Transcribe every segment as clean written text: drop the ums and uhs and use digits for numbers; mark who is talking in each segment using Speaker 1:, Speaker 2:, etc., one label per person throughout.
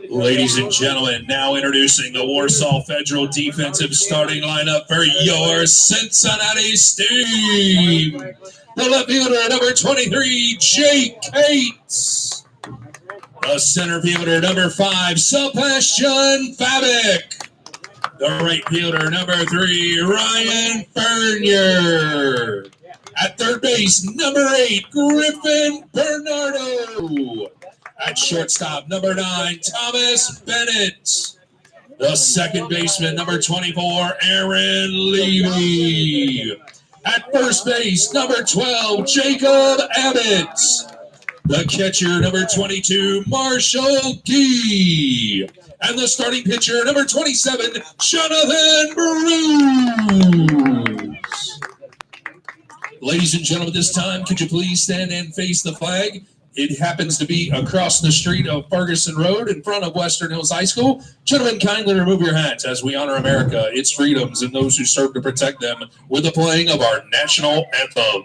Speaker 1: Ladies and gentlemen, now introducing the Warsaw Federal defensive starting lineup for your Cincinnati Steam. The left fielder, number 23, Jake Cates. The center fielder, number 5, Sebastian Fabic. The right fielder, number 3, Ryan Fernier. At third base, number 8, Griffin Bernardo. At shortstop, number 9, Thomas Bennett. The second baseman, number 24, Aaron Levy. At first base, number 12, Jacob Abbott. The catcher, number 22, Marshall Gee. And the starting pitcher, number 27, Jonathan Bruce. Ladies and gentlemen, this time, could you please stand and face the flag? It happens to be across the street of Ferguson Road in front of Western Hills High School. Gentlemen, kindly remove your hats as we honor America, its freedoms, and those who serve to protect them with the playing of our national anthem.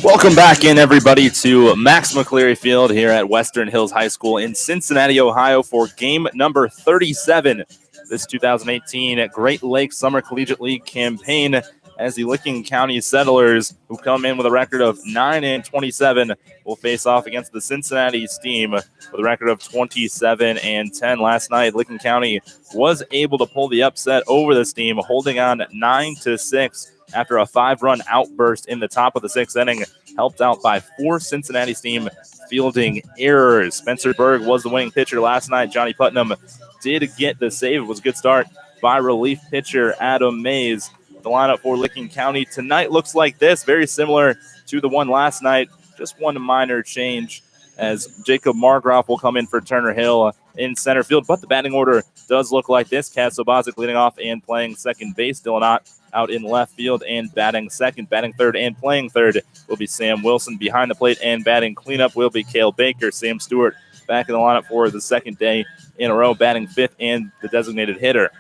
Speaker 2: Welcome back in, everybody, to Max McCleary Field here at Western Hills High School in Cincinnati, Ohio for game number 37, this 2018 Great Lakes Summer Collegiate League campaign, as the Licking County Settlers, who come in with a record of 9-27, will face off against the Cincinnati Steam with a record of 27-10. Last night, Licking County was able to pull the upset over the Steam, holding on 9-6 after a 5-run outburst in the top of the 6th inning, helped out by 4 Cincinnati Steam fielding errors. Spencer Berg was the winning pitcher last night. Johnny Putnam did get the save. It was a good start by relief pitcher Adam Mays. The lineup for Licking County tonight looks like this, very similar to the one last night. Just one minor change as Jacob Margroff will come in for Turner Hill in center field. But the batting order does look like this. Kat Sobozic leading off and playing second base. Dylan Ott out in left field and batting second. Batting third and playing third will be Sam Wilson. Behind the plate and batting cleanup will be Cale Baker. Sam Stewart back in the lineup for the second day in a row, batting fifth and the designated hitter.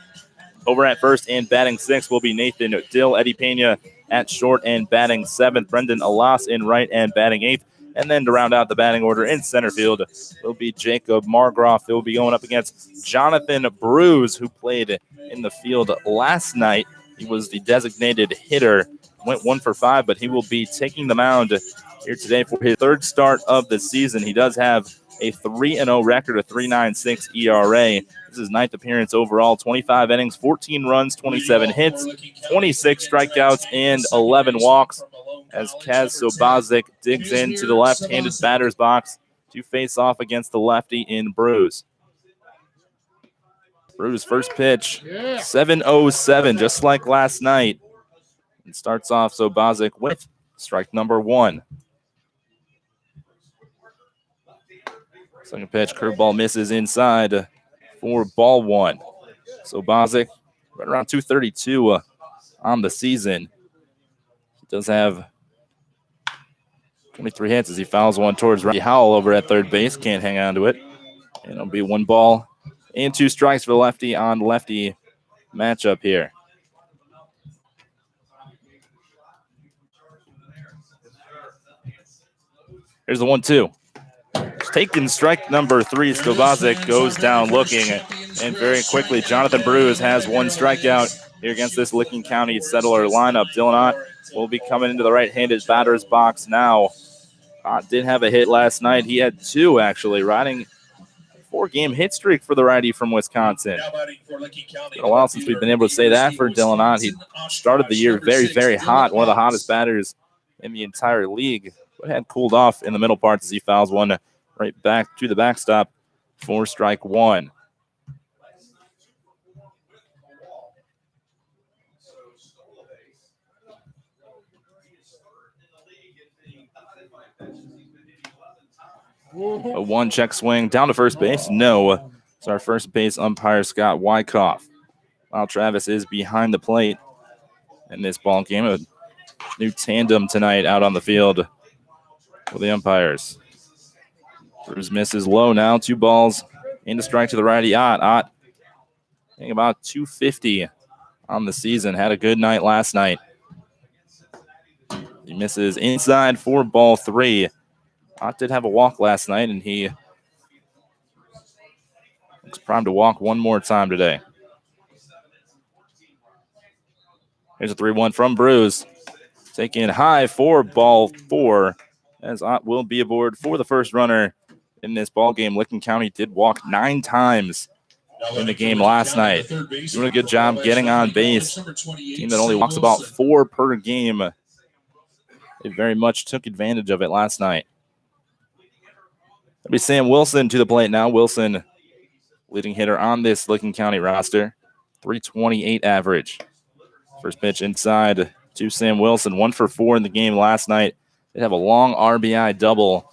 Speaker 2: Over at first and batting sixth will be Nathan Dill. Eddie Pena at short and batting seventh. Brendan Alas in right and batting eighth. And then to round out the batting order in center field will be Jacob Margroff. He will be going up against Jonathan Bruce, who played in the field last night. He was the designated hitter, went 1 for 5, but he will be taking the mound here today for his third start of the season. He does have a 3-0 record, a 3.96 ERA. This is his ninth appearance overall, 25 innings, 14 runs, 27 hits, 26 strikeouts, and 11 walks. As Kaz Sobozic digs into the left-handed batter's box to face off against the lefty in Bruce. Bruce first pitch, 7:07, just like last night. And starts off Sobozic with strike number 1. Second pitch, curveball misses inside for ball 1. Sobozic right around 232 on the season. He does have 23 hits as he fouls one towards Randy Howell over at third base. Can't hang on to it. And it'll be 1 ball and 2 strikes for the lefty on lefty matchup here. Here's the 1-2. Taking strike number 3. Sobozic goes down looking, and very quickly Jonathan Bruce has 1 strikeout here against this Licking County Settler lineup. Dylan Ott will be coming into the right-handed batter's box now. Ott did have a hit last night. He had 2 actually, riding 4-game hit streak for the righty from Wisconsin. It's been a while since we've been able to say that for Dylan Ott. He started the year very, very hot, one of the hottest batters in the entire league, but had cooled off in the middle parts as he fouls one right back to the backstop for strike 1. A 1 check swing down to first base. No. It's our first base umpire, Scott Wyckoff. While Travis is behind the plate in this ball game. A new tandem tonight out on the field for the umpires. Bruce misses low now. 2 balls and a strike to the righty. Ott hitting about 250 on the season. Had a good night last night. He misses inside for ball 3. Ott did have a walk last night, and he looks primed to walk one more time today. Here's a 3-1 from Bruce. Taking high for ball 4, as Ott will be aboard for the first runner in this ball game. Licking County did walk 9 times in the game last night. Doing a good job getting on base. Team that only walks about 4 per game. They very much took advantage of it last night. That'll be Sam Wilson to the plate now. Wilson, leading hitter on this Licking County roster. 328 average. First pitch inside to Sam Wilson. 1 for 4 in the game last night. They have a long RBI double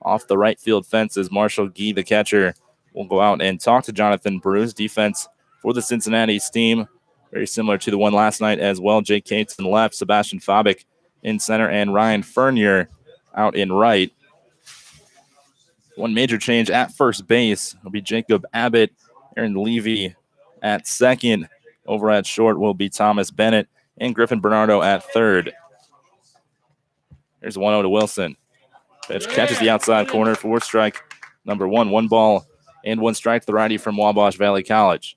Speaker 2: off the right field fence as Marshall Gee, the catcher, will go out and talk to Jonathan Bruce. Defense for the Cincinnati team, very similar to the one last night as well. Jake Cates in left, Sebastian Fabic in center, and Ryan Fernier out in right. One major change at first base will be Jacob Abbott. Aaron Levy at second. Over at short will be Thomas Bennett and Griffin Bernardo at third. Here's 1-0 to Wilson. Pitch catches the outside corner for strike number 1. 1 ball and 1 strike to the righty from Wabash Valley College.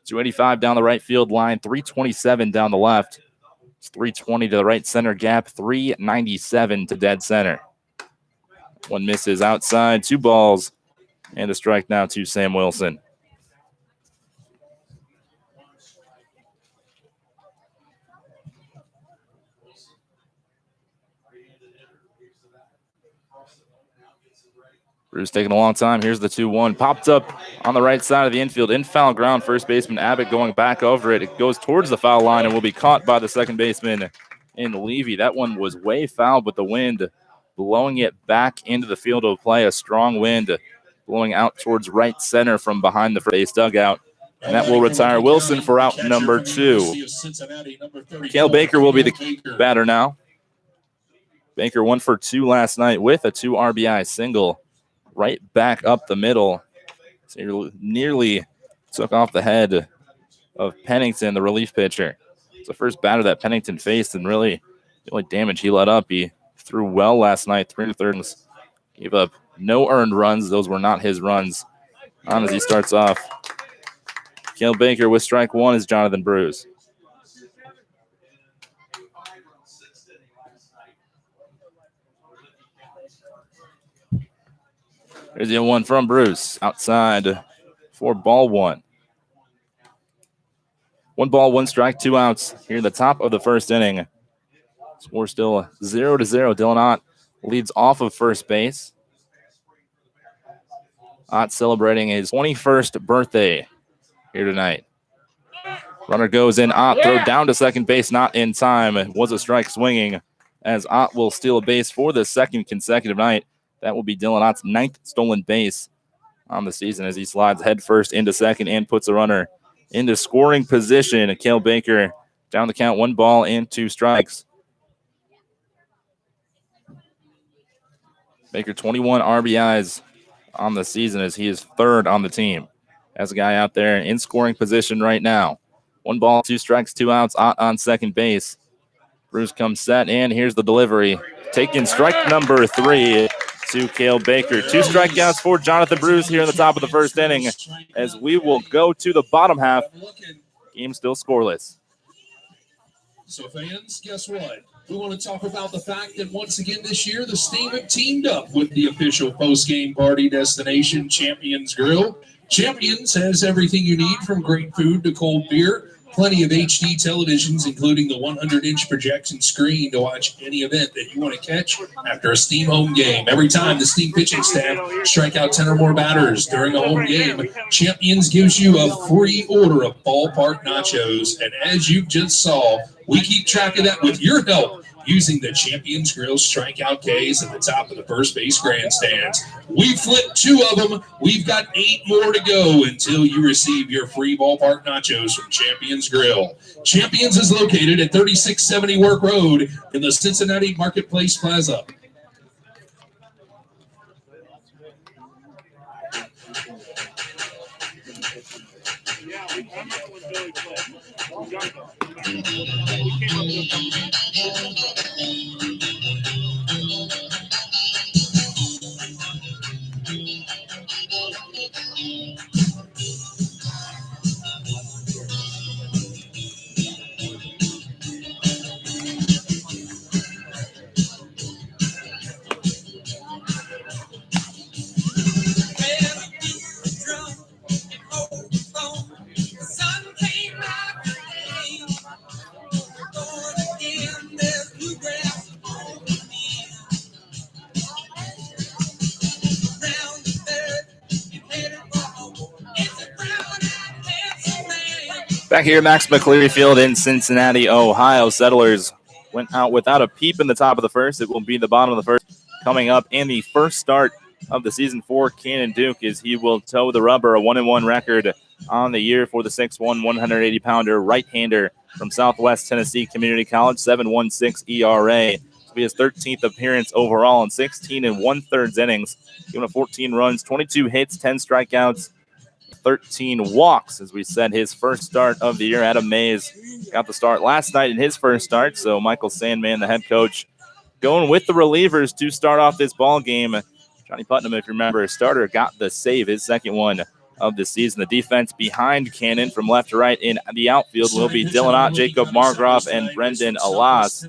Speaker 2: 285 down the right field line, 327 down the left. It's 320 to the right center gap, 397 to dead center. 1 misses outside, 2 balls, and a strike now to Sam Wilson. Bruce taking a long time. Here's the 2-1. Popped up on the right side of the infield. In foul ground, first baseman Abbott going back over it. It goes towards the foul line and will be caught by the second baseman in Levy. That one was way foul, but the wind blowing it back into the field of play. A strong wind blowing out towards right center from behind the base dugout. And that will retire Wilson for out number 2. Cale Baker will be the batter now. Baker 1 for 2 last night with a 2 RBI single. Right back up the middle. So he nearly took off the head of Pennington, the relief pitcher. It's the first batter that Pennington faced, and really the only damage he let up. He threw well last night, 3 1/3. Gave up no earned runs. Those were not his runs. On as he starts off. Cale Baker with strike one is Jonathan Bruce. There's the 1 from Bruce. Outside for ball 1. 1 ball, 1 strike, 2 outs here in the top of the first inning. Score still 0-0. Dylan Ott leads off of first base. Ott celebrating his 21st birthday here tonight. Runner goes in. Ott throw down to second base, not in time. It was a strike swinging as Ott will steal a base for the second consecutive night. That will be Dylan Ott's 9th stolen base on the season as he slides headfirst into second and puts a runner into scoring position. Cale Baker down the count, 1 ball and 2 strikes. Baker 21 RBIs on the season as he is 3rd on the team. Has a guy out there in scoring position right now. 1 ball, 2 strikes, 2 outs. Ott on second base. Bruce comes set, and here's the delivery. Taking strike number 3 to Cale Baker. 2 strikeouts for Jonathan Bruce here in the top of the first inning as we will go to the bottom half. Game still scoreless.
Speaker 1: So fans, guess what? We want to talk about the fact that once again this year, the Steam have teamed up with the official post-game party destination, Champions Grill. Champions has everything you need from great food to cold beer. Plenty of HD televisions, including the 100-inch projection screen to watch any event that you want to catch after a Steam home game. Every time the Steam pitching staff strike out 10 or more batters during a home game, Champions gives you a free order of ballpark nachos. And as you just saw, we keep track of that with your help using the Champions Grill strikeout Ks at the top of the first base grandstands. We flipped 2 of them. We've got 8 more to go until you receive your free ballpark nachos from Champions Grill. Champions is located at 3670 Work Road in the Cincinnati Marketplace Plaza.
Speaker 2: Back here at Max McCleary Field in Cincinnati, Ohio. Settlers went out without a peep in the top of the first. It will be the bottom of the first coming up, and the first start of the season for Cannon Duke as he will toe the rubber, a 1-1 record on the year for the 6'1", 180-pounder right-hander from Southwest Tennessee Community College, 7.16 ERA. This will be his 13th appearance overall in 16 1/3 innings, giving up 14 runs, 22 hits, 10 strikeouts, 13 walks as we said his first start of the year. Adam Mays got the start last night in his first start, so Michael Sandman, the head coach, going with the relievers to start off this ball game. Johnny Putnam, if you remember, his starter got the save, his second one of the season. The defense behind Cannon from left to right in the outfield will be Dylan Ott, Jacob Margroff, and Brendan Alas.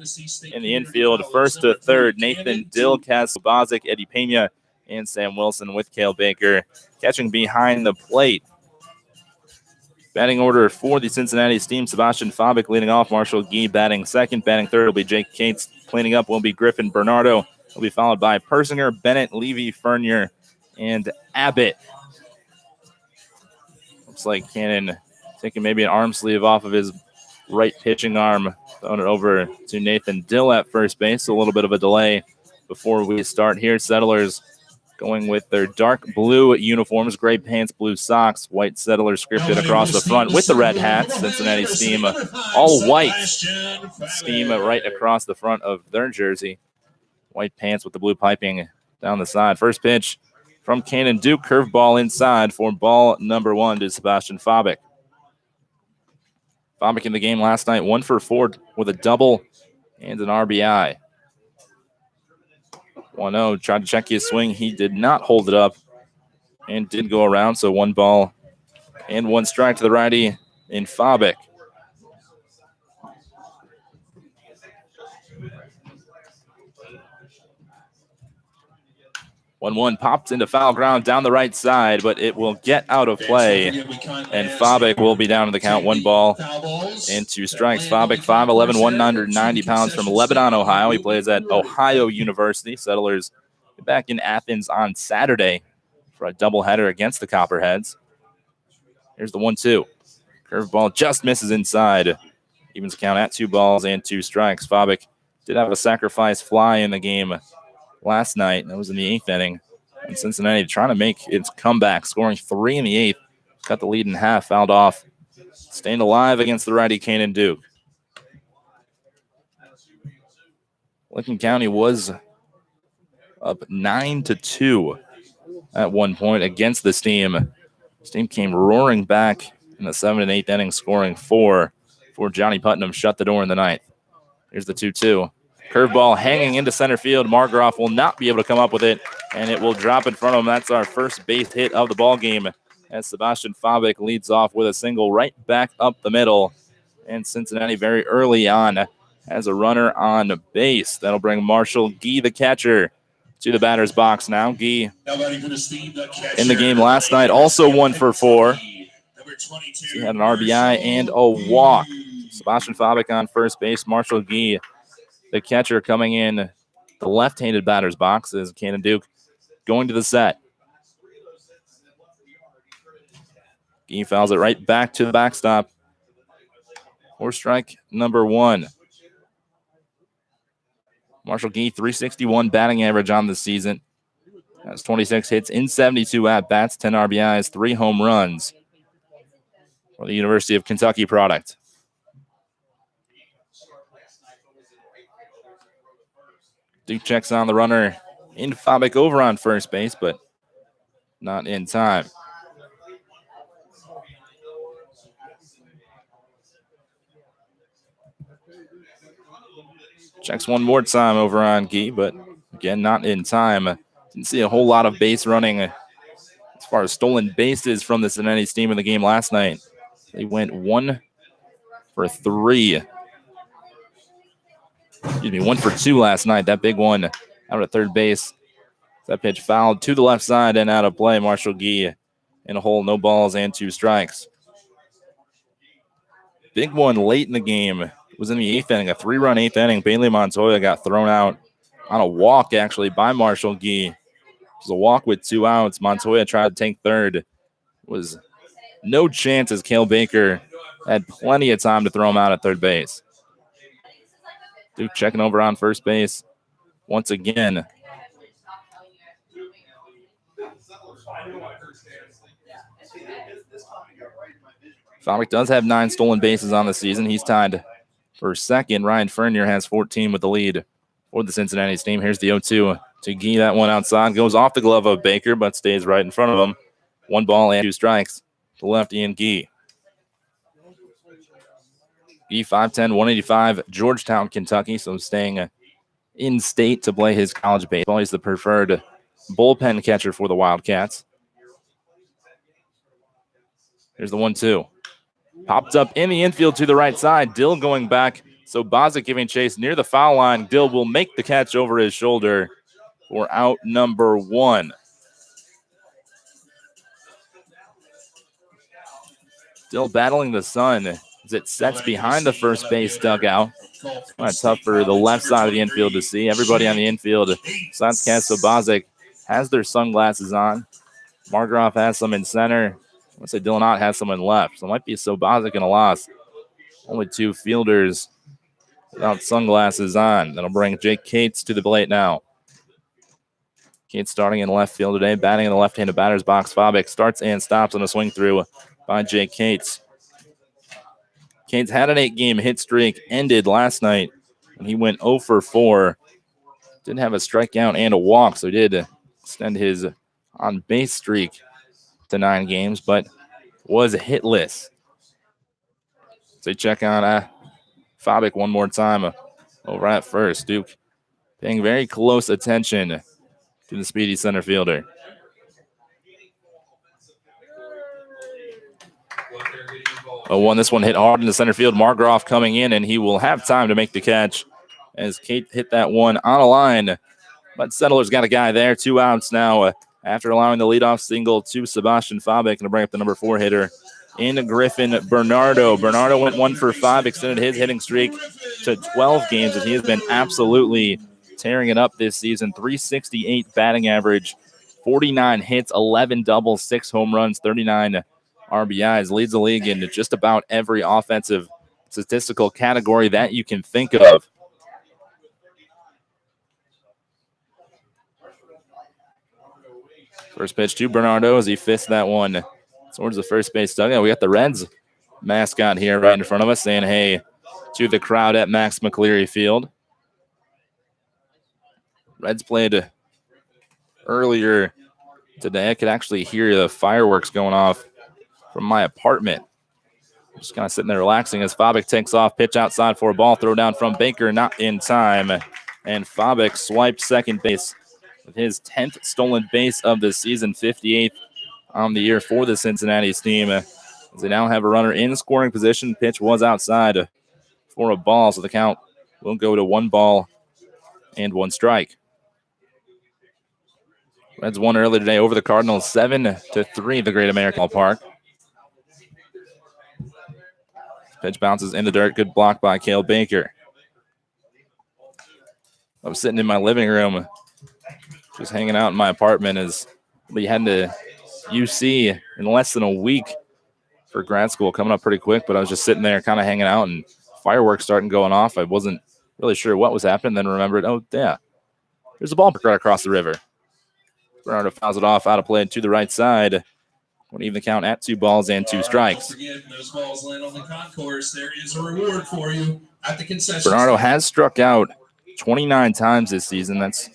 Speaker 2: In the infield, first to third, Nathan Dill, Cas Bozic, Eddie Pena, and Sam Wilson with Cale Baker catching behind the plate. Batting order for the Cincinnati Steam, Sebastian Fabic leading off, Marshall Gee batting second. Batting third will be Jake Cates. Cleaning up will be Griffin Bernardo. Will be followed by Persinger, Bennett, Levy, Fernier, and Abbott. Looks like Cannon taking maybe an arm sleeve off of his right pitching arm. Throwing it over to Nathan Dill at first base. A little bit of a delay before we start here. Settlers going with their dark blue uniforms, gray pants, blue socks, white Settlers scripted across the front with the red hats. Cincinnati Steam, all white. Steam right across the front of their jersey. White pants with the blue piping down the side. First pitch from Cannon Duke, curveball inside for ball number 1 to Sebastian Fabic. Fabik in the game last night, 1 for 4 with a double and an RBI. 1-0, tried to check his swing. He did not hold it up and did go around, so 1 ball and 1 strike to the righty in Fabik. 1-1 popped into foul ground down the right side, but it will get out of play. And Fabik will be down to the count. 1 ball and 2 strikes. Fabik, 5'11", 190 pounds from Lebanon, Ohio. He plays at Ohio University. Settlers back in Athens on Saturday for a doubleheader against the Copperheads. Here's the 1-2. Curveball just misses inside. Evens count at 2 balls and 2 strikes. Fabik did have a sacrifice fly in the game last night. That was in the 8th inning. And Cincinnati trying to make its comeback, scoring 3 in the 8th. Cut the lead in half, fouled off. Staying alive against the righty Kanan Duke. Lincoln County was up 9-2 at one point against this team. This team came roaring back in the 7th and 8th inning, scoring 4 before Johnny Putnam shut the door in the 9th. Here's the 2-2. Curveball hanging into center field. Margroff will not be able to come up with it, and it will drop in front of him. That's our first base hit of the ball game as Sebastian Fabik leads off with a single right back up the middle. And Cincinnati very early on has a runner on base. That'll bring Marshall Gee, the catcher, to the batter's box now. Gee in the game last night, also 1 for 4. He had an RBI and a walk. Sebastian Fabik on first base. Marshall Gee, the catcher, coming in the left-handed batter's box as Kanan Duke going to the set. Gee fouls it right back to the backstop. 4 strike number 1. Marshall Gee, 361 batting average on the season. Has 26 hits in 72 at-bats, 10 RBIs, 3 home runs for the University of Kentucky product. Duke checks on the runner in Fabik over on first base, but not in time. Checks one more time over on Gee, but again, not in time. Didn't see a whole lot of base running as far as stolen bases from the Cincinnati team in the game last night. They went 1 for 3. Excuse me, 1 for 2 last night. That big one out at third base. That pitch fouled to the left side and out of play. Marshall Gee in a hole, no balls and 2 strikes. Big one late in the game. It was in the 8th inning, a 3-run 8th inning. Bailey Montoya got thrown out on a walk, actually, by Marshall Gee. It was a walk with 2 outs. Montoya tried to take third. It was no chance as Cale Baker had plenty of time to throw him out at third base. Duke checking over on first base once again. Fabik does have 9 stolen bases on the season. He's tied for second. Ryan Fernier has 14 with the lead for the Cincinnati team. Here's the 0-2 to Gee. That one outside goes off the glove of Baker, but stays right in front of him. 1 ball and 2 strikes to lefty and Gee. Gee, 5'10", 185, Georgetown, Kentucky, so staying in state to play his college baseball. He's the preferred bullpen catcher for the Wildcats. Here's the 1-2. Popped up in the infield to the right side. Dill going back. So Bozic giving chase near the foul line. Dill will make the catch over his shoulder for out number 1. Dill battling the sun as it sets behind the first base dugout. It's tough for the left side of the infield to see. Everybody on the infield, besides Casso Bozic, has their sunglasses on. Margroff has some in center. I want to say Dylan Ott has someone left. So it might be Sobozic in a loss. Only 2 fielders without sunglasses on. That'll bring Jake Cates to the plate now. Cates starting in left field today, batting in the left-handed batter's box. Fabik starts and stops on a swing through by Jake Cates. Cates had an 8-game hit streak, ended last night when he went 0 for 4. Didn't have a strikeout and a walk, so did extend his on-base streak to 9 games, but was hitless. They check on Fabic one more time over at first. Duke paying very close attention to the speedy center fielder. This one hit hard in the center field. Margroff coming in, and he will have time to make the catch as Kate hit that one on a line. But Settlers got a guy there. 2 outs now after allowing the leadoff single to Sebastian Fabic. Going to bring up the number 4 hitter in Griffin Bernardo. Bernardo went 1 for 5, extended his hitting streak to 12 games, and he has been absolutely tearing it up this season. 368 batting average, 49 hits, 11 doubles, 6 home runs, 39 RBIs. Leads the league in just about every offensive statistical category that you can think of. First pitch to Bernardo as he fists that one towards the first base dugout. We got the Reds mascot here right in front of us saying hey to the crowd at Max McCleary Field. Reds played earlier today. I could actually hear the fireworks going off from my apartment. Just kind of sitting there relaxing as Fabic takes off. Pitch outside for a ball. Throw down from Baker, not in time. And Fabic swiped second base with his 10th stolen base of the season, 58th on the year for the Cincinnati team. As they now have a runner in scoring position. Pitch was outside for a ball, so the count will go to 1 ball and 1 strike. Reds won earlier today over the Cardinals, 7-3 at the Great American Ballpark. Pitch bounces in the dirt. Good block by Cale Baker. I'm sitting in my living room, just hanging out in my apartment as I'll be heading to UC in less than a week for grad school, coming up pretty quick, but I was just sitting there kind of hanging out and fireworks starting going off. I wasn't really sure what was happening, then remembered, oh, yeah, there's a ballpark right across the river. Bernardo fouls it off out of play to the right side. Won't even count at 2 balls and 2 strikes.
Speaker 1: Don't forget, those balls land on the concourse. There is a reward for you at the concession.
Speaker 2: Bernardo has struck out 29 times this season. That's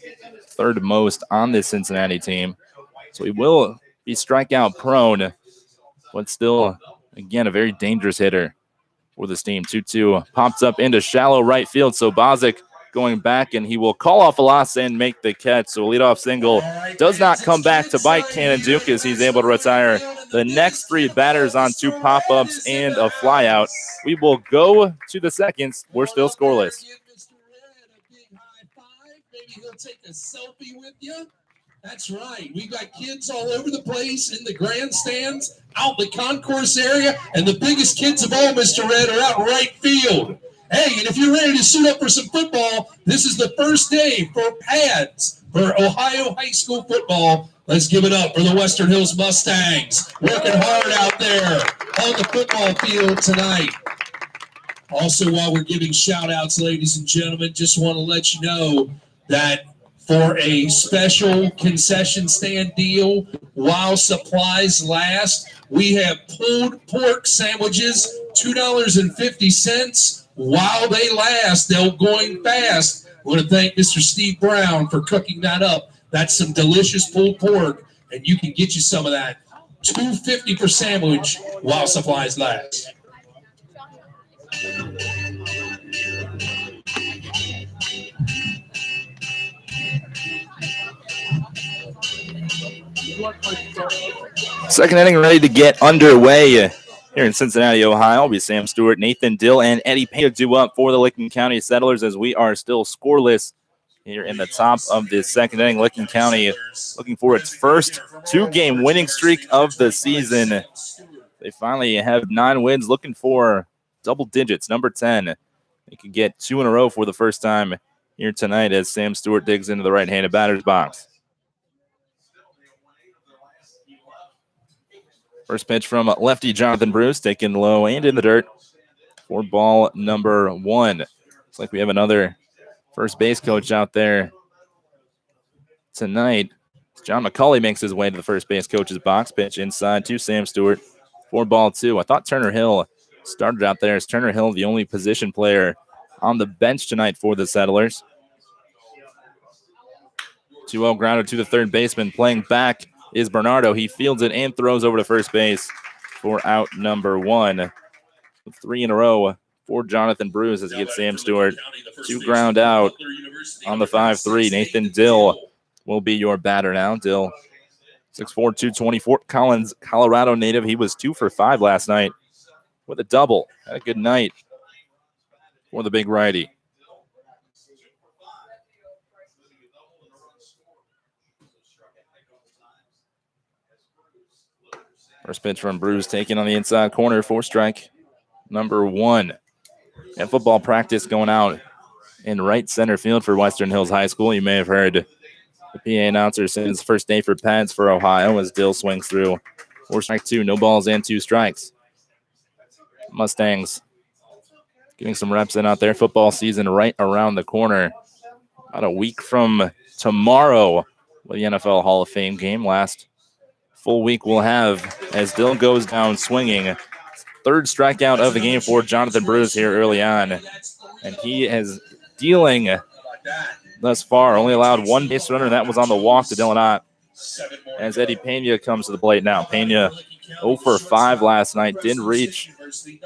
Speaker 2: 3rd most on this Cincinnati team. So he will be strikeout prone, but still, again, a very dangerous hitter for this team. 2-2 pops up into shallow right field. So Bozic going back, and he will call off a loss and make the catch. So a leadoff single does not come back to bite Cannon Duke as he's able to retire the next 3 batters on 2 pop-ups and a flyout. We will go to the seconds. We're still scoreless.
Speaker 1: He'll take a selfie with you. That's right. We've got kids all over the place in the grandstands, out in the concourse area, and the biggest kids of all, Mr. Red, are out right field. Hey, and if you're ready to suit up for some football, this is the first day for pads for Ohio high school football. Let's give it up for the Western Hills Mustangs, working hard out there on the football field tonight. Also, while we're giving shout-outs, ladies and gentlemen, just want to let you know that for a special concession stand deal while supplies last, we have pulled pork sandwiches, $2.50 while they last. They're going fast. I want to thank Mr. Steve Brown for cooking that up. That's some delicious pulled pork, and you can get you some of that. $2.50 per sandwich while supplies last.
Speaker 2: Second inning ready to get underway here in Cincinnati, Ohio. It'll be Sam Stewart, Nathan Dill, and Eddie Payne due up for the Licking County Settlers as we are still scoreless here in the top of the second inning. Licking County looking for its first 2-game winning streak of the season. They finally have 9 wins, looking for double digits, number 10. They could get 2 in a row for the first time here tonight as Sam Stewart digs into the right-handed batter's box. First pitch from lefty Jonathan Bruce, taken low and in the dirt for ball number 1. Looks like we have another first base coach out there tonight. John McCauley makes his way to the first base coach's box. Pitch inside to Sam Stewart for ball 2. I thought Turner Hill started out there. Is Turner Hill the only position player on the bench tonight for the Settlers? 2-0 grounder to the third baseman. Playing back is Bernardo. He fields it and throws over to first base for out number 1. 3 in a row for Jonathan Bruce as he gets Sam Stewart to ground out on the 5-3. Nathan Dill will be your batter now. Dill, 6'4", 224. Collins, Colorado native. He was 2 for 5 last night with a double. Had a good night for the big righty. First pitch from Bruce taken on the inside corner for strike number 1. And football practice going out in right center field for Western Hills High School. You may have heard the PA announcer saying it's the first day for pads for Ohio as Dill swings through for strike 2. No balls and 2 strikes. Mustangs getting some reps in out there. Football season right around the corner. About a week from tomorrow with the NFL Hall of Fame game. Last full week we'll have as Dill goes down swinging. 3rd strikeout of the game for Jonathan Bruce here early on. And he is dealing thus far. Only allowed 1 base runner, and that was on the walk to Dylan Ott. As Eddie Pena comes to the plate now. Pena 0 for 5 last night. Did reach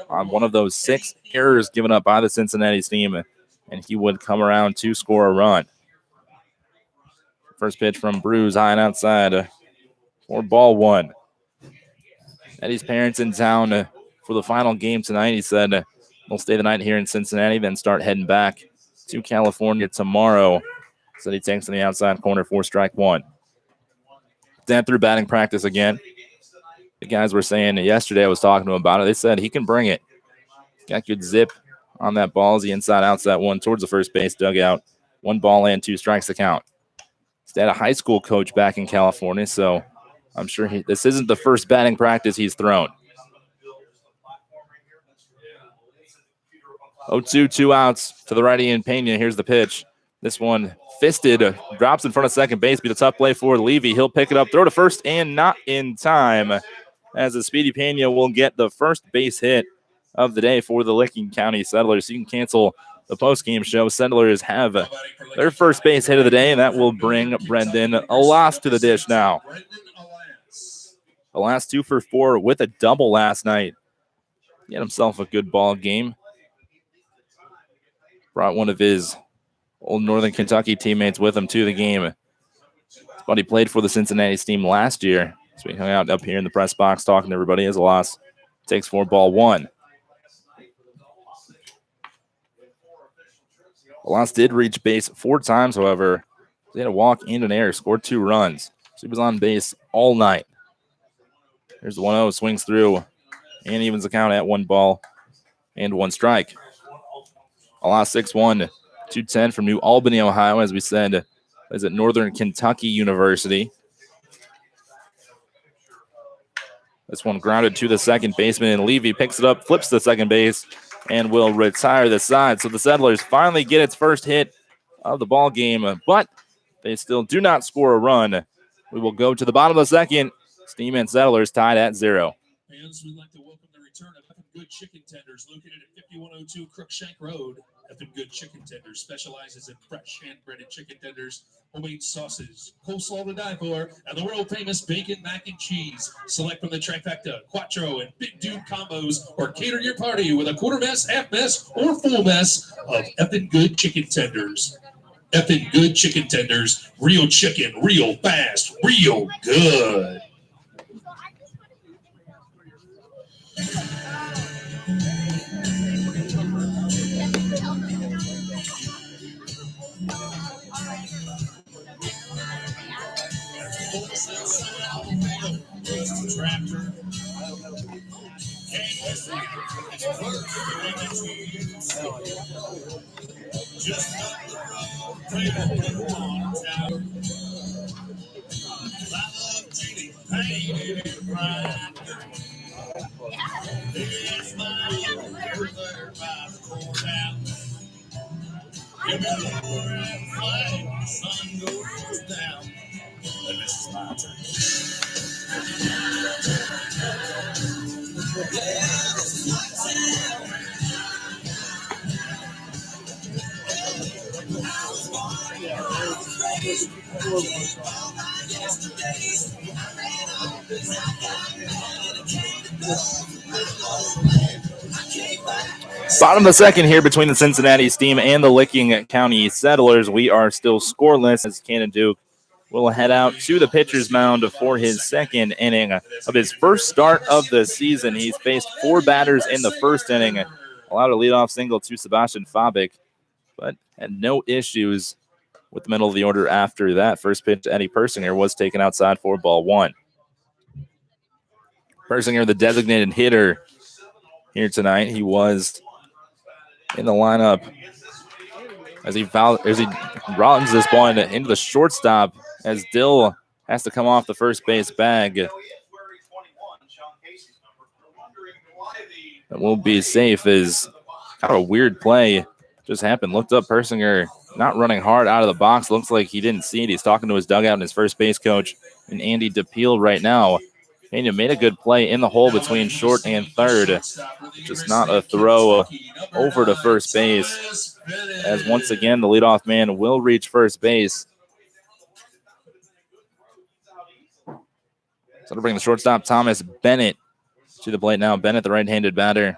Speaker 2: on one of those 6 errors given up by the Cincinnati team, and he would come around to score a run. First pitch from Bruce, high and outside for ball 1. Eddie's parents in town for the final game tonight. He said they'll stay the night here in Cincinnati, then start heading back to California tomorrow. So he takes on the outside corner for strike 1. Dan through batting practice again. The guys were saying yesterday, I was talking to him about it. They said he can bring it. Got good zip on that ball as the inside outside one towards the first base dugout. 1 ball and 2 strikes to count. He's had a high school coach back in California, so I'm sure this isn't the first batting practice he's thrown. 0-2, 2 outs to the righty and Pena. Here's the pitch. This one fisted, drops in front of second base. Be a tough play for Levy. He'll pick it up, throw to first, and not in time. As the Speedy Pena will get the first base hit of the day for the Licking County Settlers. So you can cancel the postgame show. Settlers have their first base hit of the day, and that will bring Brendan Alas to the dish now. Alas 2 for 4 with a double last night. He had himself a good ball game. Brought one of his old Northern Kentucky teammates with him to the game. But he played for the Cincinnati team last year. So we hung out up here in the press box talking to everybody as Alas takes for ball 1. Alas did reach base 4 times, however. He had a walk and an error, scored 2 runs. So he was on base all night. Here's the 1-0, swings through, and evens the count at 1 ball and 1 strike. Alas 6'1", 210 from New Albany, Ohio, as we said, is at Northern Kentucky University. This one grounded to the second baseman, and Levy picks it up, flips to second base, and will retire the side. So the Settlers finally get its first hit of the ball game, but they still do not score a run. We will go to the bottom of the second. Steam and Settlers tied at 0.
Speaker 1: Fans, we'd like to welcome the return of Effin' Good Chicken Tenders, located at 5102 Crookshank Road. Effin' Good Chicken Tenders specializes in fresh hand-breaded chicken tenders, homemade sauces, coleslaw to die for, and the world-famous bacon mac and cheese. Select from the trifecta, quattro, and big dude combos, or cater your party with a quarter mess, half mess, or full mess of Effin' Good Chicken Tenders. Effin' Good Chicken Tenders, real chicken, real fast, real good.
Speaker 2: Bottom of the second here between the Cincinnati Steam and the Licking County Settlers. We are still scoreless as Cannon Duke will head out to the pitcher's mound for his second inning of his first start of the season. He's faced 4 batters in the first inning, allowed a leadoff single to Sebastian Fabik, but had no issues with the middle of the order after that. First pitch to Eddie Persinger was taken outside for ball 1. Persinger, the designated hitter here tonight. He was in the lineup as he rounds this ball into the shortstop as Dill has to come off the first base bag. That won't be safe as kind of a weird play just happened. Looked up, Persinger not running hard out of the box. Looks like he didn't see it. He's talking to his dugout and his first base coach and Andy DePeel right now. Pena made a good play in the hole between short and third. Just not a throw over to first base. As once again, the leadoff man will reach first base. So to bring the shortstop, Thomas Bennett, to the plate now. Bennett, the right-handed batter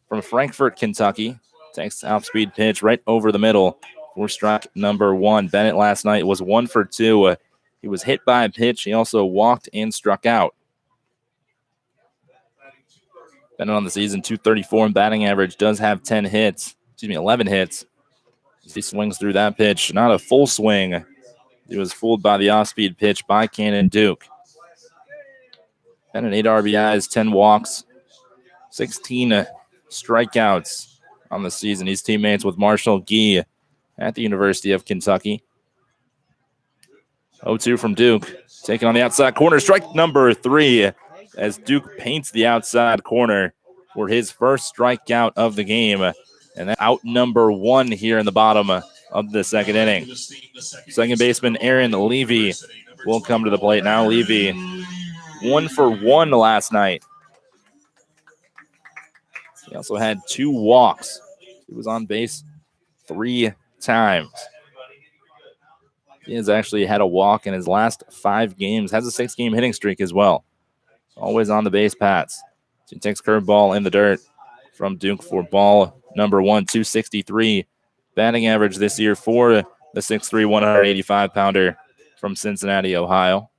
Speaker 2: from Frankfort, Kentucky. Takes off-speed pitch right over the middle for strike number 1. Bennett last night was 1 for 2. He was hit by a pitch. He also walked and struck out. Bennett on the season, 234 in batting average, does have 11 hits. He swings through that pitch. Not a full swing. He was fooled by the off-speed pitch by Cannon Duke. Bennett 8 RBIs, 10 walks, 16 strikeouts on the season. He's teammates with Marshall Gee at the University of Kentucky. 0-2 from Duke. Taking on the outside corner. Strike number 3 as Duke paints the outside corner for his first strikeout of the game. And then out number 1 here in the bottom of the second inning. Second baseman Aaron Levy will come to the plate now. Levy 1 for 1 last night. He also had 2 walks. He was on base 3 times. He has actually had a walk in his last 5 games. Has a 6-game hitting streak as well. Always on the base paths. So he takes curveball in the dirt from Duke for ball number 1, 263. Batting average this year for the 6'3", 185-pounder from Cincinnati, Ohio.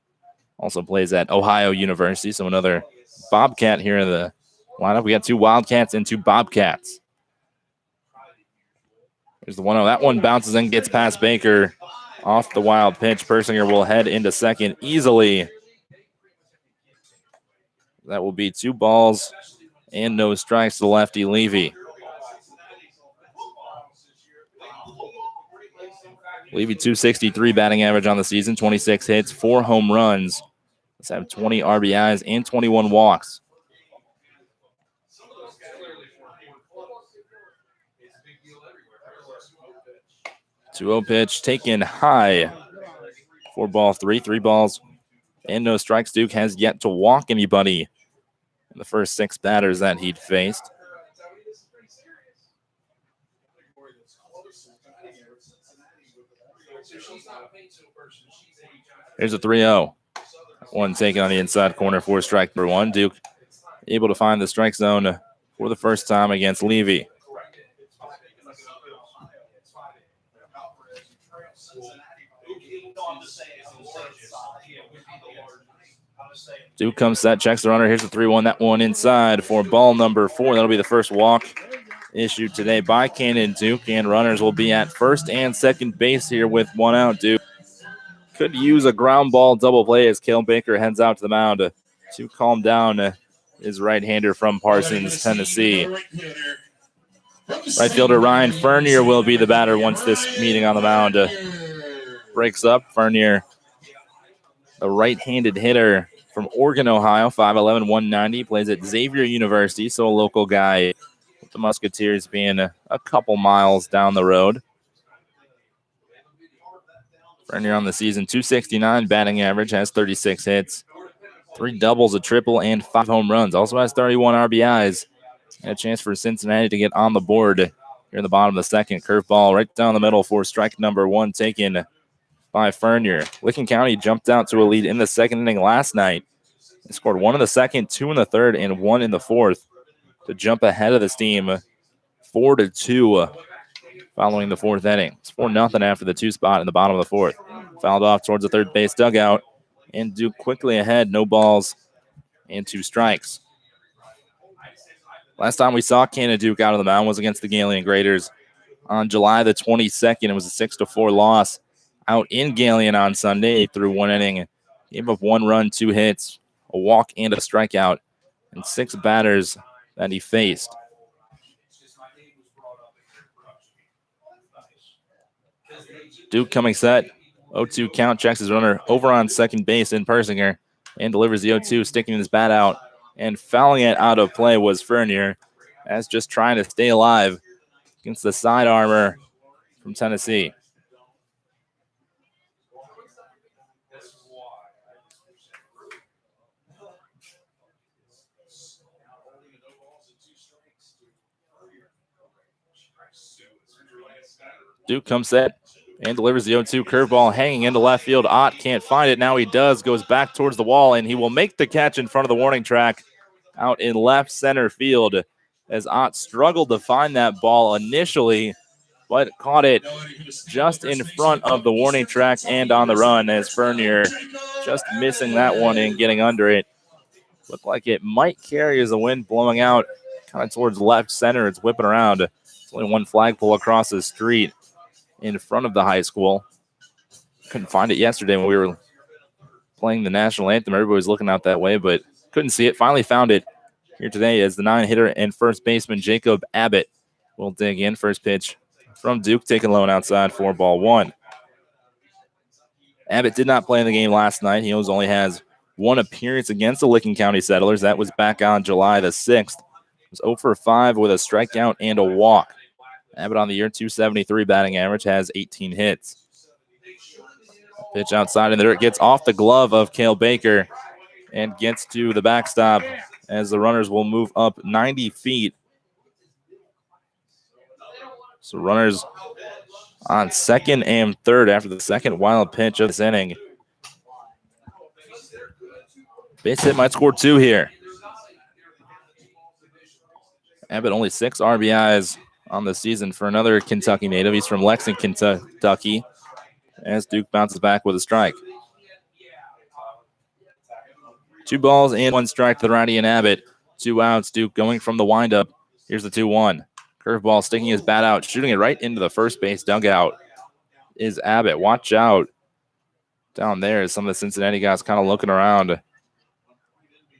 Speaker 2: Also plays at Ohio University, so another Bobcat here in the lineup. We got 2 Wildcats and 2 Bobcats. There's the 1-0. That one bounces and gets past Baker off the wild pitch. Persinger will head into second easily. That will be 2 balls and no strikes to lefty Levy. Levy 263 batting average on the season, 26 hits, 4 home runs. Let's have 20 RBIs and 21 walks. 2-0 pitch taken high for ball 3. 3 balls and no strikes. Duke has yet to walk anybody in the first 6 batters that he'd faced. Here's a 3-0. One taken on the inside corner for strike number 1. Duke able to find the strike zone for the first time against Levy. Duke comes set, checks the runner. Here's the 3-1. That one inside for ball number 4. That'll be the first walk issued today by Cannon Duke, and runners will be at first and second base here with 1 out. Duke could use a ground ball double play as Cale Baker heads out to the mound to calm down his right-hander from Parsons, Tennessee. Right fielder Ryan Fernier will be the batter once this meeting on the mound breaks up. Fernier, the right-handed hitter from Oregon, Ohio, 5'11", 190, plays at Xavier University, so a local guy, with the Musketeers being a couple miles down the road. Fernier on the season, 269 batting average, has 36 hits, 3 doubles, a triple, and 5 home runs. Also has 31 RBIs. And a chance for Cincinnati to get on the board here in the bottom of the second. Curveball right down the middle for strike number 1 taken by Fernier. Licking County jumped out to a lead in the second inning last night. They scored 1 in the second, 2 in the third, and 1 in the fourth to jump ahead of this team 4-2 following the fourth inning. It's 4-0 after the 2 spot in the bottom of the fourth. Fouled off towards the third base dugout, and Duke quickly ahead, no balls and 2 strikes. Last time we saw Canada Duke out on the mound was against the Galeon Graders on July the 22nd. It was a 6-4 loss out in Galeon on Sunday. He threw 1 inning, gave up 1 run, 2 hits, a walk, and a strikeout, and 6 batters that he faced. Duke coming set. 0-2 count, checks his runner over on second base in Persinger and delivers the 0-2, sticking his bat out and fouling it out of play was Fernier, as just trying to stay alive against the side armor from Tennessee. Duke comes set and delivers the 0-2 curveball hanging into left field. Ott can't find it. Now he does. Goes back towards the wall, and he will make the catch in front of the warning track out in left center field, as Ott struggled to find that ball initially, but caught it just in front of the warning track and on the run, as Fernier just missing that one and getting under it. Looked like it might carry as the wind blowing out kind of towards left center. It's whipping around. It's only 1 flagpole across the street in front of the high school. Couldn't find it yesterday when we were playing the national anthem. Everybody was looking out that way, but couldn't see it. Finally found it here today as the 9-hitter and first baseman Jacob Abbott will dig in. First pitch from Duke, taken low and outside for ball 1. Abbott did not play in the game last night. He only has 1 appearance against the Licking County Settlers. That was back on July the 6th. It was 0 for 5 with a strikeout and a walk. Abbott on the year, 273 batting average, has 18 hits. Pitch outside, and there it gets off the glove of Cale Baker and gets to the backstop as the runners will move up 90 feet. So runners on second and third after the second wild pitch of this inning. Base hit might score 2 here. Abbott only 6 RBIs on the season for another Kentucky native. He's from Lexington, Kentucky, as Duke bounces back with a strike. 2 balls and 1 strike to the righty and Abbott. 2 outs. Duke going from the windup. Here's the 2-1. Curveball sticking his bat out, shooting it right into the first base dugout is Abbott. Watch out down there as some of the Cincinnati guys kind of looking around,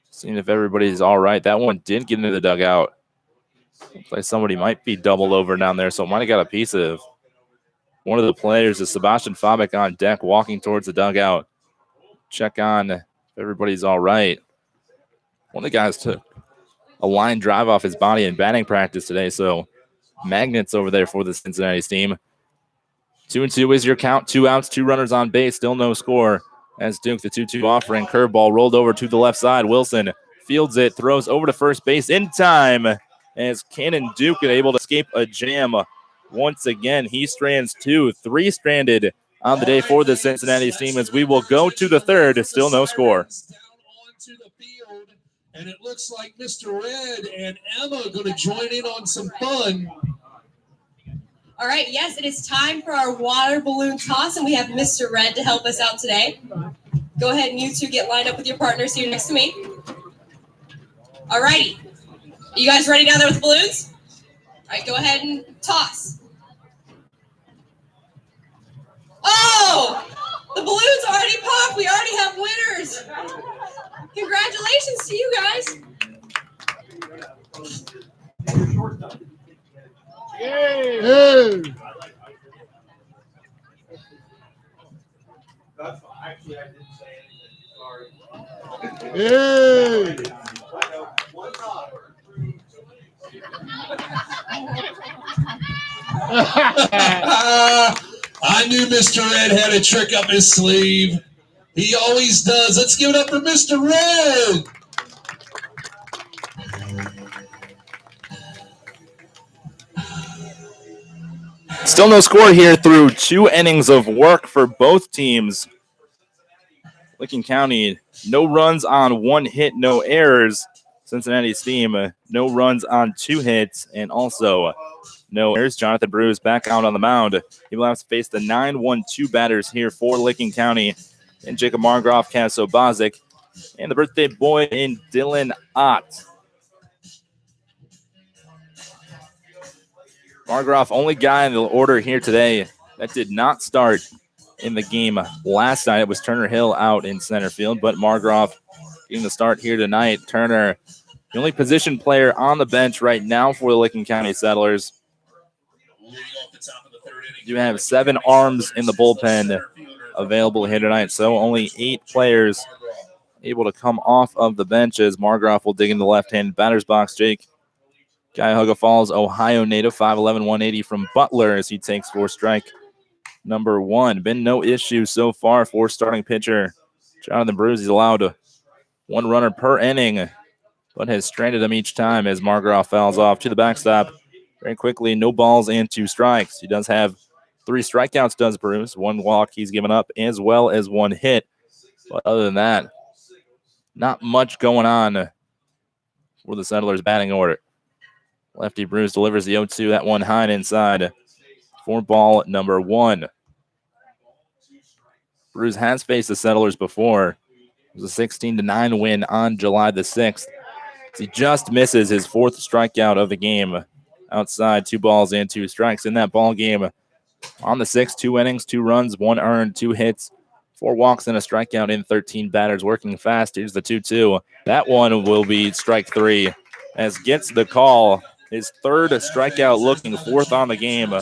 Speaker 2: seeing if everybody's all right. That one did get into the dugout. Looks like somebody might be doubled over down there, so it might have got a piece of one of the players. Is Sebastian Fabek on deck walking towards the dugout. Check on if everybody's all right. One of the guys took a line drive off his body in batting practice today, so magnets over there for the Cincinnati team. 2-2 is your count. 2 outs, 2 runners on base, still no score. As Duke, the 2-2 offering, curveball rolled over to the left side. Wilson fields it, throws over to first base in time. As Cannon Duke is able to escape a jam once again. He strands 2, 3 stranded on the day for the Cincinnati team as we will go to the third. Still no score.
Speaker 1: And it looks like Mr. Red and Emma are going to join in on some fun.
Speaker 3: All right, yes, it is time for our water balloon toss, and we have Mr. Red to help us out today. Go ahead and you two get lined up with your partners here next to me. All righty. You guys ready down there with the balloons? All right, go ahead and toss. Oh, the balloons already popped. We already have winners. Congratulations to you guys.
Speaker 4: Yay! Actually, I didn't say anything. Sorry. Yay!
Speaker 1: I knew Mr. Red had a trick up his sleeve. He always does. Let's give it up for Mr. Red.
Speaker 2: Still no score here through 2 innings of work for both teams. Licking County, no runs on 1 hit, no errors. Cincinnati Steam. No runs on 2 hits, and also no errors. Jonathan Bruce back out on the mound. He will have to face the 9-1-2 batters here for Licking County, and Jacob Margroff, Cass Sobozic, and the birthday boy in Dylan Ott. Margroff, only guy in the order here today that did not start in the game last night. It was Turner Hill out in center field, but Margroff getting the start here tonight. Turner, the only position player on the bench right now for the Licking County Settlers. You have 7 arms in the bullpen available here tonight, so only 8 players able to come off of the bench as Margroff will dig in the left-handed batter's box. Jake, Cuyahoga Falls, Ohio native, 5'11", 180 from Butler as he takes for strike number 1. Been no issue so far for starting pitcher Jonathan Bruce. He's allowed 1 runner per inning, but has stranded him each time as Margroff fouls off to the backstop very quickly. No balls and 2 strikes. He does have 3 strikeouts, does Bruce. 1 walk he's given up as well as 1 hit. But other than that, not much going on for the Settlers batting order. Lefty Bruce delivers the 0-2. That one high and inside for ball number 1. Bruce has faced the Settlers before. It was a 16-9 win on July the 6th. He just misses his 4th strikeout of the game. Outside, 2 balls and 2 strikes in that ball game. On the 6th, 2 innings, 2 runs, 1 earned, 2 hits, 4 walks and a strikeout in 13 batters. Working fast. Here's the 2-2. That one will be strike 3 as gets the call. His 3rd strikeout, looking 4th on the game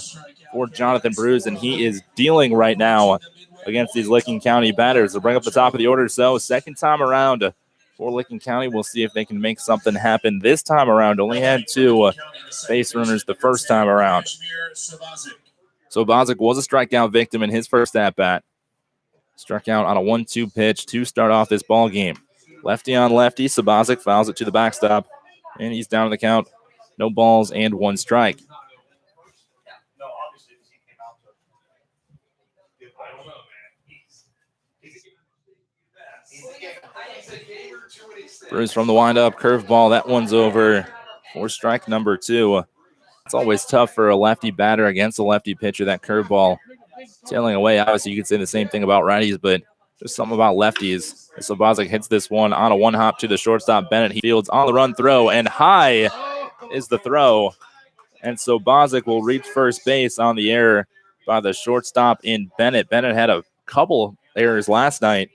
Speaker 2: for Jonathan Bruce, and he is dealing right now against these Licking County batters. They'll bring up the top of the order. So 2nd time around for Licking County. We'll see if they can make something happen this time around. Only had 2 base runners the first time around. Sobozic was a strikeout victim in his first at-bat. Struck out on a 1-2 pitch to start off this ball game. Lefty on lefty. Sobozic fouls it to the backstop, and he's down to the count. No balls and 1 strike. Bruce from the windup, curveball. That one's over for strike number 2. It's always tough for a lefty batter against a lefty pitcher, that curveball tailing away. Obviously, you could say the same thing about righties, but there's something about lefties. Sobozic hits this one on a 1-hop to the shortstop, Bennett. He fields on the run throw, and high is the throw. And Sobozic will reach first base on the error by the shortstop in Bennett. Bennett had a couple errors last night,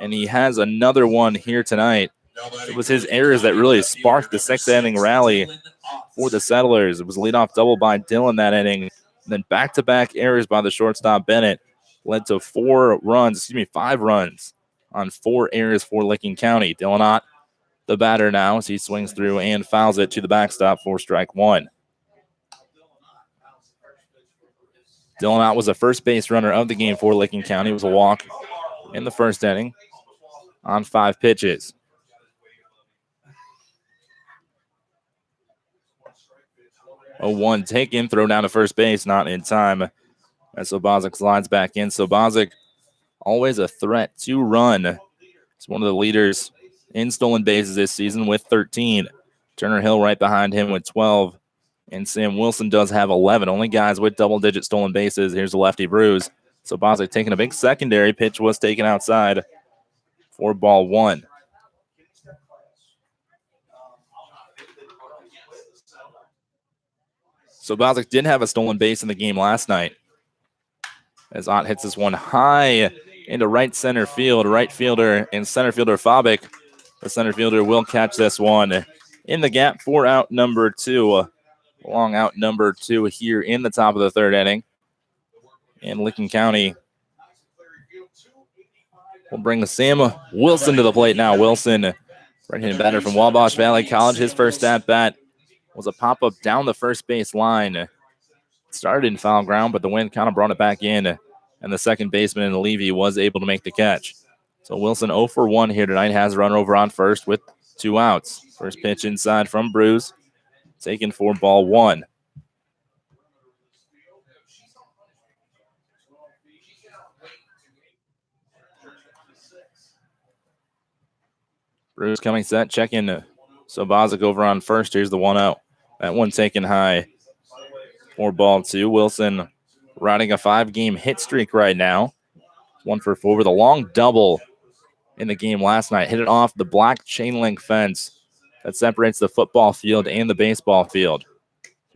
Speaker 2: and he has another one here tonight. It was his errors that really sparked the 6th inning rally for the Settlers. It was a leadoff double by Dillon that inning. And then back-to-back errors by the shortstop Bennett led to 5 runs on 4 errors for Licking County. Dylan Ott, the batter now, as he swings through and fouls it to the backstop for strike 1. Dylan Ott was the first base runner of the game for Licking County. It was a walk in the first inning on 5 pitches. 0-1 taken, throw down to first base, not in time as Sobozic slides back in. Sobozic, always a threat to run. He's one of the leaders in stolen bases this season with 13. Turner Hill right behind him with 12. And Sam Wilson does have 11. Only guys with double-digit stolen bases. Here's the lefty Bruce. Sobozic taking a big secondary. Pitch was taken outside for ball 1. Sobozic did have a stolen base in the game last night as Ott hits this one high into right center field. Right fielder and center fielder Fabic. The center fielder will catch this one in the gap for out number 2. Long out number 2 here in the top of the 3rd inning. And Licking County will bring Sam Wilson to the plate now. Wilson, right-handed batter from Wabash Valley College. His first at-bat was a pop-up down the first base line. Started in foul ground, but the wind kind of brought it back in, and the second baseman, Levy, was able to make the catch. So Wilson 0 for 1 here tonight, has a runner over on first with 2 outs. First pitch inside from Bruce, taken for ball 1. Bruce coming set, checking So Bozic over on first. Here's the 1-0. That one taken high for ball 2. Wilson riding a 5-game hit streak right now. 1 for 4 with a long double in the game last night. Hit it off the black chain link fence that separates the football field and the baseball field.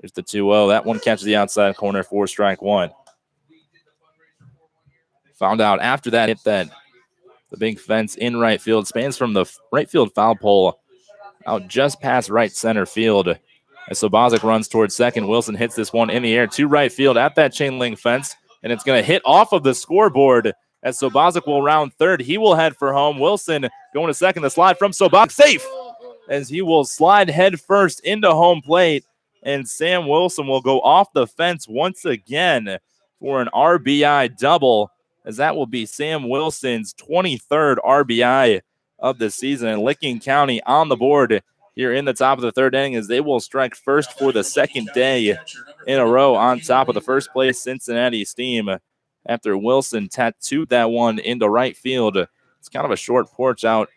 Speaker 2: Here's the 2-0. That one catches the outside corner for strike 1. Found out after that hit that the big fence in right field spans from the right field foul pole out just past right center field. As Sobozic runs towards second, Wilson hits this one in the air to right field at that chain link fence, and it's going to hit off of the scoreboard as Sobozic will round third. He will head for home. Wilson going to second. The slide from Sobozic safe as he will slide head first into home plate, and Sam Wilson will go off the fence once again for an RBI double, as that will be Sam Wilson's 23rd RBI of the season. And Licking County on the board here in the top of the third inning as they will strike first for the second day in a row on top of the first place Cincinnati Steam after Wilson tattooed that one into right field. It's kind of a short porch out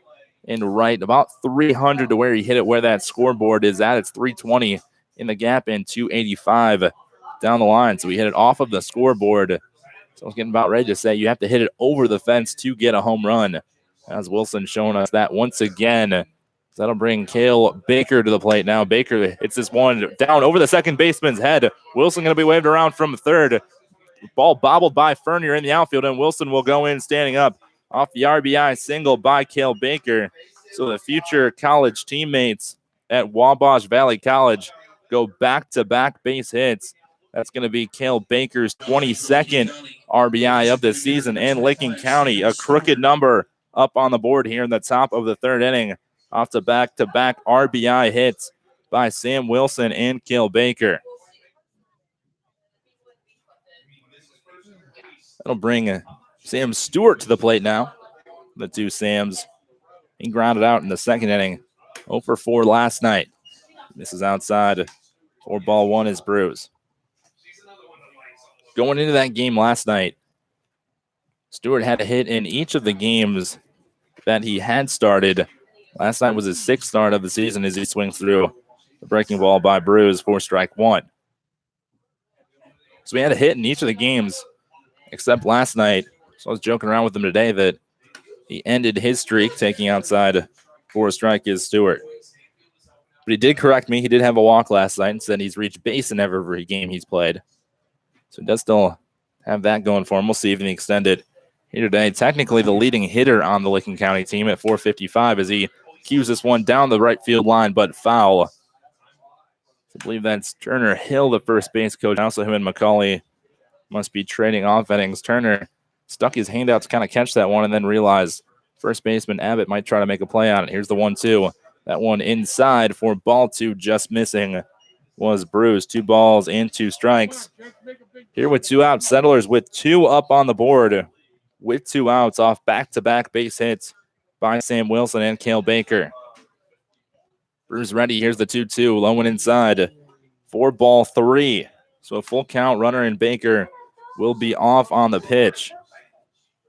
Speaker 2: in right, about 300 to where he hit it, where that scoreboard is at. It's 320 in the gap and 285 down the line. So we hit it off of the scoreboard. So I was getting about ready to say you have to hit it over the fence to get a home run. As Wilson showing us that once again. That'll bring Cale Baker to the plate now. Baker hits this one down over the second baseman's head. Wilson going to be waved around from third. Ball bobbled by Fernier in the outfield, and Wilson will go in standing up off the RBI single by Cale Baker. So the future college teammates at Wabash Valley College go back-to-back base hits. That's going to be Cale Baker's 22nd RBI of the season, and Licking County, a crooked number up on the board here in the top of the third inning off the back-to-back RBI hits by Sam Wilson and Cale Baker. That'll bring Sam Stewart to the plate now. The two Sams. He grounded out in the second inning. 0 for 4 last night. This is outside. 4-1 is Bruce. Going into that game last night, Stewart had a hit in each of the games that he had started. Last night was his 6th start of the season as he swings through the breaking ball by Bruce for strike 1. So he had a hit in each of the games except last night. So I was joking around with him today that he ended his streak taking outside for a strike is Stewart. But he did correct me. He did have a walk last night and said he's reached base in every game he's played. So he does still have that going for him. We'll see if he can extend it here today. Technically the leading hitter on the Licking County team at 455 as he cues this one down the right field line, but foul. I believe that's Turner Hill, the first base coach. Also him and McCauley must be trading off innings. Turner stuck his hand out to kind of catch that one and then realized first baseman Abbott might try to make a play on it. Here's the 1-2. That one inside for ball 2, just missing was Bruce. 2 balls and 2 strikes. Here with 2 outs, Settlers with 2 up on the board with 2 outs off back-to-back base hits by Sam Wilson and Cale Baker. Bruce ready. Here's the 2-2. Low and inside. 4-3. So a full count. Runner and Baker will be off on the pitch.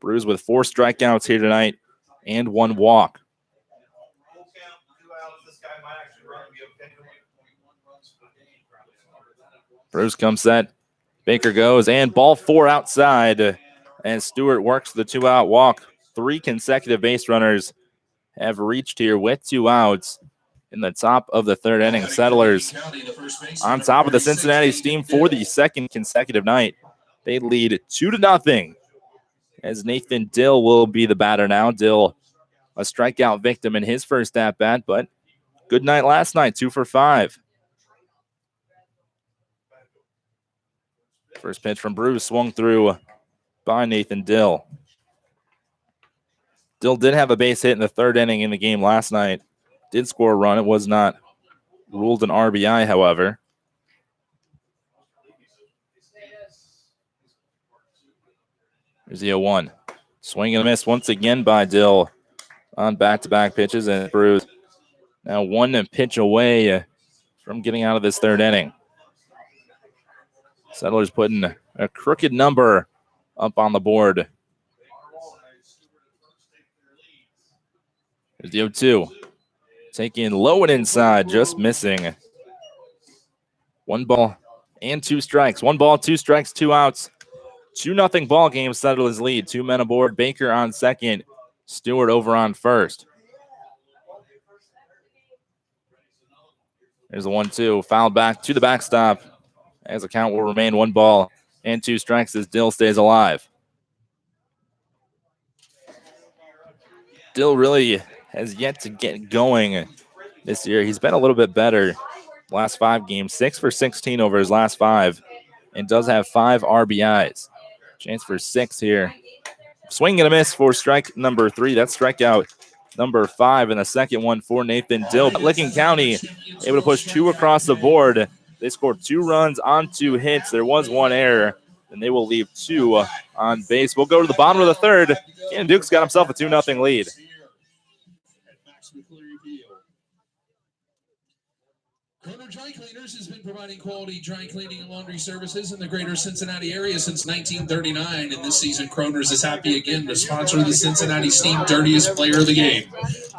Speaker 2: Bruce with 4 strikeouts here tonight and 1 walk. Bruce comes set. Baker goes, and ball 4 outside. And Stewart works the 2-out walk. 3 consecutive base runners have reached here with 2 outs in the top of the third inning. Settlers on top of the Cincinnati Steam for the 2nd consecutive night. They lead 2-0 as Nathan Dill will be the batter now. Dill, a strikeout victim in his first at-bat, but good night last night, 2 for 5. First pitch from Bruce swung through by Nathan Dill. Dill did have a base hit in the third inning in the game last night. Did score a run. It was not ruled an RBI, however. Here's the 0-1. Swing and a miss once again by Dill on back-to-back pitches. And Bruce now 1 pitch away from getting out of this third inning. Settlers putting a crooked number up on the board. Here's the 0-2. Taking low and inside, just missing. 1 ball and 2 strikes. 1 ball, 2 strikes, 2 outs. 2-0 ball game, settled his lead. 2 men aboard. Baker on second. Stewart over on first. There's the 1-2. Fouled back to the backstop as the count will remain 1 ball and 2 strikes as Dill stays alive. Dill really has yet to get going this year. He's been a little bit better last 5 games. 6 for 16 over his last 5 and does have 5 RBIs. Chance for 6 here. Swing and a miss for strike number 3. That's strikeout number 5 and the second one for Nathan Dill. Licking County able to push 2 across the board. They scored 2 runs on 2 hits. There was 1 error, and they will leave 2 on base. We'll go to the bottom of the 3rd. And Duke's got himself a 2-0 lead.
Speaker 1: Kroner Dry Cleaners has been providing quality dry cleaning and laundry services in the greater Cincinnati area since 1939. And this season, Kroner's is happy again to sponsor the Cincinnati Steam Dirtiest Player of the Game.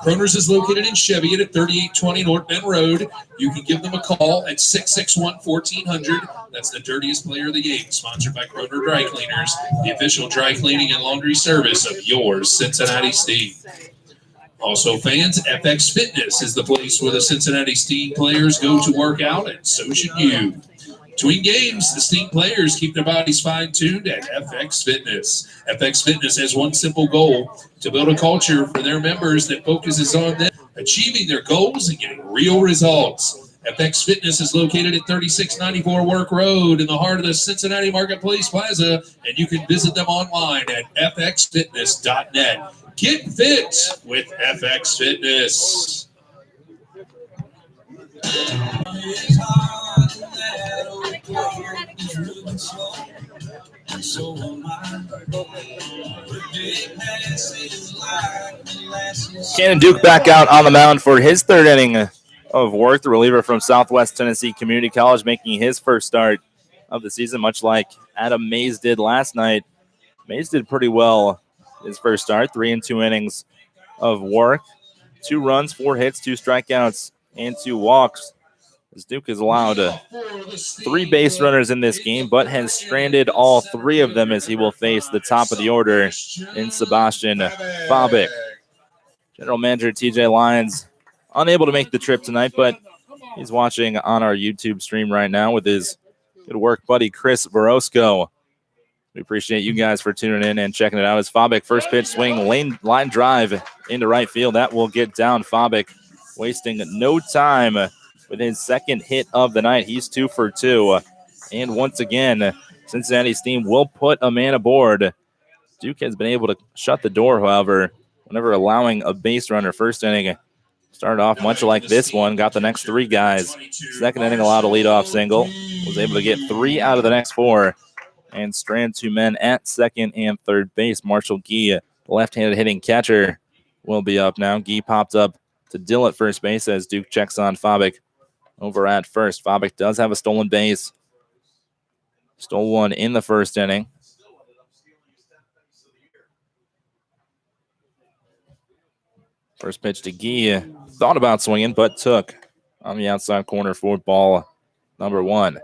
Speaker 1: Kroner's is located in Cheviot at 3820 North Bend Road. You can give them a call at 661-1400. That's the Dirtiest Player of the Game, sponsored by Kroner Dry Cleaners, the official dry cleaning and laundry service of your Cincinnati Steam. Also, fans, FX Fitness is the place where the Cincinnati Steam players go to work out, and so should you. Between games, the Steam players keep their bodies fine-tuned at FX Fitness. FX Fitness has one simple goal: to build a culture for their members that focuses on them achieving their goals and getting real results. FX Fitness is located at 3694 Work Road in the heart of the Cincinnati Marketplace Plaza, and you can visit them online at fxfitness.net. Get fit with FX Fitness.
Speaker 2: Cannon Duke back out on the mound for his 3rd inning of work. The reliever from Southwest Tennessee Community College making his first start of the season, much like Adam Mays did last night. Mays did pretty well his first start, 3 and 2 innings of work, 2 runs, 4 hits, 2 strikeouts, and 2 walks. As Duke has allowed 3 base runners in this game, but has stranded all 3 of them as he will face the top of the order in Sebastian Fabic. General Manager TJ Lyons unable to make the trip tonight, but he's watching on our YouTube stream right now with his good work buddy Chris Verosco. We appreciate you guys for tuning in and checking it out. As Fabic, first pitch swing, line drive into right field. That will get down. Fabic wasting no time with his 2nd hit of the night. He's 2 for 2. And once again, Cincinnati Steam will put a man aboard. Duke has been able to shut the door, however, whenever allowing a base runner. First inning started off much like this one. Got the next 3 guys. 2nd inning allowed a leadoff single. Was able to get 3 out of the next 4. And strand 2 men at 2nd and 3rd base. Marshall Gee, the left-handed hitting catcher, will be up now. Gee popped up to Dill at first base as Duke checks on Fabic over at first. Fabic does have a stolen base. Stole 1 in the 1st inning. First pitch to Gee. Thought about swinging, but took on the outside corner for ball number 1.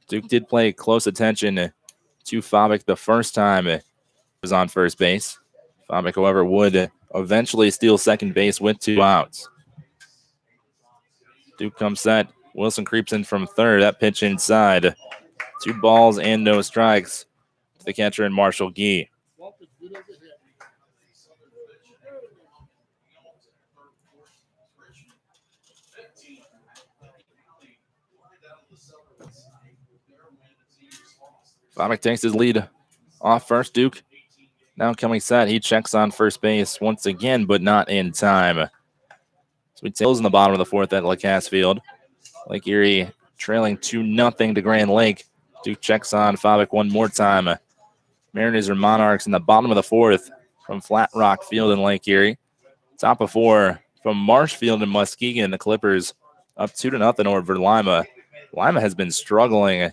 Speaker 2: Duke did play close attention to Fabic the first time he was on first base. Fabic, however, would eventually steal 2nd base with 2 outs. Duke comes set. Wilson creeps in from 3rd. That pitch inside. 2 balls and no strikes. The catcher in Marshall Gee. Fabic takes his lead off first. Duke now coming set. He checks on first base once again, but not in time. Sweet Tails in the bottom of the 4th at Lacasse Field. Lake Erie trailing 2-0 to Grand Lake. Duke checks on Fabic one more time. Mariners or Monarchs in the bottom of the 4th from Flat Rock Field in Lake Erie. Top of 4 from Marshfield and Muskegon. The Clippers up 2-0 over Lima. Lima has been struggling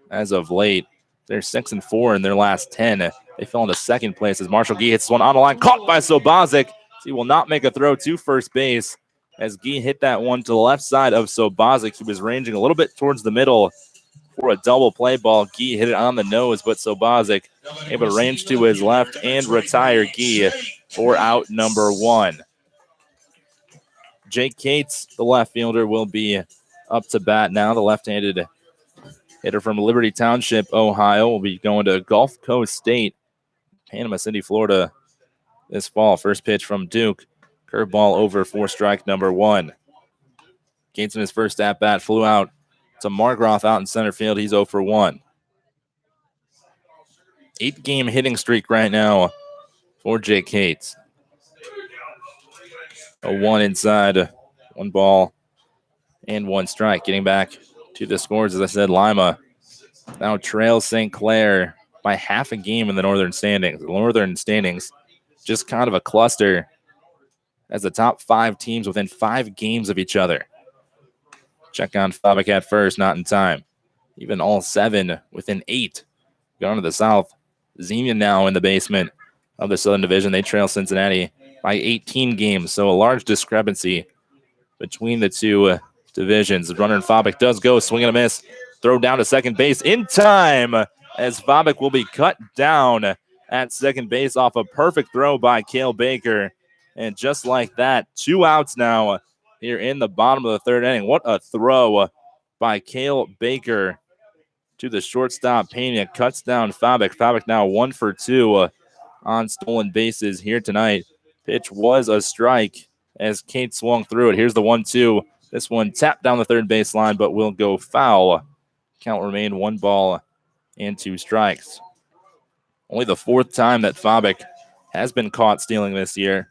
Speaker 2: as of late. They're 6-4 in their last 10. They fell into 2nd place as Marshall Gee hits one on the line. Caught by Sobozic. He will not make a throw to first base. as Gee hit that one to the left side of Sobozic. He was ranging a little bit towards the middle for a double play ball. Gee hit it on the nose, but Sobozic able to range to his left and retire Gee for out number 1. Jake Cates, the left fielder, will be up to bat now. The left-handed hitter from Liberty Township, Ohio, will be going to Gulf Coast State, Panama City, Florida this fall. First pitch from Duke. Curveball over for strike number 1. Cates in his first at-bat flew out to Margroth out in center field. He's 0 for 1. 8-game hitting streak right now for Jake Cates. A 1 inside, 1 ball, and 1 strike. Getting back to the scores, as I said, Lima now trails St. Clair by half a game in the northern standings. The northern standings just kind of a cluster as the top 5 teams within 5 games of each other. Check on Fabak at first, not in time. Even all 7 within 8. Going to the south. Xenia now in the basement of the Southern Division. They trail Cincinnati by 18 games, so a large discrepancy between the two divisions. The runner in Fabak does go, swing and a miss. Throw down to second base in time as Fabak will be cut down at second base off a perfect throw by Cale Baker. And just like that, 2 outs now here in the bottom of the 3rd inning. What a throw by Cale Baker to the shortstop. Pena cuts down Fabak. Fabak now 1 for 2 on stolen bases here tonight. Pitch was a strike as Kate swung through it. Here's the 1-2. This one tapped down the third baseline, but will go foul. Count remain 1 ball and 2 strikes. Only the 4th time that Fabak has been caught stealing this year.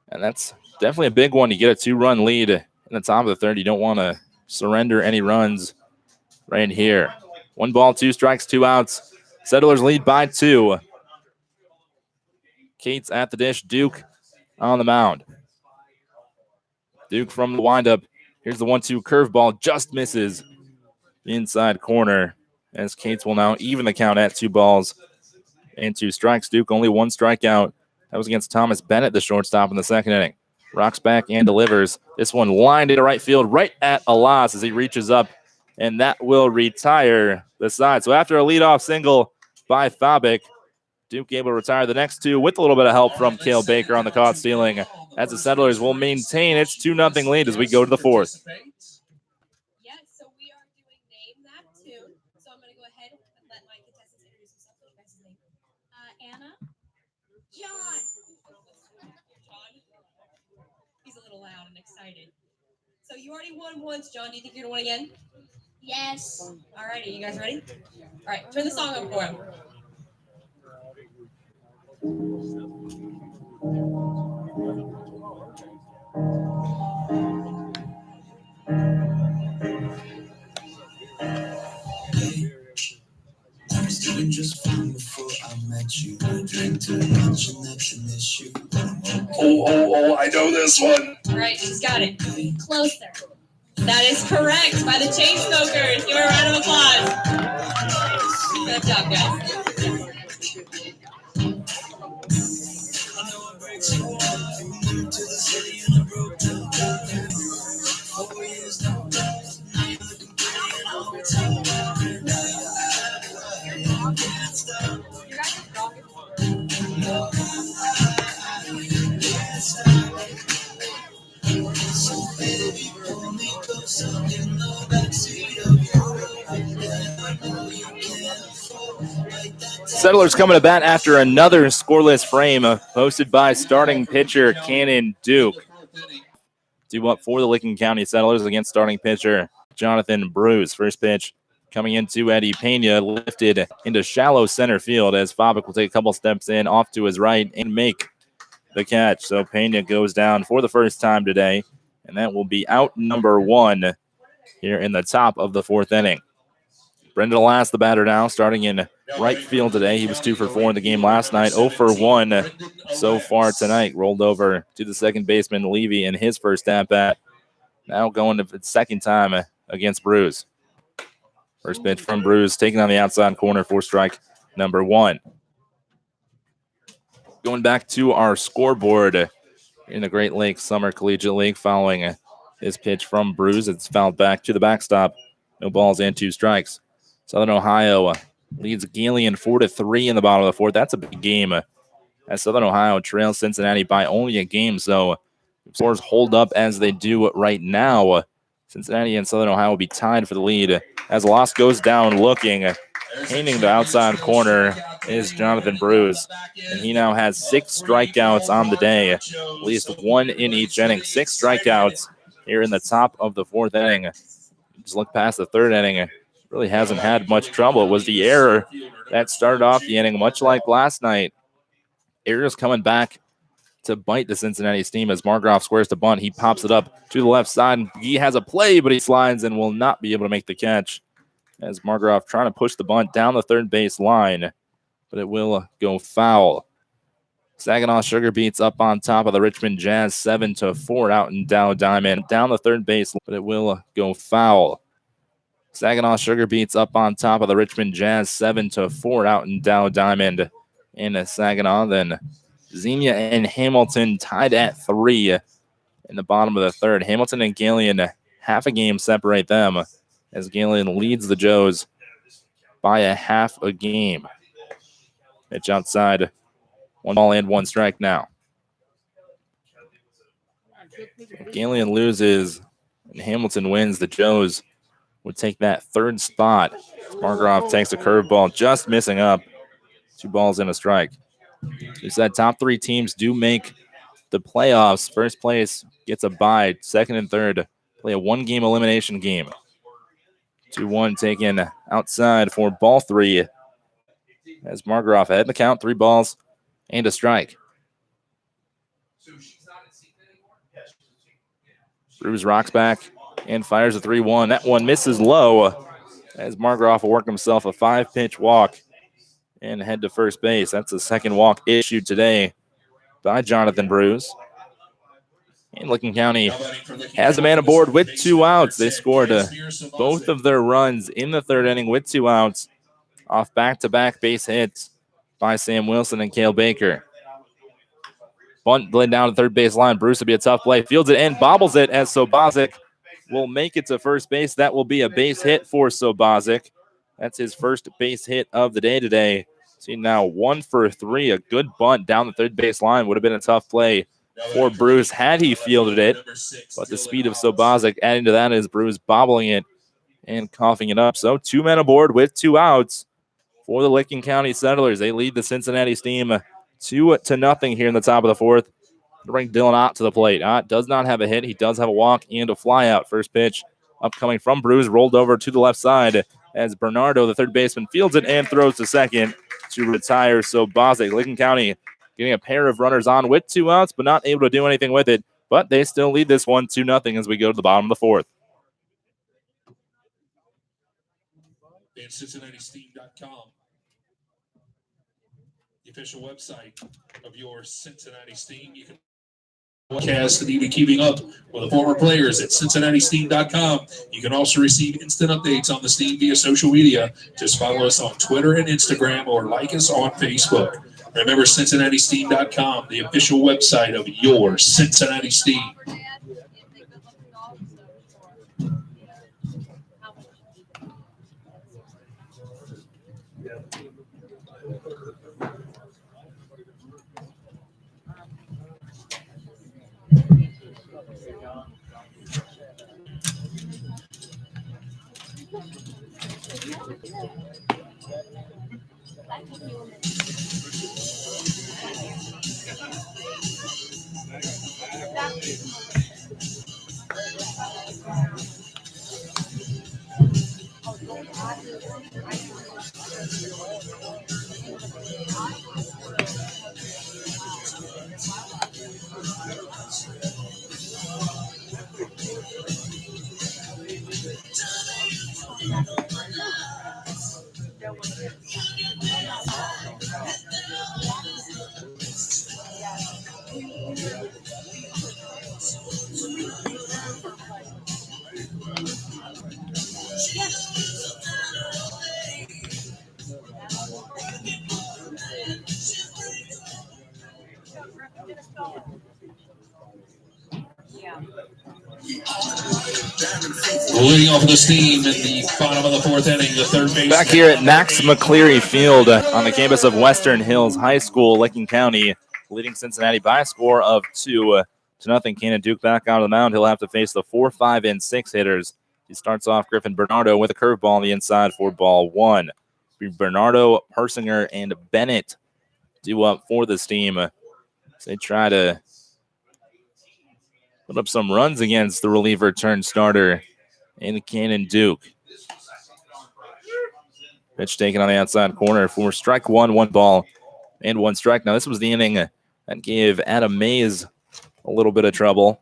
Speaker 2: And that's definitely a big one. You get a 2-run lead in the top of the 3rd. You don't want to surrender any runs right here. 1 ball, 2 strikes, 2 outs. Settlers lead by 2. Cates at the dish. Duke on the mound. Duke from the windup. Here's the 1-2 curveball. Just misses the inside corner as Cates will now even the count at 2 balls and 2 strikes. Duke only 1 strikeout. That was against Thomas Bennett, the shortstop in the 2nd inning. Rocks back and delivers. This one lined into right field, right at Alas as he reaches up, and that will retire the side. So after a leadoff single by Fabak, Duke able to retire the next 2 with a little bit of help from Cale Baker on the caught stealing, as the Settlers will maintain its 2-0 lead as we go to the 4th.
Speaker 3: Yes, so we are doing Name That Tune. So I'm going to go ahead and let my contestants introduce themselves. What you guys' name? Anna. John. John. He's a little loud and excited. So you already won once, John. Do you think you're going to win again? Yes. All righty, you guys ready? All right, turn the song up for him.
Speaker 5: I was doing just fine before I met you. I drink too much and that's an issue.
Speaker 1: Oh, I know this one.
Speaker 3: All right, she's got it. Closer. That is correct by the Chainsmokers. Give her a round of applause. Good job, guys.
Speaker 2: Settlers coming to bat after another scoreless frame hosted by starting pitcher Cannon Duke. 2 up for the Licking County Settlers against starting pitcher Jonathan Bruce. First pitch coming into Eddie Pena, lifted into shallow center field as Fabak will take a couple steps in off to his right and make the catch. So Pena goes down for the first time today, and that will be out number 1 here in the top of the 4th inning. Brendan Alas, the batter now, starting in right field today. He was 2 for 4 in the game last night, 0 for 1 so far tonight. Rolled over to the second baseman, Levy, in his first at-bat. Now going to the 2nd time against Bruce. First pitch from Bruce, taken on the outside corner for strike number 1. Going back to our scoreboard in the Great Lakes Summer Collegiate League following his pitch from Bruce. It's fouled back to the backstop. No balls and 2 strikes. Southern Ohio leads Galeon 4-3 in the bottom of the 4th. That's a big game as Southern Ohio trails Cincinnati by only a game. So if scores hold up as they do right now, Cincinnati and Southern Ohio will be tied for the lead. As Loss goes down looking, painting the outside corner is Jonathan Bruce. And he now has 6 strikeouts on the day, at least 1 in each inning. 6 strikeouts here in the top of the 4th inning. Just look past the 3rd inning. Really hasn't had much trouble. It was the error that started off the inning, much like last night. Errors coming back to bite the Cincinnati Steam as Margraf squares to bunt. He pops it up to the left side. He has a play, but he slides and will not be able to make the catch as Margraf trying to push the bunt down the third base line, but it will go foul. Saginaw Sugar Beets up on top of the Richmond Jazz 7-4 out in Dow Diamond. Down the third base, but it will go foul. Saginaw Sugar Beets up on top of the Richmond Jazz 7-4 out in Dow Diamond in Saginaw. Then Xenia and Hamilton tied at 3 in the bottom of the 3rd. Hamilton and Galeon, half a game separate them as Galeon leads the Joes by a half a game. Pitch outside. 1 ball and 1 strike now. If Galeon loses and Hamilton wins, the Joes would take that 3rd spot. Margraf takes a curveball, just missing up. 2 balls and a strike. We said top 3 teams do make the playoffs. First place gets a bye. 2nd and 3rd play a 1-game elimination game. 2-1 taken outside for ball 3 as Margraf ahead in the count. 3 balls and a strike. Bruce rocks back and fires a 3-1. That one misses low as Margraf will work himself a 5-pitch walk and head to first base. That's the 2nd walk issued today by Jonathan Bruce. And Licking County has a man aboard with 2 outs. They scored both of their runs in the 3rd inning with 2 outs off back-to-back base hits by Sam Wilson and Cale Baker. Bunt laid down the 3rd base line. Bruce will be a tough play. Fields it and bobbles it as Sobozic will make it to first base. That will be a base hit for Sobozic. That's his first base hit of the day today. See now 1 for 3. A good bunt down the 3rd base line would have been a tough play for Bruce had he fielded it. But the speed of Sobozic adding to that is Bruce bobbling it and coughing it up. So 2 men aboard with 2 outs for the Licking County Settlers. They lead the Cincinnati Steam 2-0 here in the top of the 4th. Bring Dylan Ott to the plate. Ott does not have a hit. He does have a walk and a fly out. First pitch upcoming from Bruce, rolled over to the left side as Bernardo, the 3rd baseman, fields it and throws to 2nd to retire Sobozic. Licking County getting a pair of runners on with 2 outs, but not able to do anything with it. But they still lead this one 2-0 as we go to the bottom of the 4th.
Speaker 1: And CincinnatiSteam.com, the official website of your Cincinnati Steam. You can podcast and even keeping up with the former players at CincinnatiSteam.com. You can also receive instant updates on the Steam via social media. Just follow us on Twitter and Instagram or like us on Facebook. Remember, CincinnatiSteam.com, the official website of your Cincinnati Steam. Leading off of the steam in the bottom of the fourth inning, the third base.
Speaker 2: Back here at Max McCleary Field on the campus of Western Hills High School, Licking County leading Cincinnati by a score of 2-0. Cannon Duke back out of the mound. He'll have to face the 4, 5, and 6 hitters. He starts off Griffin Bernardo with a curveball on the inside for ball 1. Bernardo, Persinger, and Bennett due up for this team as they try to put up some runs against the reliever turned starter in Cannon Duke. Pitch taken on the outside corner for strike 1, 1 ball, and 1 strike. Now, this was the inning that gave Adam Mays a little bit of trouble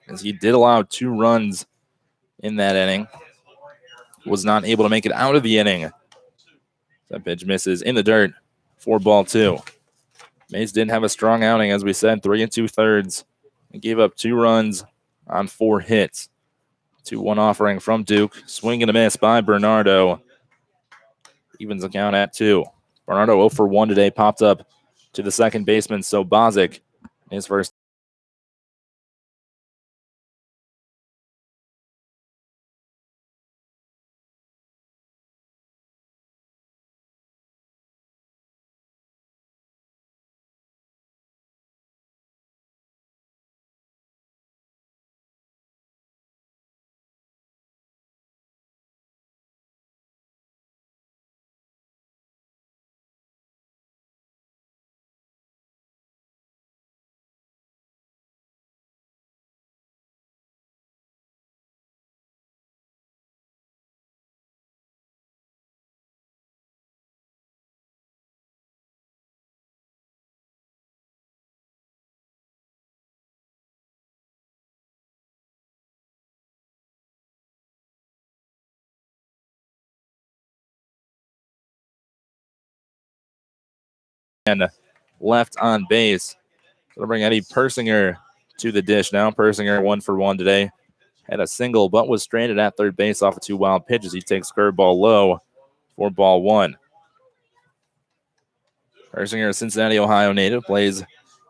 Speaker 2: as he did allow 2 runs in that inning. Was not able to make it out of the inning. That pitch misses in the dirt for ball 2. Mays didn't have a strong outing, as we said, 3 2/3. He gave up 2 runs on 4 hits. 2-1 offering from Duke. Swing and a miss by Bernardo. Evens the count at 2. Bernardo 0 for 1 today. Popped up to the second baseman, Sobozic, his first. And left on base. It'll bring Eddie Persinger to the dish now. Persinger 1 for 1 today. Had a single, but was stranded at third base off of 2 wild pitches. He takes curveball low for ball 1. Persinger, a Cincinnati, Ohio native, plays at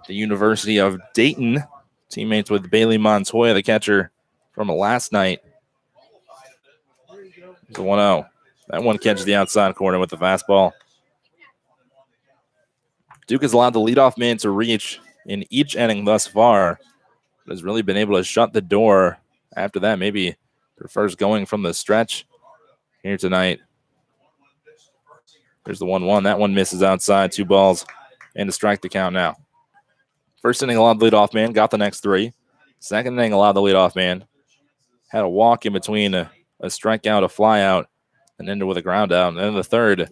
Speaker 2: the University of Dayton. Teammates with Bailey Montoya, the catcher from last night. It's a 1-0. That one catches the outside corner with the fastball. Duke has allowed the leadoff man to reach in each inning thus far, but has really been able to shut the door after that. Maybe prefers going from the stretch here tonight. There's the 1-1. That one misses outside. 2 balls and a strike to count now. First inning allowed the leadoff man, got the next 3. Second inning allowed the leadoff man. Had a walk in between a strikeout, a flyout, and ended with a ground out. And then the third,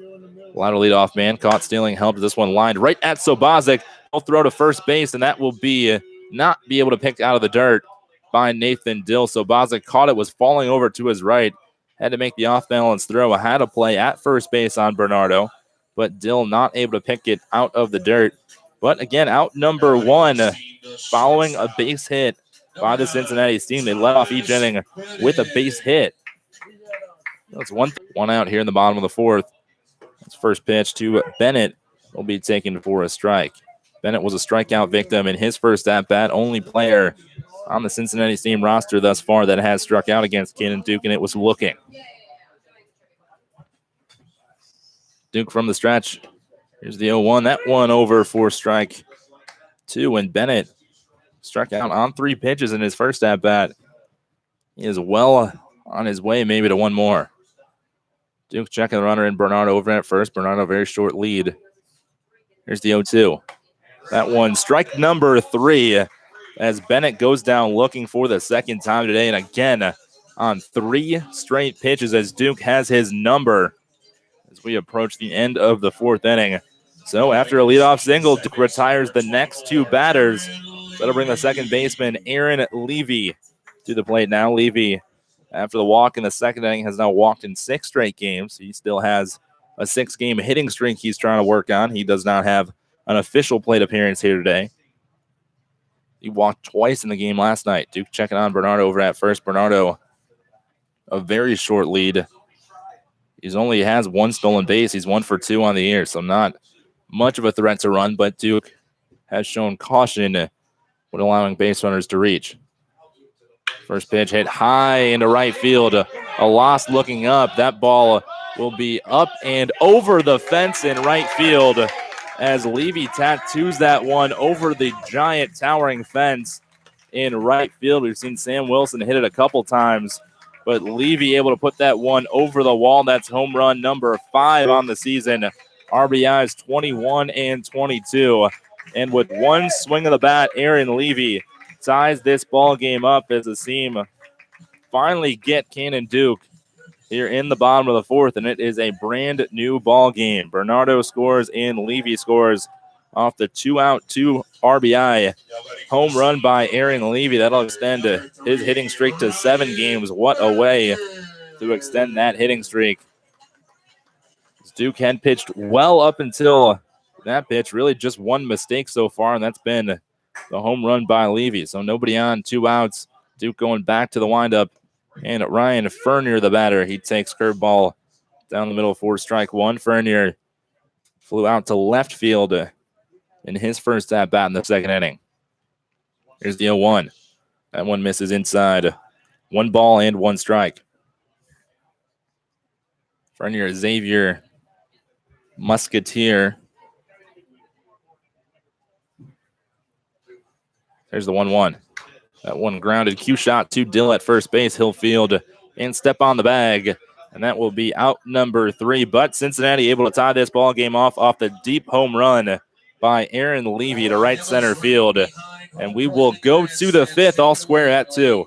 Speaker 2: allowed a leadoff man, caught stealing, helped this one lined right at Sobozic. He'll throw to first base, and that will be not be able to pick out of the dirt by Nathan Dill. Sobozic caught it, was falling over to his right, had to make the off-balance throw. Had a play at first base on Bernardo, but Dill not able to pick it out of the dirt. But again, out number 1, following a base hit by the Cincinnati team. They led off each inning with a base hit. That's one out here in the bottom of the 4th. That's first pitch to Bennett will be taken for a strike. Bennett was a strikeout victim in his first at-bat, only player on the Cincinnati team roster thus far that has struck out against Cannon Duke, and it was looking. Duke from the stretch. Here's the 0-1. That one over for strike 2, and Bennett struck out on 3 pitches in his first at-bat. He is well on his way maybe to 1 more. Duke checking the runner in Bernardo over at first. Bernardo, very short lead. Here's the 0-2. That one, strike number 3, as Bennett goes down looking for the second time today. And again, on 3 straight pitches, as Duke has his number as we approach the end of the 4th inning. So after a leadoff single, Duke retires the next 2 batters. That'll bring the second baseman, Aaron Levy, to the plate now. Levy, after the walk in the second inning, has now walked in 6 straight games. He still has a 6-game hitting streak he's trying to work on. He does not have an official plate appearance here today. He walked twice in the game last night. Duke checking on Bernardo over at first. Bernardo, a very short lead. He only has 1 stolen base. He's 1 for 2 on the year, so not much of a threat to run, but Duke has shown caution when allowing base runners to reach. First pitch hit high into right field. A loss looking up. That ball will be up and over the fence in right field as Levy tattoos that one over the giant towering fence in right field. We've seen Sam Wilson hit it a couple times, but Levy able to put that one over the wall. That's home run number 5 on the season. RBIs 21 and 22. And with one swing of the bat, Aaron Levy ties this ball game up as the team finally get Cannon Duke here in the bottom of the 4th, and it is a brand new ball game. Bernardo scores and Levy scores off the 2-out, 2 RBI home run by Aaron Levy. That'll extend his hitting streak to 7 games. What a way to extend that hitting streak. Duke had pitched well up until that pitch. Really just one mistake so far, and that's been the home run by Levy. So nobody on, 2 outs. Duke going back to the windup. And Ryan Fernier, the batter, he takes curveball down the middle for strike 1. Fernier flew out to left field in his first at bat in the 2nd inning. Here's the 0-1. That one misses inside. 1 ball and 1 strike. Fernier, Xavier Musketeer. There's the 1-1. That one grounded. Q shot to Dill at first base. He'll field and step on the bag. And that will be out number 3. But Cincinnati able to tie this ball game off the deep home run by Aaron Levy to right center field. And we will go to the 5th, all square at 2.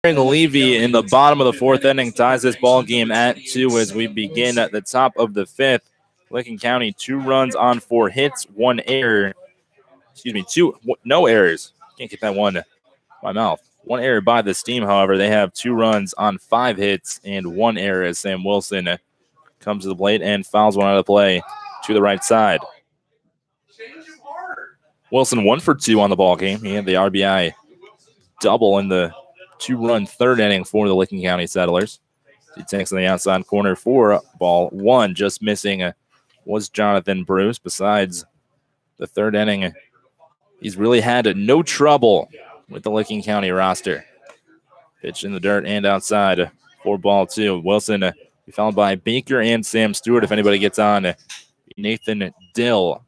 Speaker 2: Aaron Levy in the bottom of the 4th inning ties this ball game at 2 as we begin at the top of the 5th. Licking County 2 runs on 4 hits, 1 error. No errors. Can't get that one in my mouth. 1 error by the Steam, however. They have 2 runs on 5 hits and 1 error as Sam Wilson comes to the plate and fouls one out of play to the right side. Wilson 1 for 2 on the ball game. He had the RBI double in the 2-run 3rd inning for the Licking County Settlers. He takes on the outside corner for ball 1. Just missing was Jonathan Bruce. Besides the 3rd inning, he's really had no trouble with the Licking County roster. Pitch in the dirt and outside for ball 2. Wilson followed by Baker and Sam Stewart. If anybody gets on, Nathan Dill.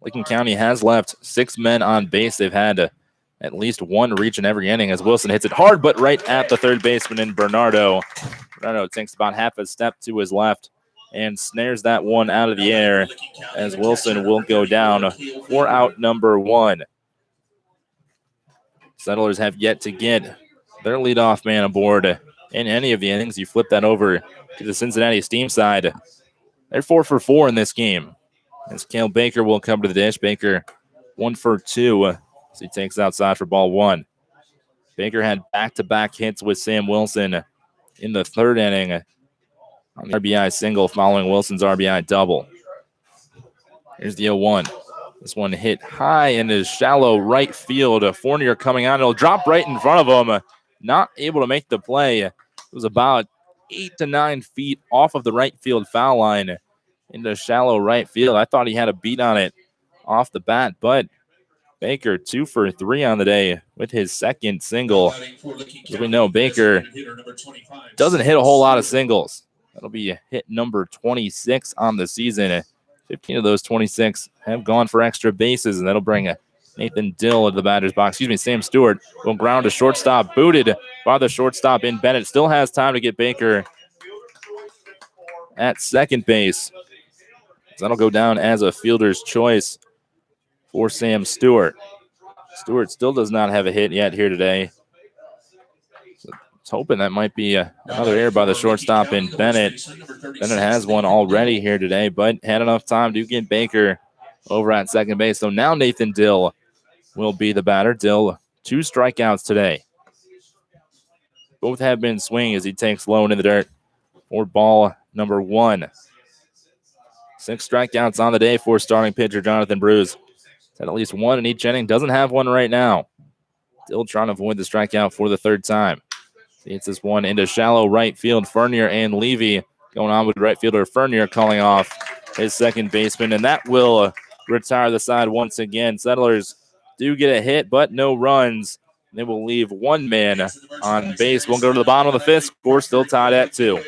Speaker 2: Licking County has left 6 men on base. They've had at least 1 reach in every inning as Wilson hits it hard, but right at the 3rd baseman in Bernardo. Bernardo takes about half a step to his left and snares that one out of the air as Wilson will go down for out number 1. Settlers have yet to get their leadoff man aboard in any of the innings. You flip that over to the Cincinnati Steam side. They're 4 for 4 in this game. As Cale Baker will come to the dish. Baker 1 for 2. So he takes outside for ball 1. Baker had back-to-back hits with Sam Wilson in the 3rd inning on the RBI single following Wilson's RBI double. Here's the 0-1. This one hit high into shallow right field. Fournier coming on. It'll drop right in front of him. Not able to make the play. It was about 8 to 9 feet off of the right field foul line into shallow right field. I thought he had a beat on it off the bat, but Baker 2 for 3 on the day with his second single. As we know, Baker doesn't hit a whole lot of singles. That'll be hit number 26 on the season. 15 of those 26 have gone for extra bases, and that'll bring Nathan Dill into the batter's box. Sam Stewart will ground to shortstop, booted by the shortstop in Bennett. Still has time to get Baker at second base. That'll go down as a fielder's choice for Sam Stewart. Stewart still does not have a hit yet here today. So it's hoping that might be another error by the shortstop in Bennett. Bennett has one already here today, but had enough time to get Baker over at second base. So now Nathan Dill will be the batter. Dill, 2 strikeouts today. Both have been swinging as he takes low into the dirt for ball number 1. 6 strikeouts on the day for starting pitcher Jonathan Bruce. Had at least 1 in each inning. Doesn't have one right now. Still trying to avoid the strikeout for the 3rd time. He hits this one into shallow right field. Fernier and Levy going on with right fielder Fernier calling off his second baseman, and that will retire the side once again. Settlers do get a hit, but no runs. They will leave 1 man on base. We'll go to the bottom of the 5th. Score still tied at 2.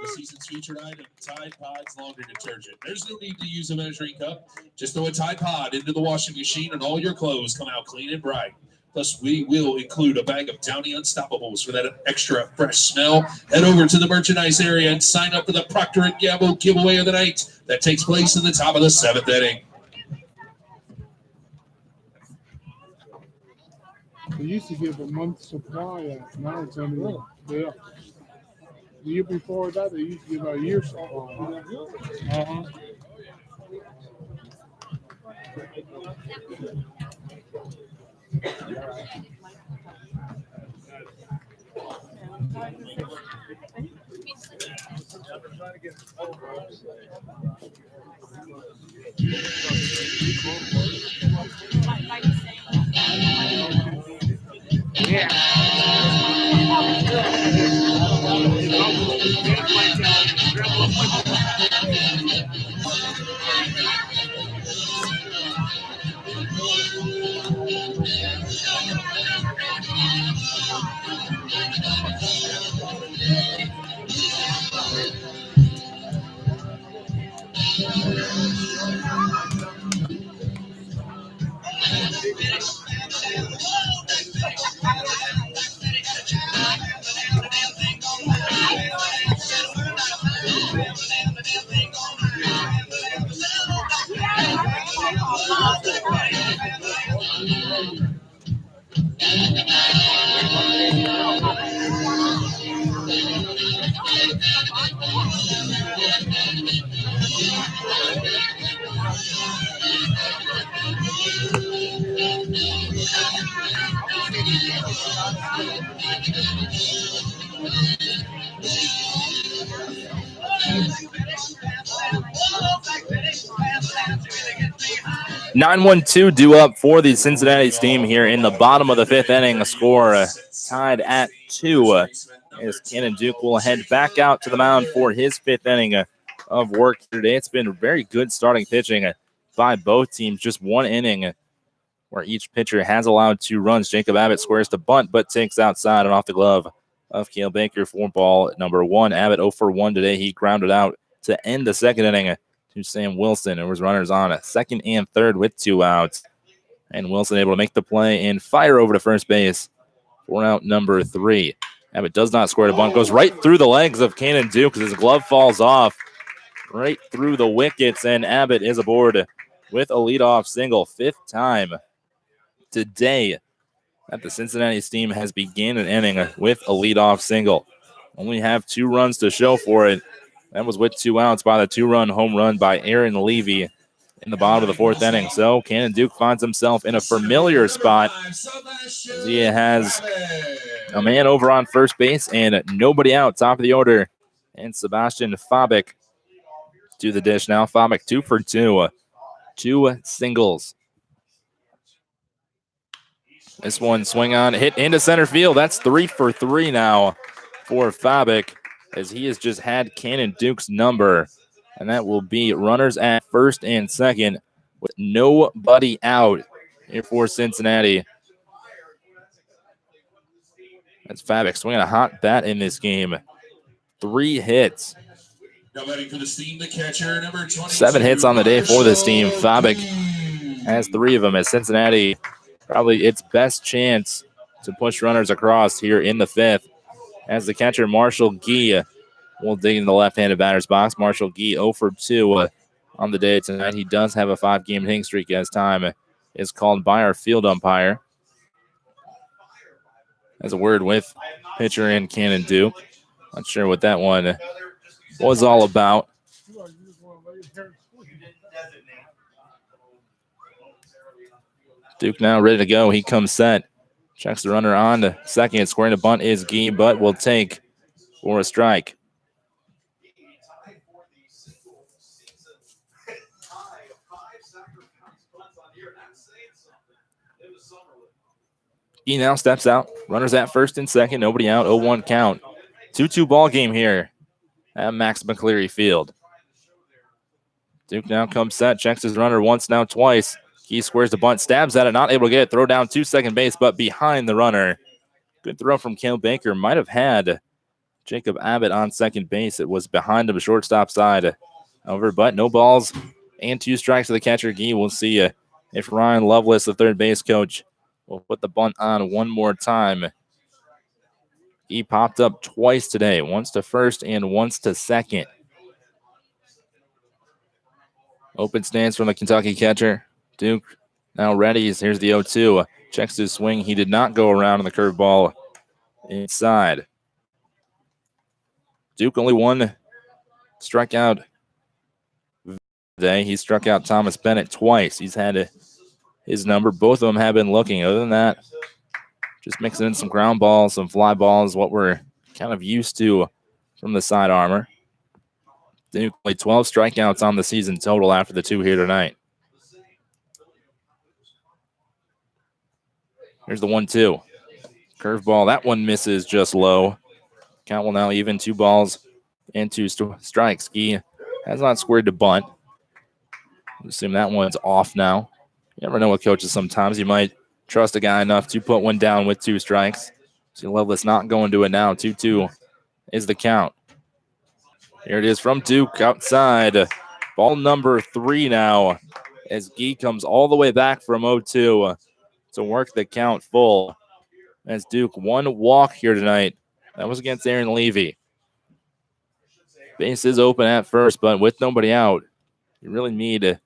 Speaker 1: The season's featured item, Tide Pods Laundry Detergent. There's no need to use a measuring cup. Just throw a Tide Pod into the washing machine and all your clothes come out clean and bright. Plus, we will include a bag of Downy Unstoppables for that extra fresh smell. Head over to the merchandise area and sign up for the Procter & Gamble giveaway of the night that takes place in the top of the 7th inning.
Speaker 6: They used to give a month's supply. Now it's only the year before that, they used to give a year's supply.
Speaker 2: (9-1-2) due up for the Cincinnati team here in the bottom of the 5th inning. A score tied at 2 as Cannon Duke will head back out to the mound for his 5th inning of work today. It's been very good starting pitching by both teams. Just 1 inning where each pitcher has allowed 2 runs. Jacob Abbott squares to bunt, but takes outside and off the glove of Cale Baker for ball number 1. Abbott 0 for 1 today. He grounded out to end the 2nd inning to Sam Wilson. There was runners on 2nd and 3rd with 2 outs. And Wilson able to make the play and fire over to first base for out number 3. Abbott does not square to bunt. Goes right through the legs of Cannon Duke because his glove falls off right through the wickets. And Abbott is aboard with a leadoff single. 5th time today that the Cincinnati team has begun an inning with a leadoff single. Only have 2 runs to show for it. That was with 2 outs by the 2-run home run by Aaron Levy in the bottom of the 4th inning. So Cannon Duke finds himself in a familiar spot as he has a man over on first base and nobody out, top of the order. And Sebastian Fabik to the dish now. Fabik 2 for 2. 2 singles. This one swing on, hit into center field. That's 3 for 3 now for Fabik. as he has just had Cannon Duke's number. And that will be runners at first and second with nobody out here for Cincinnati. That's Fabic swinging a hot bat in this game. 3 hits.
Speaker 1: Now batting for the steam, the catcher, number 22.
Speaker 2: 7 hits on the day for this team. Fabic has 3 of them as Cincinnati probably its best chance to push runners across here in the 5th. As the catcher, Marshall Gee, will dig in the left-handed batter's box. Marshall Gee 0 for 2 on the day tonight. He does have a 5-game hitting streak as time is called by our field umpire. Has a word with pitcher and Cannon Duke. Not sure what that one was all about. Duke now ready to go. He comes set. Checks the runner on to second. Squaring the bunt is Gee, but will take for a strike. Gee now steps out. Runners at first and second. Nobody out. 0-1 count. 2-2 ball game here at Max McCleary Field. Duke now comes set. Checks his runner once, now twice. He squares the bunt, stabs at it, not able to get it. Throw down to second base, but behind the runner. Good throw from Cale Baker. Might have had Jacob Abbott on second base. It was behind him, shortstop side. However, but no balls and 2 strikes to the catcher, Gee. We'll see if Ryan Lovelace, the third base coach, will put the bunt on one more time. He popped up twice today, once to first and once to second. Open stance from the Kentucky catcher. Duke now ready. Here's the 0-2. Checks his swing. He did not go around on the curveball inside. Duke only 1 strikeout today. He struck out Thomas Bennett twice. He's had his number. Both of them have been looking. Other than that, just mixing in some ground balls, some fly balls, what we're kind of used to from the side armor. Duke played 12 strikeouts on the season total after the 2 here tonight. Here's the 1-2. Curveball. That one misses just low. Count will now even 2 balls and 2 strikes. Gee has not squared to bunt. Assume that one's off now. You never know with coaches sometimes. You might trust a guy enough to put one down with 2 strikes. See Lovelace not going to it now. 2-2 is the count. Here it is from Duke outside. Ball number 3 now as Gee comes all the way back from 0-2 to work the count full. As Duke 1 walk here tonight. That was against Aaron Levy. Base is open at first, but with nobody out, you really need an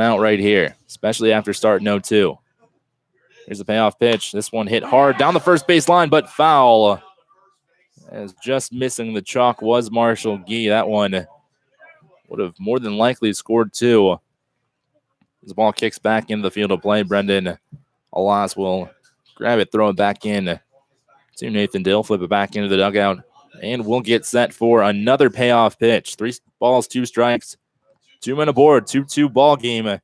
Speaker 2: out right here, especially after starting 0-2. Here's the payoff pitch. This one hit hard down the first base line, but foul. As just missing the chalk was Marshall Gee. That one would have more than likely scored 2. As the ball kicks back into the field of play, Brendan Alas will grab it, throw it back in to Nathan Dill, flip it back into the dugout, and we'll get set for another payoff pitch. 3 balls, 2 strikes, 2 men aboard, 2-2 ball game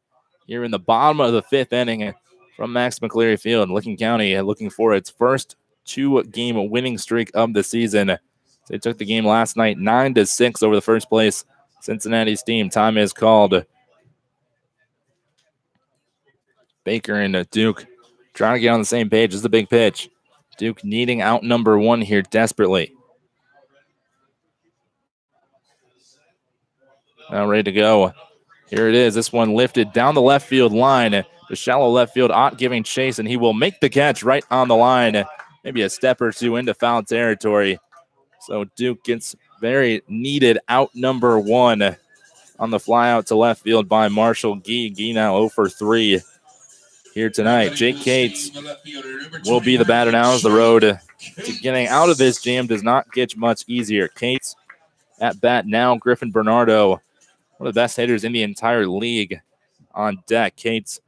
Speaker 2: here in the bottom of the 5th inning from Max McCleary Field. Licking County looking for its first 2-game winning streak of the season. They took the game last night 9-6 over the first place Cincinnati's team. Time is called. Baker and Duke trying to get on the same page. This is the big pitch. Duke needing out number 1 here desperately. Now ready to go. Here it is. This one lifted down the left field line. The shallow left field, Ott giving chase, and he will make the catch right on the line. Maybe a step or 2 into foul territory. So Duke gets very needed out number 1 on the fly out to left field by Marshall Gee. Gee now 0 for 3 here tonight. Jake Cates will be the batter now as the road to getting out of this jam does not get much easier. Cates at bat now. Griffin Bernardo, one of the best hitters in the entire league, on deck. Cates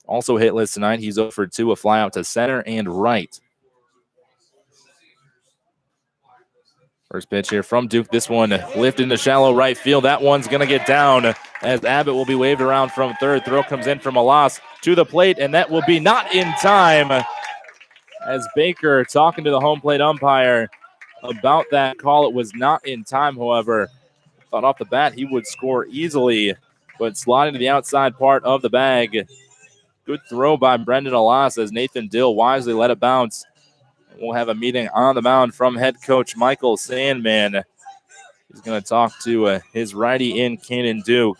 Speaker 2: also hitless tonight. He's 0 for 2, a fly out to center and right. First pitch here from Duke. This one lifted into shallow right field. That one's going to get down as Abbott will be waved around from third. Throw comes in from Alas to the plate, and that will be not in time as Baker talking to the home plate umpire about that call. It was not in time, however. Thought off the bat he would score easily, but sliding to the outside part of the bag. Good throw by Brendan Alas as Nathan Dill wisely let it bounce. We'll have a meeting on the mound from head coach Michael Sandman. He's going to talk to his righty in Cannon Duke.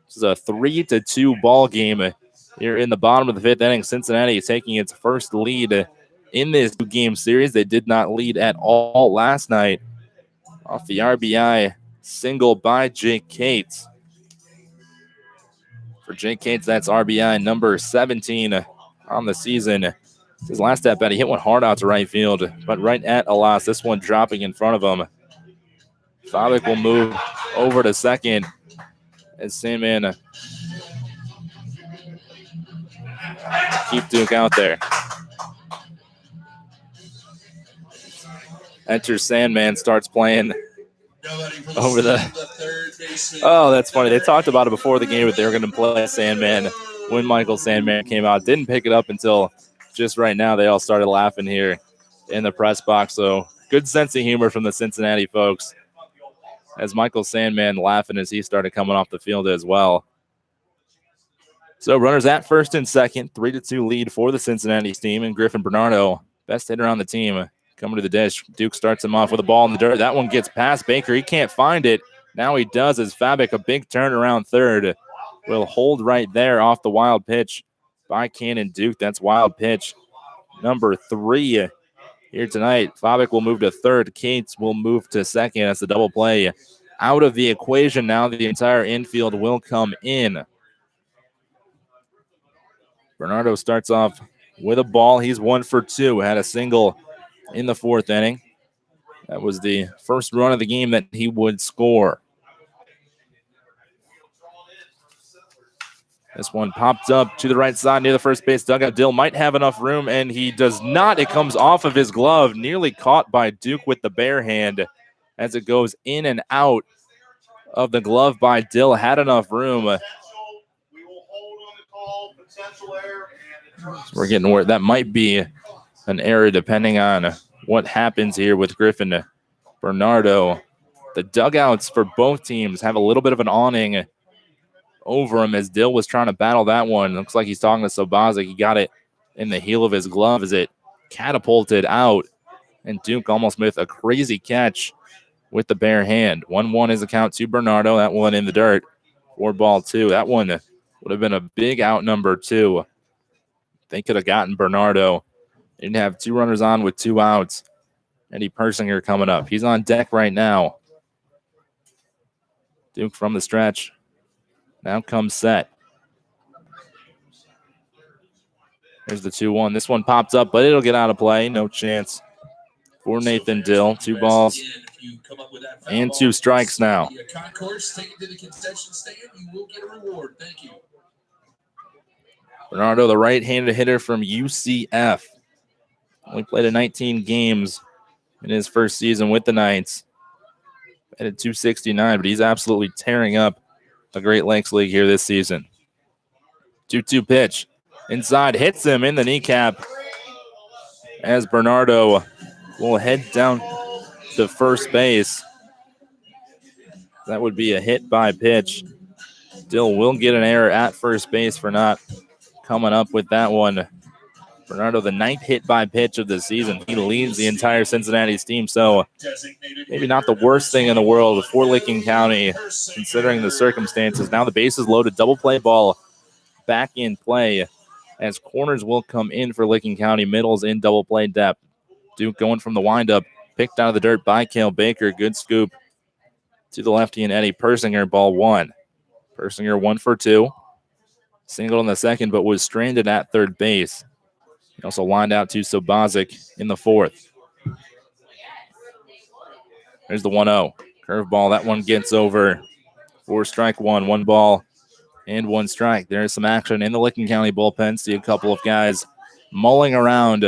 Speaker 2: This is a 3-2 ball game here in the bottom of the fifth inning. Cincinnati is taking its first lead in this two-game series. They did not lead at all last night off the RBI single by Jake Cates. For Jake Cates, that's RBI number 17 on the season. His last at bat, he hit one hard out to right field, but right at Alas, this one dropping in front of him. Favik will move over to second as Sandman keep Duke out there. Enters Sandman, starts playing over the... Oh, that's funny. They talked about it before the game, but they were going to play Sandman when Michael Sandman came out. Didn't pick it up until just right now. They all started laughing here in the press box. So good sense of humor from the Cincinnati folks as Michael Sandman laughing as he started coming off the field as well. So runners at first and second, 3-2 lead for the Cincinnati team, and Griffin Bernardo, best hitter on the team, coming to the dish. Duke starts him off with a ball in the dirt. That one gets past Baker. He can't find it. Now he does as Favik, a big turn around third, will hold right there off the wild pitch by Cannon Duke. That's wild pitch number 3 here tonight. Favik will move to third. Cates will move to second. That's the double play out of the equation. Now the entire infield will come in. Bernardo starts off with a ball. He's 1 for 2. Had a single in the fourth inning. That was the first run of the game that he would score. This one popped up to the right side near the first base dugout. Dill might have enough room, and he does not. It comes off of his glove, nearly caught by Duke with the bare hand as it goes in and out of the glove by Dill. Had enough room. We're getting where that might be an error depending on what happens here with Griffin Bernardo. The dugouts for both teams have a little bit of an awning over him as Dill was trying to battle that one. Looks like he's talking to Sobozic. He got it in the heel of his glove as it catapulted out, and Duke almost with a crazy catch with the bare hand. 1-1 is the count to Bernardo. That one in the dirt. 4-2. That one would have been a big out number 2. They could have gotten Bernardo. They didn't have 2 runners on with 2 outs. Eddie Persinger coming up. He's on deck right now. Duke from the stretch. Now comes set. There's the 2-1. This one popped up, but it'll get out of play. No chance for Nathan Dill. 2 balls and 2 strikes now.
Speaker 1: Concourse, take it to the concession stand. You will get a reward. Thank you.
Speaker 2: Bernardo, the right-handed hitter from UCF. Only played in 19 games in his first season with the Knights. At 269, but he's absolutely tearing up the Great Lakes League here this season. 2-2 pitch. Inside, hits him in the kneecap as Bernardo will head down to first base. That would be a hit by pitch. Dill will get an error at first base for not coming up with that one. Bernardo, the 9th hit by pitch of the season. He leads the entire Cincinnati's team, so maybe not the worst thing in the world for Licking County, considering the circumstances. Now the base is loaded. Double play ball back in play as corners will come in for Licking County. Middles in double play depth. Duke going from the windup, picked out of the dirt by Cale Baker. Good scoop to the lefty and Eddie Persinger. Ball 1. Persinger 1 for 2. Singled in the second, but was stranded at third base. He also lined out to Sobozic in the fourth. There's the 1-0. Curveball. That one gets over for strike 1. 1 ball and 1 strike. There's some action in the Licking County bullpen. See a couple of guys mulling around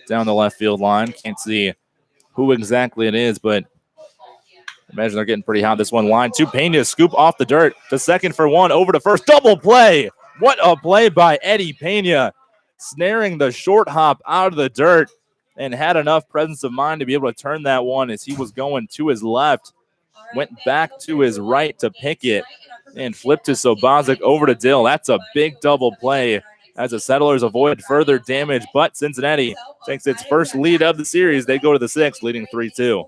Speaker 2: down the left field line. Can't see who exactly it is, but imagine they're getting pretty hot. This one line to Pena. Scoop off the dirt to second for 1. Over to first. Double play. What a play by Eddie Pena. Snaring the short hop out of the dirt and had enough presence of mind to be able to turn that one as he was going to his left, went back to his right to pick it, and flipped to Sobozic over to Dill. That's a big double play as the Settlers avoid further damage, but Cincinnati takes its first lead of the series. They go to the sixth, leading 3-2.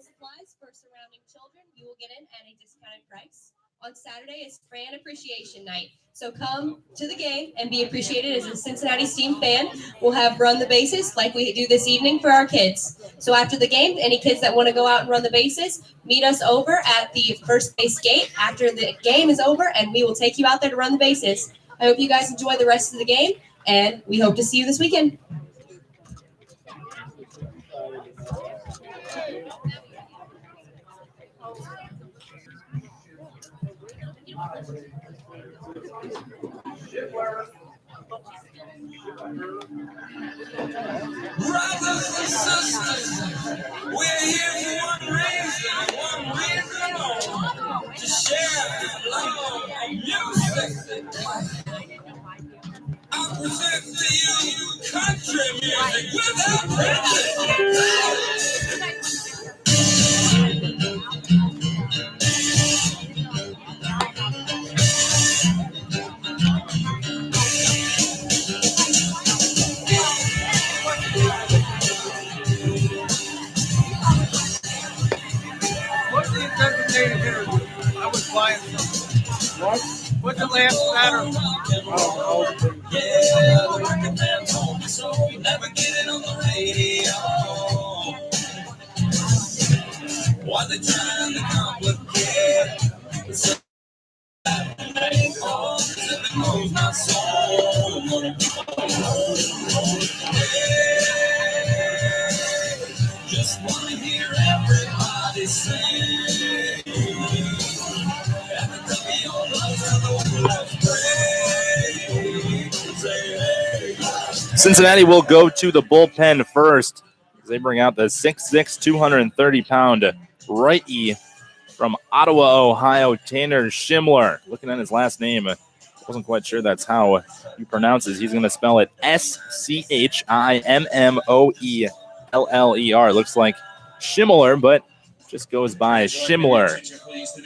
Speaker 3: On Saturday is Fan Appreciation Night. So come to the game and be appreciated as a Cincinnati Steam fan. We'll have run the bases like we do this evening for our kids. So after the game, any kids that want to go out and run the bases, meet us over at the first base gate after the game is over, and we will take you out there to run the bases. I hope you guys enjoy the rest of the game, and we hope to see you this weekend.
Speaker 5: Brothers and sisters, we're here for one reason alone, to share the love of music. I present to you country music without prejudice.
Speaker 7: What's the designated hitter? I was buying something.
Speaker 6: What?
Speaker 7: What's the last batter?
Speaker 5: Yeah, the working man's home, so you never get it on the radio. Why they trying to complicate? Oh, if it knows my soul. Just want to hear everybody sing. Every time your love's on the let's pray. Say, hey.
Speaker 2: Cincinnati will go to the bullpen first as they bring out the 6'6", 230-pound righty from Ottawa, Ohio, Tanner Schimler. Looking at his last name, wasn't quite sure that's how you pronounce it. He's going to spell it Schimmoeller. Looks like Schimler, but just goes by Schimler.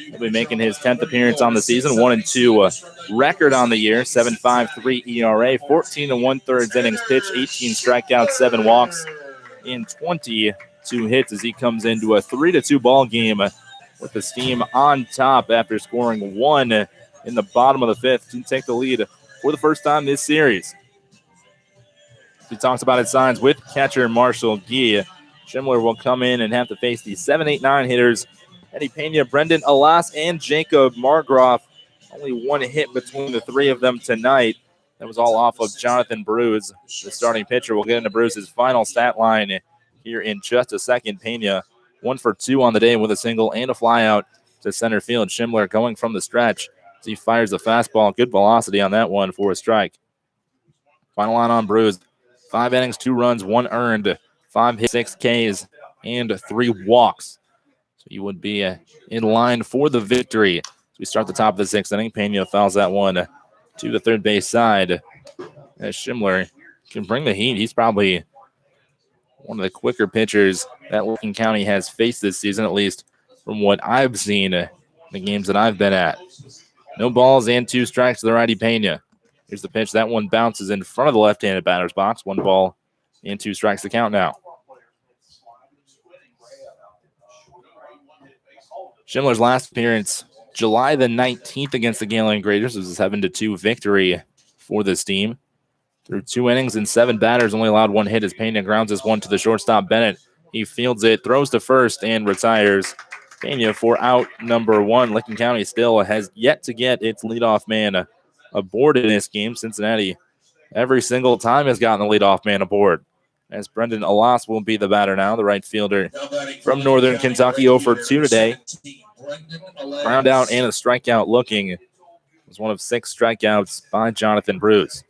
Speaker 2: He'll be making his 10th appearance on the season, 1-2 record on the year, 7.53 ERA, 14 1/3 innings pitched, 18 strikeouts, 7 walks, and 22 hits as he comes into a 3-2 ball game with the Steam on top after scoring 1 in the bottom of the 5th to take the lead for the first time this series. He talks about his signs with catcher Marshall Gee. Schimler will come in and have to face the 7-8-9 hitters Eddie Pena, Brendan Alas, and Jacob Margroff. Only 1 hit between the 3 of them tonight. That was all off of Jonathan Bruce, the starting pitcher. We'll get into Bruce's final stat line here in just a second. Pena 1 for 2 on the day with a single and a fly out to center field. Schimler going from the stretch as he fires the fastball. Good velocity on that one for a strike. Final line on Bruce. 5 innings, 2 runs, 1 earned, 5 hits, 6 Ks, and 3 walks. So you would be in line for the victory. As we start the top of the 6th inning, Pena fouls that one to the third base side. As Schimler can bring the heat. He's probably one of the quicker pitchers that Lincoln County has faced this season, at least from what I've seen in the games that I've been at. No balls and 2 strikes to the righty Pena. Here's the pitch. That one bounces in front of the left-handed batter's box. 1 ball and 2 strikes to count now. Schimler's last appearance, July the 19th against the Galen Graders. It was a 7-2 victory for this team. Through 2 innings and 7 batters, only allowed 1 hit as Pena grounds this one to the shortstop, Bennett. He fields it, throws to first, and retires. Pena for out number 1. Lincoln County still has yet to get its leadoff man aboard in this game. Cincinnati every single time has gotten the leadoff man aboard. As Brendan Alas will be the batter now, the right fielder from Northern Kentucky, 0 for 2 today. Ground out and a strikeout looking. It was one of 6 strikeouts by Jonathan Bruce.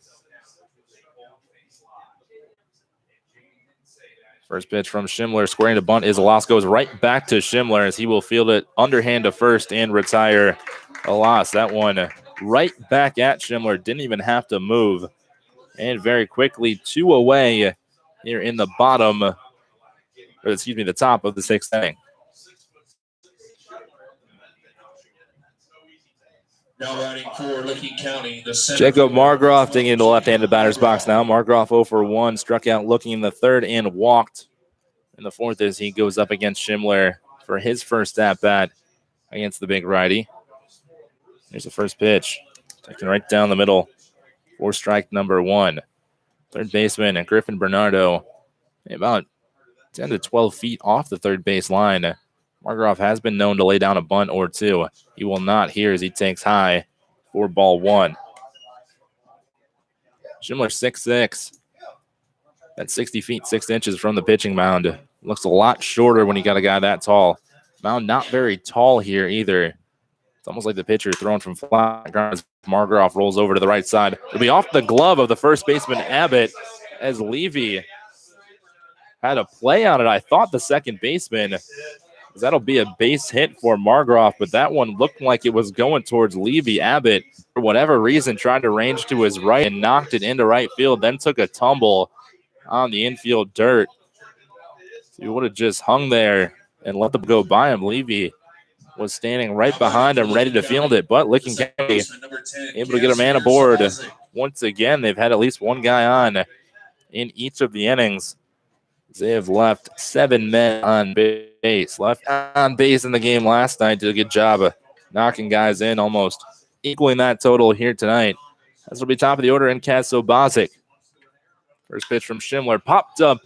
Speaker 2: First pitch from Schimler, squaring to bunt is Alas, goes right back to Schimler as he will field it underhand to first and retire Alas. That one right back at Schimler, didn't even have to move. And very quickly, 2 away here in the bottom or excuse me, the top of the 6th inning.
Speaker 1: Now batting for Licking County, the center
Speaker 2: Jacob
Speaker 1: fielder.
Speaker 2: Margroff digging into the left-handed batter's box now. Margroff 0 for 1, struck out looking in the 3rd and walked in the 4th as he goes up against Schindler for his first at-bat against the big righty. Here's the first pitch. Taken right down the middle for strike number 1. Third baseman and Griffin Bernardo about 10 to 12 feet off the third base line. Margroff has been known to lay down a bunt or two. He will not here as he takes high for ball 1. Schindler 6'6". That's 60 feet, 6 inches from the pitching mound. Looks a lot shorter when you got a guy that tall. Mound not very tall here either. It's almost like the pitcher thrown from flat ground as Margroff rolls over to the right side. It'll be off the glove of the first baseman, Abbott, as Levy had a play on it. I thought the second baseman, that'll be a base hit for Margroff, but that one looked like it was going towards Levy. Abbott, for whatever reason, tried to range to his right and knocked it into right field, then took a tumble on the infield dirt. So he would have just hung there and let them go by him. Levy was standing right behind him, ready to field it, but Licking County able to get a man aboard. Once again, they've had at least one guy on in each of the innings. They have left 7 men on base. Left on base in the game last night. Did a good job of knocking guys in, almost equaling that total here tonight. This will be top of the order in Casso Bozic. First pitch from Schindler popped up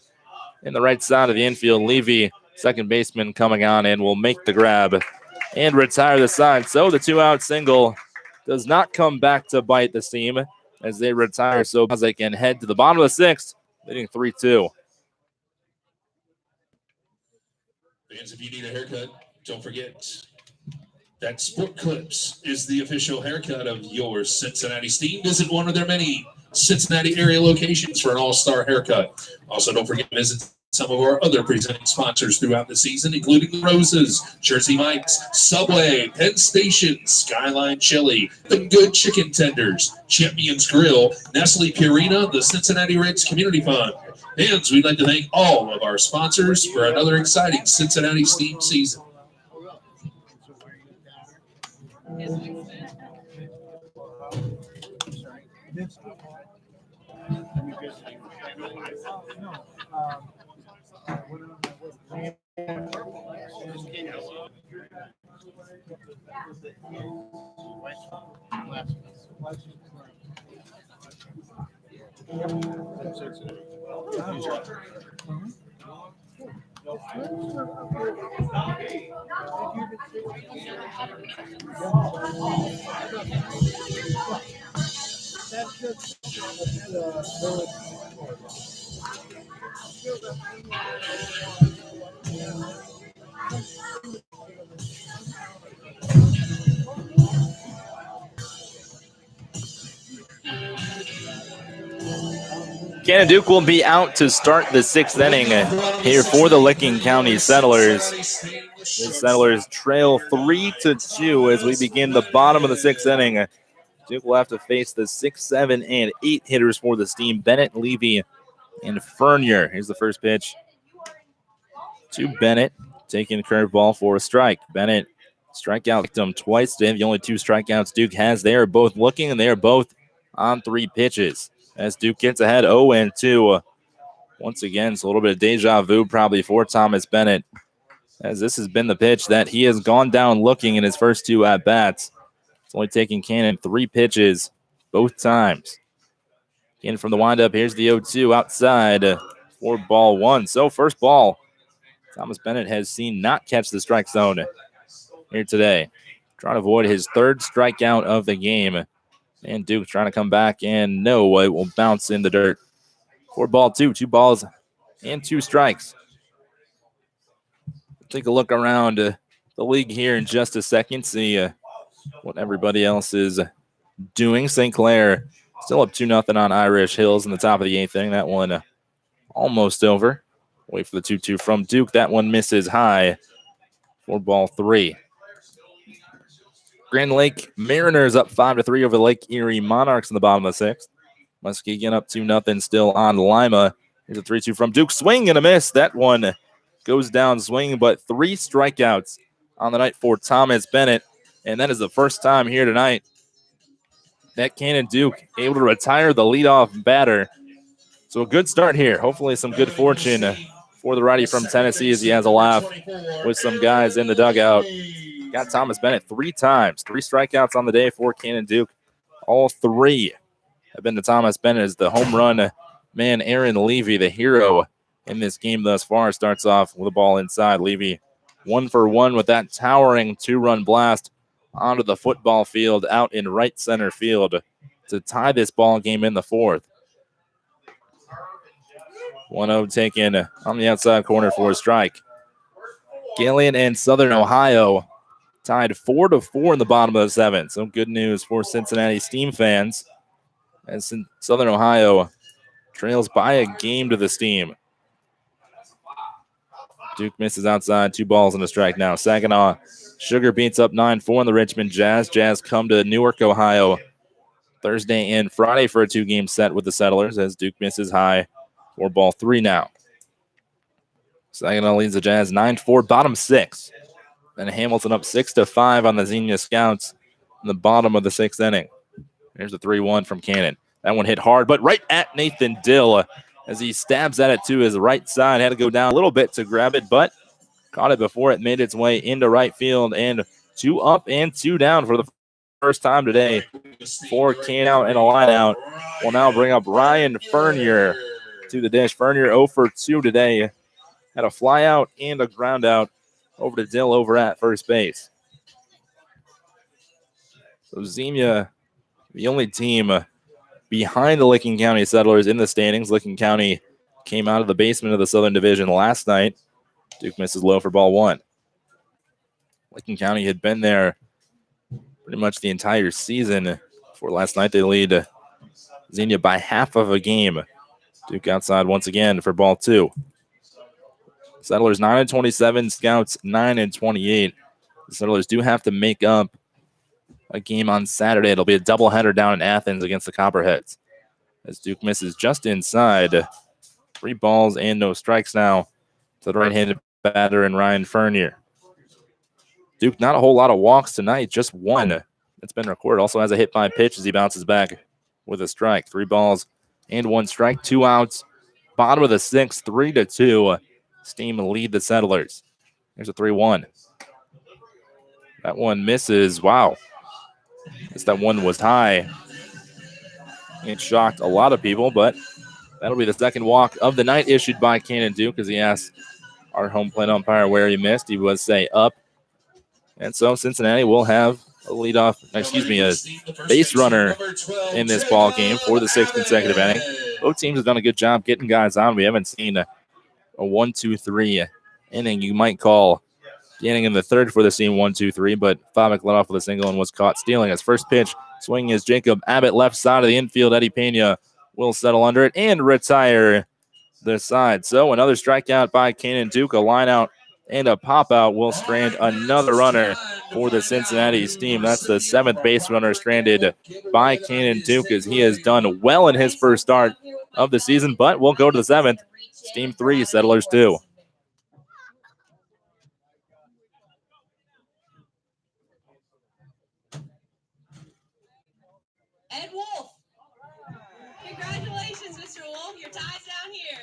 Speaker 2: in the right side of the infield. Levy, second baseman, coming on and will make the grab and retire the side. So the 2-out single does not come back to bite the team as they retire. So Bozic can head to the bottom of the 6th, leading 3-2.
Speaker 1: Fans, if you need a haircut, don't forget that Sport Clips is the official haircut of your Cincinnati Steam. Visit one of their many Cincinnati area locations for an all-star haircut. Also, don't forget to visit some of our other presenting sponsors throughout the season, including the Roses, Jersey Mike's, Subway, Penn Station, Skyline Chili, The Good Chicken Tenders, Champions Grill, Nestle Purina, the Cincinnati Reds Community Fund. Fans, we'd like to thank all of our sponsors for another exciting Cincinnati Steam season.
Speaker 2: Cannon Duke will be out to start the 6th inning here for the Licking County Settlers. The Settlers trail 3-2 as we begin the bottom of the 6th inning. Duke will have to face the 6, 7, and 8 hitters for the Steam, Bennett, Levy, and Fernier. Here's the first pitch to Bennett, taking a curveball for a strike. Bennett strikeout victim twice today. The only 2 strikeouts Duke has. They are both looking, and they are both on 3 pitches. As Duke gets ahead 0-2. Once again, it's a little bit of deja vu probably for Thomas Bennett, as this has been the pitch that he has gone down looking in his first 2 at-bats. It's only taking Cannon 3 pitches both times. Cannon from the windup. Here's the 0-2 outside for ball 1. So first ball, Thomas Bennett has seen not catch the strike zone here today. Trying to avoid his 3rd strikeout of the game. And Duke trying to come back, and no, it will bounce in the dirt. For ball 2, 2 balls and 2 strikes. Take a look around the league here in just a second, see what everybody else is doing. St. Clair still up 2-0 on Irish Hills in the top of the 8th inning. That one almost over. Wait for the 2-2 from Duke. That one misses high for ball 3. Grand Lake Mariners up 5-3 over the Lake Erie Monarchs in the bottom of the 6th. Muskegon up 2-0 still on Lima. Here's a 3-2 from Duke. Swing and a miss. That one goes down swinging, but 3 strikeouts on the night for Thomas Bennett. And that is the first time here tonight that Cannon Duke able to retire the leadoff batter. So a good start here. Hopefully some good fortune for the righty from Tennessee as he has a laugh with some guys in the dugout. Got Thomas Bennett 3 times. 3 strikeouts on the day for Cannon Duke. All 3 have been to Thomas Bennett as the home run man. Aaron Levy, the hero in this game thus far, starts off with a ball inside. Levy 1 for 1 with that towering 2-run blast onto the football field out in right center field to tie this ball game in the 4th. 1-0 taken on the outside corner for a strike. Gillian and Southern Ohio tied 4-4 in the bottom of the 7th. So good news for Cincinnati Steam fans as Southern Ohio trails by a game to the Steam. Duke misses outside, 2 balls and a strike now. Saginaw Sugar beats up 9-4 in the Richmond Jazz. Jazz come to Newark, Ohio Thursday and Friday for a 2-game set with the Settlers as Duke misses high 4-3 now. Saginaw leads the Jazz 9-4, bottom 6. Then Hamilton up 6-5 on the Xenia Scouts in the bottom of the 6th inning. Here's a 3-1 from Cannon. That one hit hard, but right at Nathan Dill as he stabs at it to his right side. Had to go down a little bit to grab it, but caught it before it made its way into right field. And 2 up and 2 down for the first time today. 4 can out and a line out. Will now bring up Ryan Fernier to the dish. Fernier 0 for 2 today. Had a fly out and a ground out over to Dill over at first base. So Xenia, the only team behind the Licking County Settlers in the standings. Licking County came out of the basement of the Southern Division last night. Duke misses low for ball 1. Licking County had been there pretty much the entire season. For last night, they lead Xenia by half of a game. Duke outside once again for ball 2. Settlers 9-27, Scouts 9-28. The Settlers do have to make up a game on Saturday. It'll be a doubleheader down in Athens against the Copperheads. As Duke misses just inside. 3 balls and no strikes now to the right-handed batter and Ryan Fernier. Duke, not a whole lot of walks tonight, just 1 that's been recorded. Also has a hit by pitch as he bounces back with a strike. 3 balls and 1 strike, 2 outs. Bottom of the 6th, 3-2. Steam lead the Settlers. Here's a 3-1. That one misses. Wow. Guess that one was high. It shocked a lot of people, but that'll be the second walk of the night issued by Cannon Duke as he asked our home plate umpire where he missed. He was say up. And so Cincinnati will have a base runner in this ball game for the 6th consecutive inning. Both teams have done a good job getting guys on. We haven't seen a 1-2-3 inning. You might call the inning in the 3rd for the team 1-2-3, but Favik led off with a single and was caught stealing. His first pitch swinging is Jacob Abbott, left side of the infield. Eddie Pena will settle under it and retire the side. So another strikeout by Cannon Duke, a line out and a pop out will strand another runner for the Cincinnati Steam. That's the 7th base runner stranded by Cannon Duke as he has done well in his first start of the season, but we'll go to the 7th. Steam 3, Settlers 2.
Speaker 3: Ed Wolf. Congratulations, Mr. Wolf. Your tie's down here.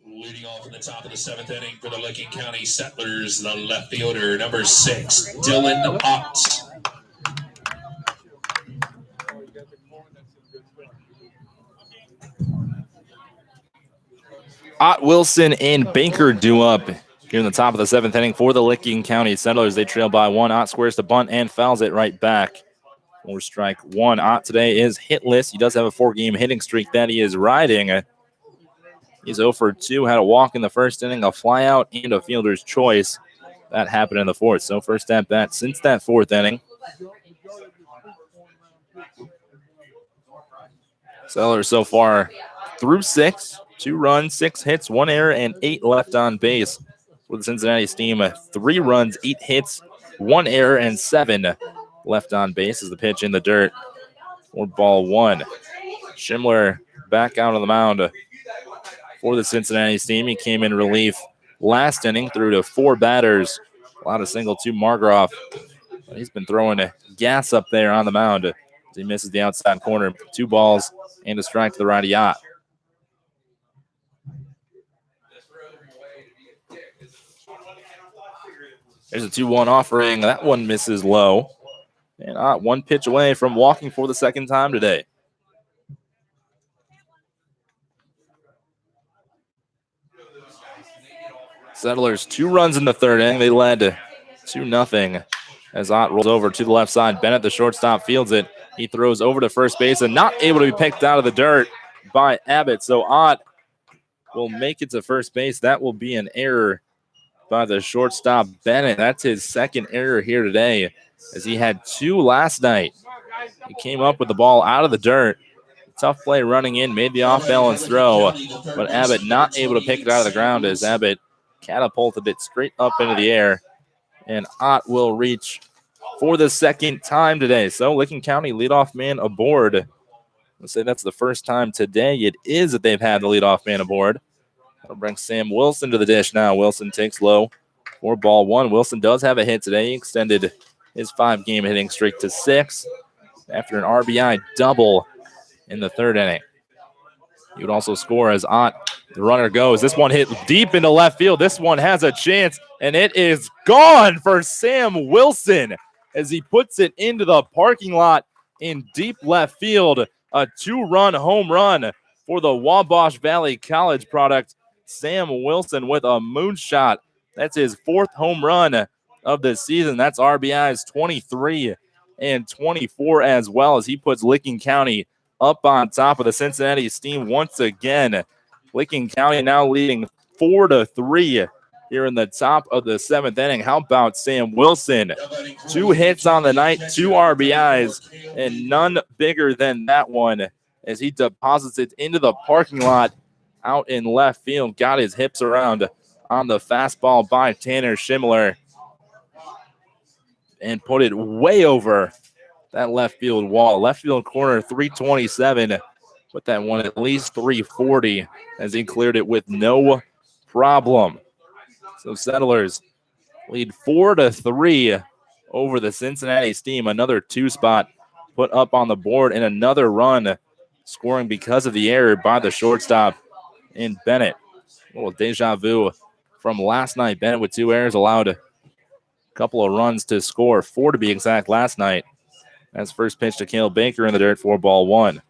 Speaker 1: Leading off in the top of the 7th inning for the Licking County Settlers, the left fielder, number 6, Dylan Ott.
Speaker 2: Ott, Wilson, and Baker do up here in the top of the 7th inning for the Licking County Settlers. They trail by 1. Ott squares to bunt and fouls it right back for strike 1. Ott today is hitless. He does have a 4-game hitting streak that he is riding. He's 0 for 2, had a walk in the first inning, a flyout, and a fielder's choice. That happened in the 4th. So first at bat since that 4th inning. Settlers so far through 6, 2 runs, 6 hits, 1 error, and 8 left on base. For the Cincinnati Steam, 3 runs, 8 hits, 1 error, and 7 left on base as the pitch in the dirt for ball 1. Schindler back out on the mound for the Cincinnati Steam. He came in relief last inning, threw to 4 batters, allowed a single to Margroff. He's been throwing gas up there on the mound as he misses the outside corner. 2 balls and a strike to the righty Ott. There's a 2-1 offering. That one misses low. And Ott 1 pitch away from walking for the 2nd time today. Settlers 2 runs in the 3rd inning. They led 2-0 as Ott rolls over to the left side. Bennett, the shortstop, fields it. He throws over to first base and not able to be picked out of the dirt by Abbott. So Ott will make it to first base. That will be an error by the shortstop, Bennett. That's his 2nd error here today as he had 2 last night. He came up with the ball out of the dirt. Tough play running in, made the off-balance throw, but Abbott not able to pick it out of the ground as Abbott catapulted it straight up into the air. And Ott will reach for the 2nd time today. So Licking County leadoff man aboard. Let's say that's the first time today it is that they've had the leadoff man aboard. That'll bring Sam Wilson to the dish now. Wilson takes low for ball 1. Wilson does have a hit today. He extended his 5-game hitting streak to 6 after an RBI double in the 3rd inning. He would also score as Ott, the runner, goes. This one hit deep into left field. This one has a chance, and it is gone for Sam Wilson as he puts it into the parking lot in deep left field. A 2-run home run for the Wabash Valley College product. Sam Wilson with a moonshot. That's his 4th home run of the season. That's RBIs 23 and 24 as well as he puts Licking County up on top of the Cincinnati Steam once again. Licking County now leading 4-3 here in the top of the 7th inning. How about Sam Wilson? 2 hits on the night, 2 RBIs, and none bigger than that one as he deposits it into the parking lot out in left field. Got his hips around on the fastball by Tanner Schindler and put it way over that left field wall. Left field corner 327. Put that one at least 340 as he cleared it with no problem. So Settlers lead 4-3 over the Cincinnati Steam. Another 2 spot put up on the board and another run scoring because of the error by the shortstop in Bennett. A little deja vu from last night. Bennett with 2 errors allowed a couple of runs to score, 4 to be exact last night. That's first pitch to Cale Baker in the dirt for ball 1.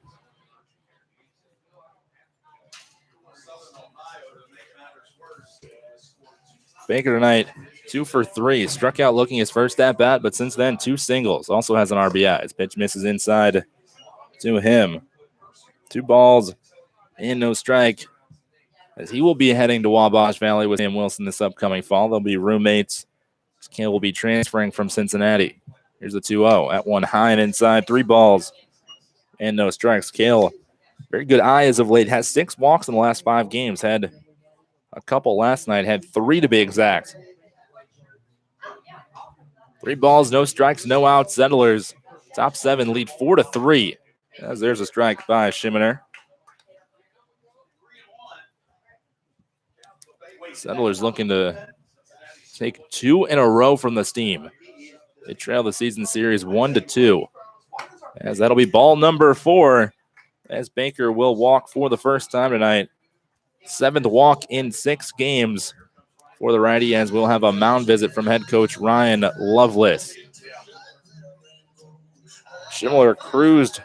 Speaker 2: Baker tonight, 2 for 3. Struck out looking his first at bat, but since then, 2 singles. Also has an RBI. His pitch misses inside to him. 2 balls and no strike as he will be heading to Wabash Valley with Sam Wilson this upcoming fall. They'll be roommates. Cale will be transferring from Cincinnati. Here's the 2-0 at 1 high and inside. 3 balls and no strikes. Cale, very good eye as of late. Has 6 walks in the last 5 games. Had a couple last night. Had 3 to be exact. 3 balls, no strikes, no outs. Settlers, top 7, lead 4-3. As there's a strike by Schimmer. Settlers looking to take 2 in a row from the Steam. They trail the season series 1-2. as that'll be ball number 4, as Baker will walk for the first time tonight. 7th walk in 6 games for the righty, as we'll have a mound visit from head coach Ryan Lovelace. Schindler cruised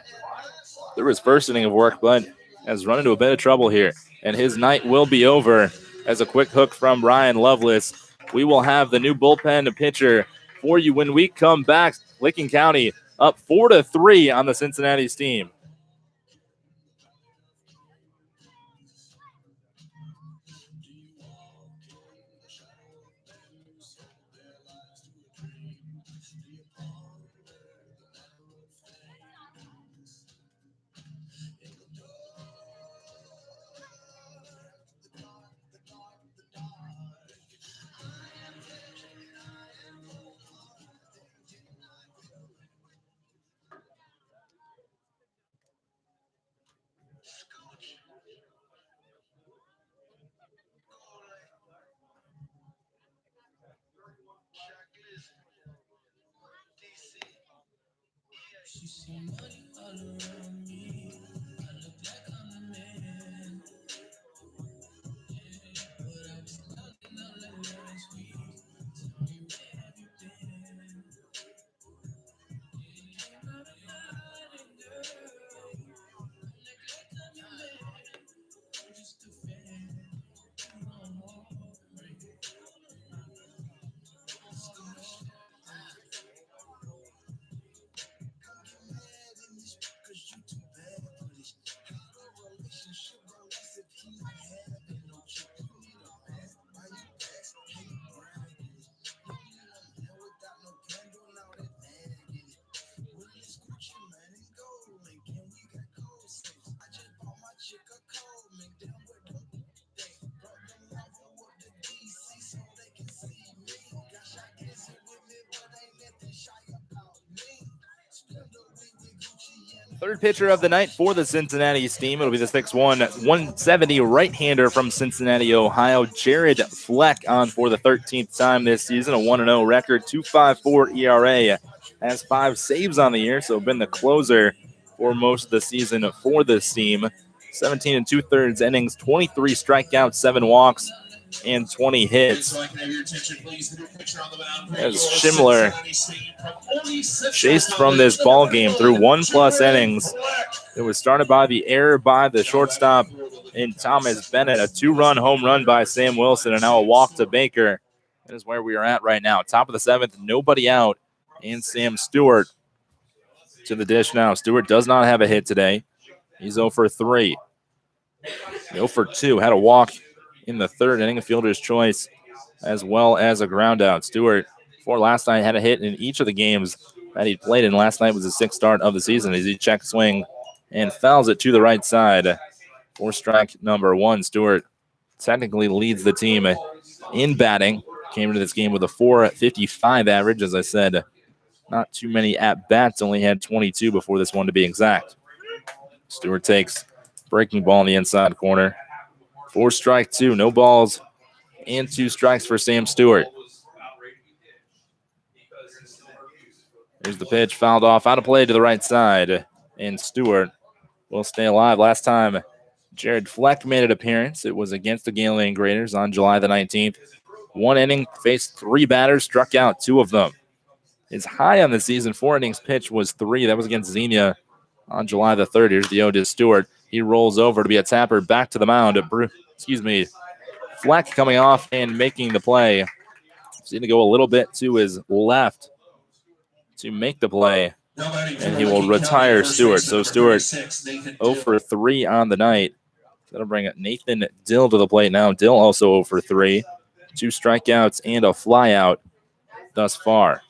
Speaker 2: through his first inning of work, but has run into a bit of trouble here, and his night will be over. As a quick hook from Ryan Lovelace, we will have the new bullpen pitcher for you when we come back. Licking County up 4-3 on the Cincinnati Steam. Third pitcher of the night for the Cincinnati Steam. It'll be the 6'1", 170 right-hander from Cincinnati, Ohio, Jared Fleck, on for the 13th time this season. A 1-0 record, 2.54 ERA. Has 5 saves on the year, so been the closer for most of the season for this team. 17 2/3 innings, 23 strikeouts, 7 walks, and 20 hits. As Schindler chased from this ball game through 1+ innings. It was started by the error by the shortstop in Thomas Bennett, a 2-run home run by Sam Wilson, and now a walk to Baker. That is where we are at right now. Top of the 7th, nobody out, and Sam Stewart to the dish now. Stewart does not have a hit today. He's 0 for 3. 0 for 2. Had a walk in the 3rd inning, a fielder's choice, as well as a ground out. Stewart, before last night, had a hit in each of the games that he played in. Last night was his 6th start of the season as he checked swing and fouls it to the right side for strike number 1. Stewart technically leads the team in batting. Came into this game with a .455 average. As I said, not too many at-bats, only had 22 before this one to be exact. Stewart takes breaking ball in the inside corner. 4 strike 2, no balls, and 2 strikes for Sam Stewart. Here's the pitch, fouled off, out of play to the right side, and Stewart will stay alive. Last time Jared Fleck made an appearance, it was against the Galen Graders on July the 19th. 1 inning, faced 3 batters, struck out 2 of them. His high on the season, 4 innings pitched, was 3. That was against Xenia on July the 3rd. Here's the 0 to Stewart. He rolls over to be a tapper back to the mound. Fleck coming off and making the play. He's going to go a little bit to his left to make the play, and he will retire Stewart. So Stewart 0 for 3 on the night. That'll bring Nathan Dill to the plate now. Dill also 0 for 3. 2 strikeouts and a flyout thus far.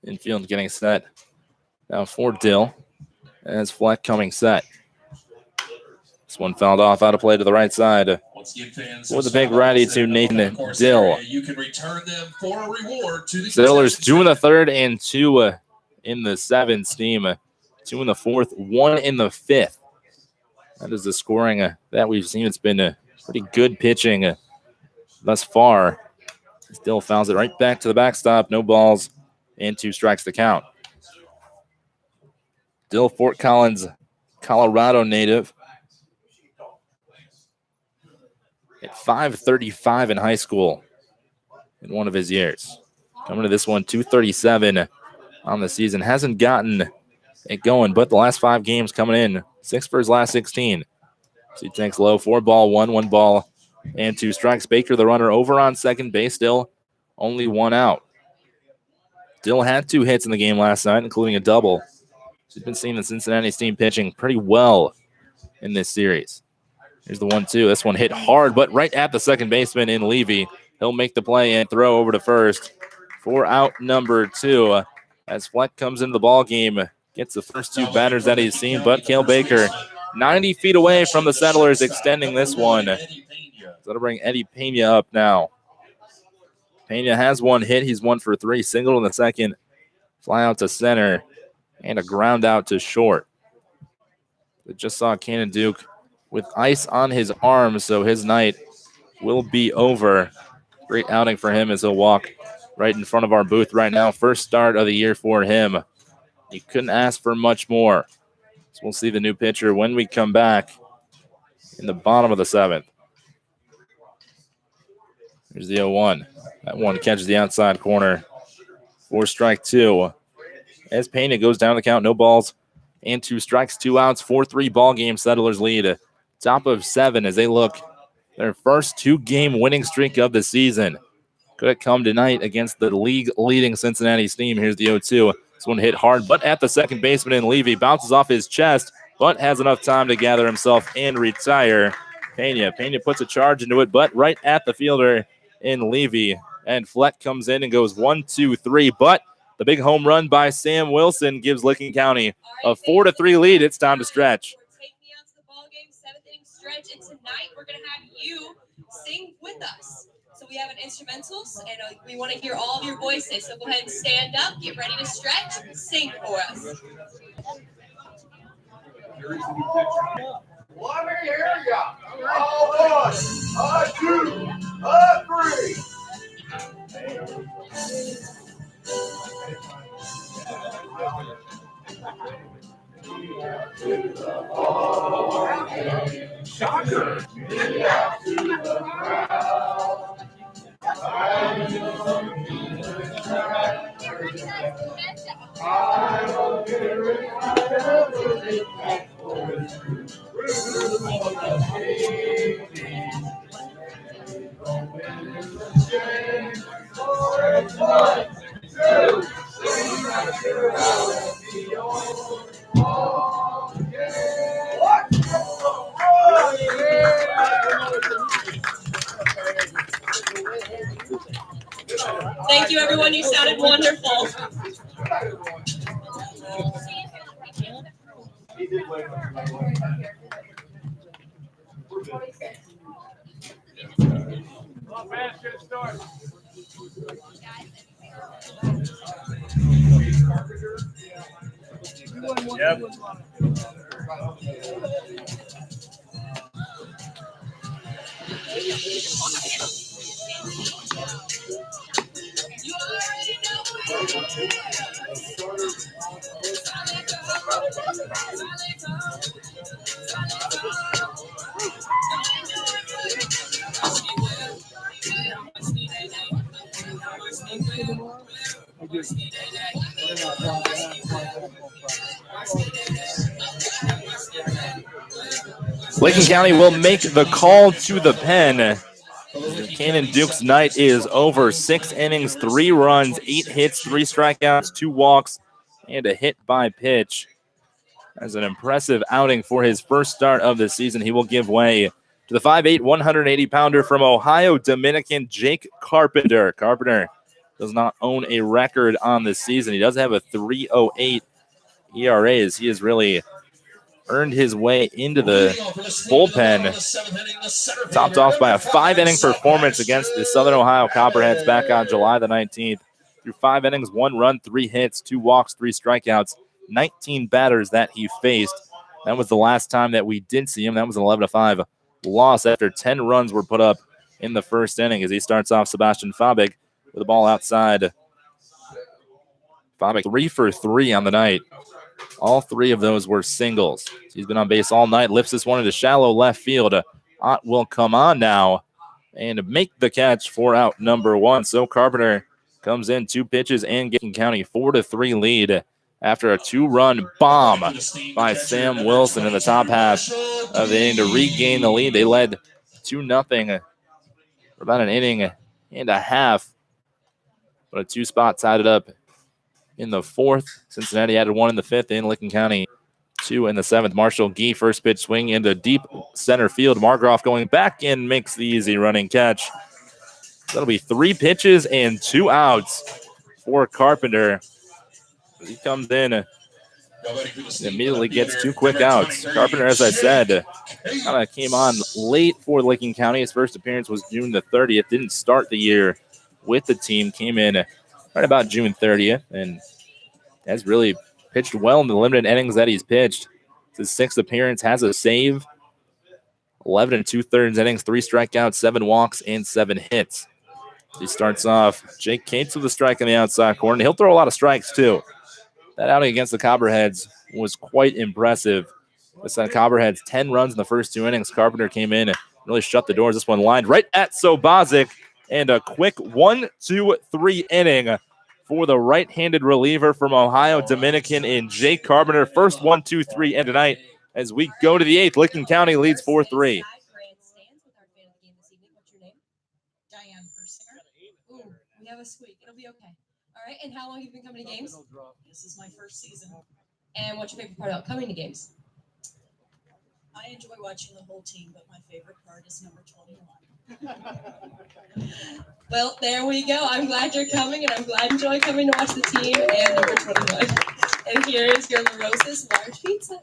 Speaker 2: Infield getting set now for Dill as Fleck coming set. This one fouled off, out of play to the right side. For the big righty to Nathan Dill.
Speaker 1: You can return them for a reward to the
Speaker 2: Dillers 2 in the 3rd and 2 in the 7th. Steam 2 in the 4th, 1 in the 5th. That is the scoring that we've seen. It's been a pretty good pitching thus far Still fouls it right back to the backstop. No balls and 2 strikes to count. Still Fort Collins, Colorado native. At 535 in high school in one of his years. Coming to this one, 237 on the season. Hasn't gotten it going, but the last 5 games coming in, 6 for his last 16. So he takes low, 4 ball, 1 ball, and 2 strikes. Baker, the runner, over on second base, still only 1 out. Still had 2 hits in the game last night, including a double. He's been seeing the Cincinnati team pitching pretty well in this series. Here's the 1-2. This one hit hard, but right at the second baseman in Levy. He'll make the play and throw over to first for out number 2. As Fleck comes into the ball game, gets the first 2 batters that he's seen, but Cale Baker 90 feet away from the Settlers, extending this one. So that'll bring Eddie Pena up now. Pena has 1 hit. He's 1 for 3. Single in the second. Fly out to center. And a ground out to short. We just saw Cannon Duke with ice on his arm, so his night will be over. Great outing for him as he'll walk right in front of our booth right now. First start of the year for him. You couldn't ask for much more. So we'll see the new pitcher when we come back in the bottom of the 7th. Here's the 0-1. That one catches the outside corner for strike 2. As Pena goes down the count, no balls and 2 strikes, 2 outs, 4-3 ball game. Settlers lead top of 7 as they look their first 2-game winning streak of the season. Could it come tonight against the league-leading Cincinnati Steam? Here's the 0-2. This one hit hard, but at the second baseman in Levy. Bounces off his chest, but has enough time to gather himself and retire. Pena puts a charge into it, but right at the fielder in Levy. And Fleck comes in and goes 1-2-3, but the big home run by Sam Wilson gives Licking County a 4-3 lead. It's time to stretch.
Speaker 3: We're taking you out to the ball game, 7th inning stretch, and tonight we're going to have you sing with us. So we have an instrumentals, and we want to hear all of your voices. So go ahead and stand up, get ready to stretch, sing for us.
Speaker 4: Let me hear ya. A 1, a 2, a 3. Shocker.
Speaker 3: Thank you, everyone. You sounded wonderful.
Speaker 2: Yep. Licking County will make the call to the pen. Cannon Duke's night is over. 6 innings, 3 runs, 8 hits, 3 strikeouts, 2 walks, and a hit by pitch. As an impressive outing for his first start of the season, he will give way to the 5'8", 180-pounder from Ohio Dominican, Jake Carpenter. Carpenter does not own a record on this season. He does have a 3.08 ERA as he has really earned his way into the bullpen, topped off by a 5-inning performance against the Southern Ohio Copperheads back on July the 19th. Through 5 innings, 1 run, 3 hits, 2 walks, 3 strikeouts, 19 batters that he faced. That was the last time that we did see him. That was an 11-5 loss after 10 runs were put up in the first inning as he starts off Sebastian Fabig with the ball outside. Fabig 3 for 3 on the night. All 3 of those were singles. He's been on base all night, lifts this one into shallow left field. Ott will come on now and make the catch for out number 1. So Carpenter comes in 2 pitches and Licking County 4-3 lead after a 2-run bomb by Sam Wilson in the top half of the inning to regain the lead. They led 2-0 for about an inning and a half, but a 2-spot tied it up in the 4th. Cincinnati added 1 in the 5th, and Licking County 2 in the 7th. Marshall Gee, first pitch swing into deep center field. Margroff going back and makes the easy running catch. That'll be 3 pitches and 2 outs for Carpenter. He comes in and immediately gets 2 quick outs. Carpenter, as I said, kind of came on late for Licking County. His first appearance was June the 30th. Didn't start the year with the team. Came in right about June 30th and has really pitched well in the limited innings that he's pitched. His 6th appearance, has a save. 11 2/3 innings, 3 strikeouts, 7 walks, and 7 hits. He starts off Jake Cates with a strike in the outside corner. He'll throw a lot of strikes, too. That outing against the Copperheads was quite impressive. This Copperheads 10 runs in the first 2 innings. Carpenter came in and really shut the doors. This one lined right at Sobozic, and a quick 1-2-3 inning for the right-handed reliever from Ohio Dominican in Jake Carpenter. First 1-2-3 end tonight as we go to the 8th. Licking County leads 4-3.
Speaker 3: We have a squeak. It'll be okay. All right. And how long have you been coming to games?
Speaker 8: This is my first season.
Speaker 3: And what's your favorite part about coming to games?
Speaker 8: I enjoy watching the whole team, but my favorite part is number 21.
Speaker 3: Well, there we go. I'm glad you're coming, and I'm glad you enjoy coming to watch the team and number 21. And here is your La Rosa's large pizza.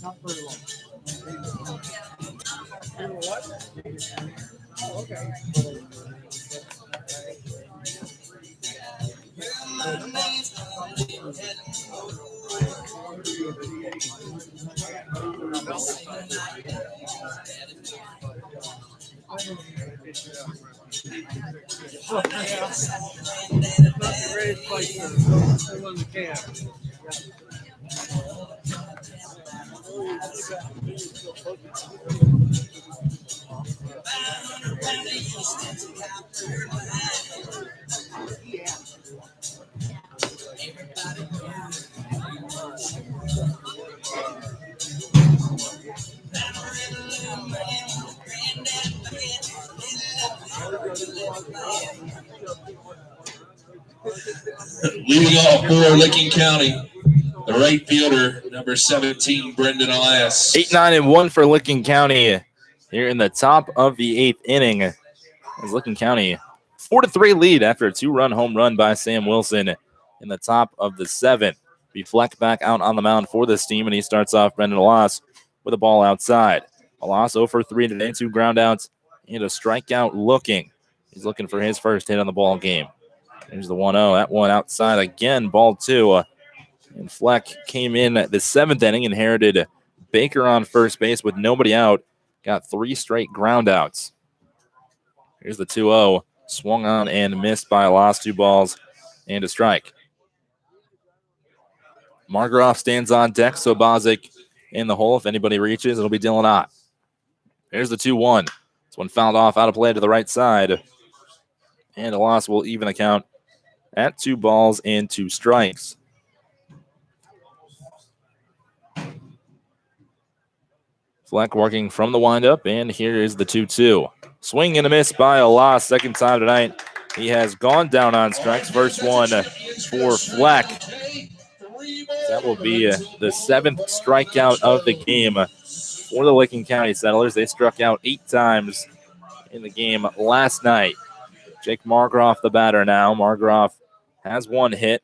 Speaker 6: Not very long. Oh, okay.
Speaker 1: Leading off for Licking County, the right fielder, number 17, Brendan Elias.
Speaker 2: 8-9-1 for Licking County here in the top of the 8th inning. As Licking County 4-3 lead after a 2-run home run by Sam Wilson in the top of the 7th. Be Fleck back out on the mound for this team, and he starts off Brendan Elias with a ball outside. Elias 0 for 3 today, 2 groundouts and a strikeout looking. He's looking for his first hit on the ball game. Here's the 1-0. That one outside again, ball 2. And Fleck came in the 7th inning, inherited Baker on first base with nobody out. Got 3 straight groundouts. Here's the 2-0. Swung on and missed by Elias. 2 balls and a strike. Margroff stands on deck. Sobozic in the hole. If anybody reaches, it'll be Dylan Ott. Here's the 2-1. This one fouled off out of play to the right side. And Elias will even the count at 2 balls and 2 strikes. Fleck working from the windup, and here is the 2-2. Swing and a miss by Elias. Second time tonight. He has gone down on strikes. First one for Fleck. That will be the 7th strikeout of the game for the Licking County Settlers. They struck out 8 times in the game last night. Jake Margroff, the batter now. Margroff has 1 hit.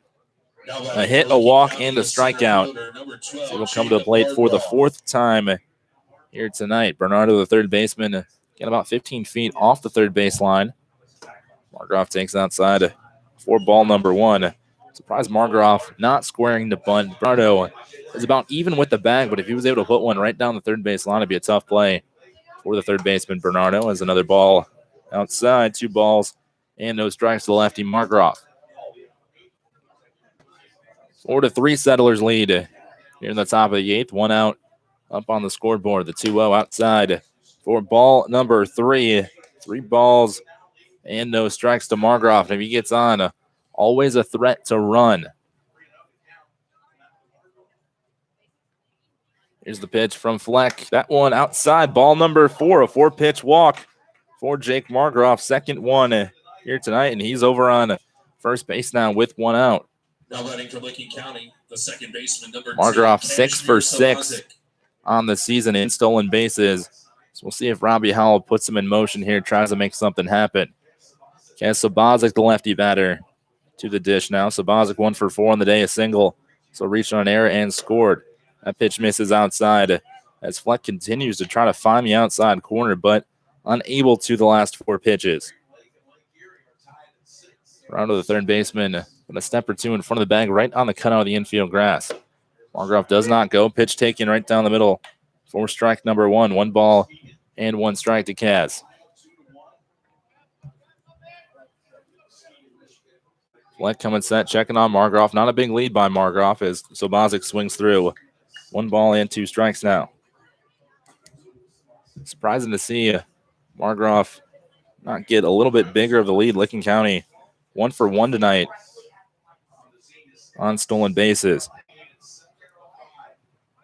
Speaker 2: A hit, a walk, and a strikeout. So he'll come to the plate for the 4th time here tonight. Bernardo, the third baseman, get about 15 feet off the third base line. Margroff takes outside for ball number 1. Surprised Margroff not squaring the bunt. Bernardo is about even with the bag, but if he was able to put one right down the third base line, it'd be a tough play for the third baseman. Bernardo has another ball outside, 2 balls and no strikes to the lefty Margroff. 4-3 Settlers lead here in the top of the 8th. 1 out up on the scoreboard. The 2-0 outside for ball number 3. 3 balls and no strikes to Margroff. And if he gets on, always a threat to run. Here's the pitch from Fleck. That one outside. Ball number 4, a 4-pitch walk for Jake Margroff. Second one here tonight, and he's over on first base now with 1 out.
Speaker 1: Now batting for Licking County, the second baseman, number 2.
Speaker 2: Margroff 6 for 6 on the season in stolen bases. So we'll see if Robbie Howell puts him in motion here, tries to make something happen. Okay, Sabazic, the lefty batter, to the dish now. Sabazic 1 for 4 on the day, a single. So reached on an error and scored. That pitch misses outside as Fleck continues to try to find the outside corner, but unable to the last 4 pitches. Round of the third baseman, a step or 2 in front of the bag, right on the cutout of the infield grass. Margroff does not go. Pitch taken right down the middle for strike number 1. 1 ball and 1 strike to Kaz. Fleck coming set, checking on Margroff. Not a big lead by Margroff as Sabazic swings through. 1 ball and 2 strikes now. Surprising to see Margroff not get a little bit bigger of the lead. Licking County 1 for 1 tonight on stolen bases.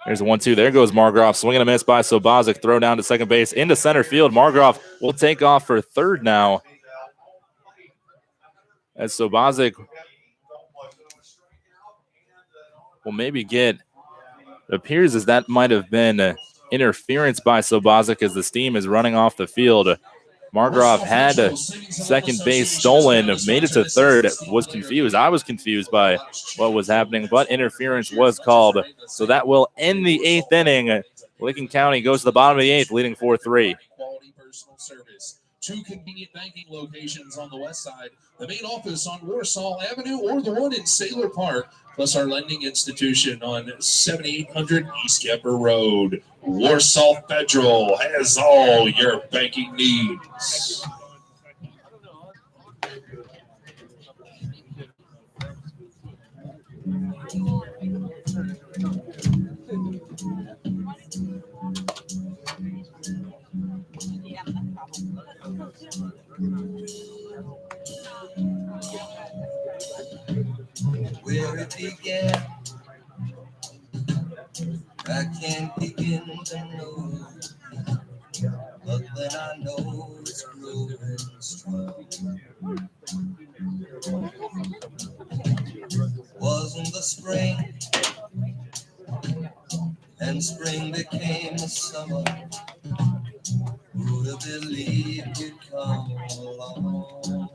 Speaker 2: Here's a 1-2. There goes Margroff. Swing and a miss by Sabazic. Throw down to second base into center field. Margroff will take off for third now. As Sabazic will maybe get, it appears as that might have been interference by Sabazic as the steam is running off the field. Margroff had second base stolen, made it to third, was confused. I was confused by what was happening, but interference was called. So that will end the 8th inning. Licking County goes to the bottom of the 8th, leading 4-3.
Speaker 1: Quality personal service. 2 convenient banking locations on the west side, the main office on Warsaw Avenue or the one in Sailor Park, plus our lending institution on 7800 East Kemper Road. Warsaw Federal has all your banking needs.
Speaker 5: Where it began, I can't begin to know, but then I know it's growing strong. Wasn't the spring, and spring became the summer. Who'd have believed you'd come along?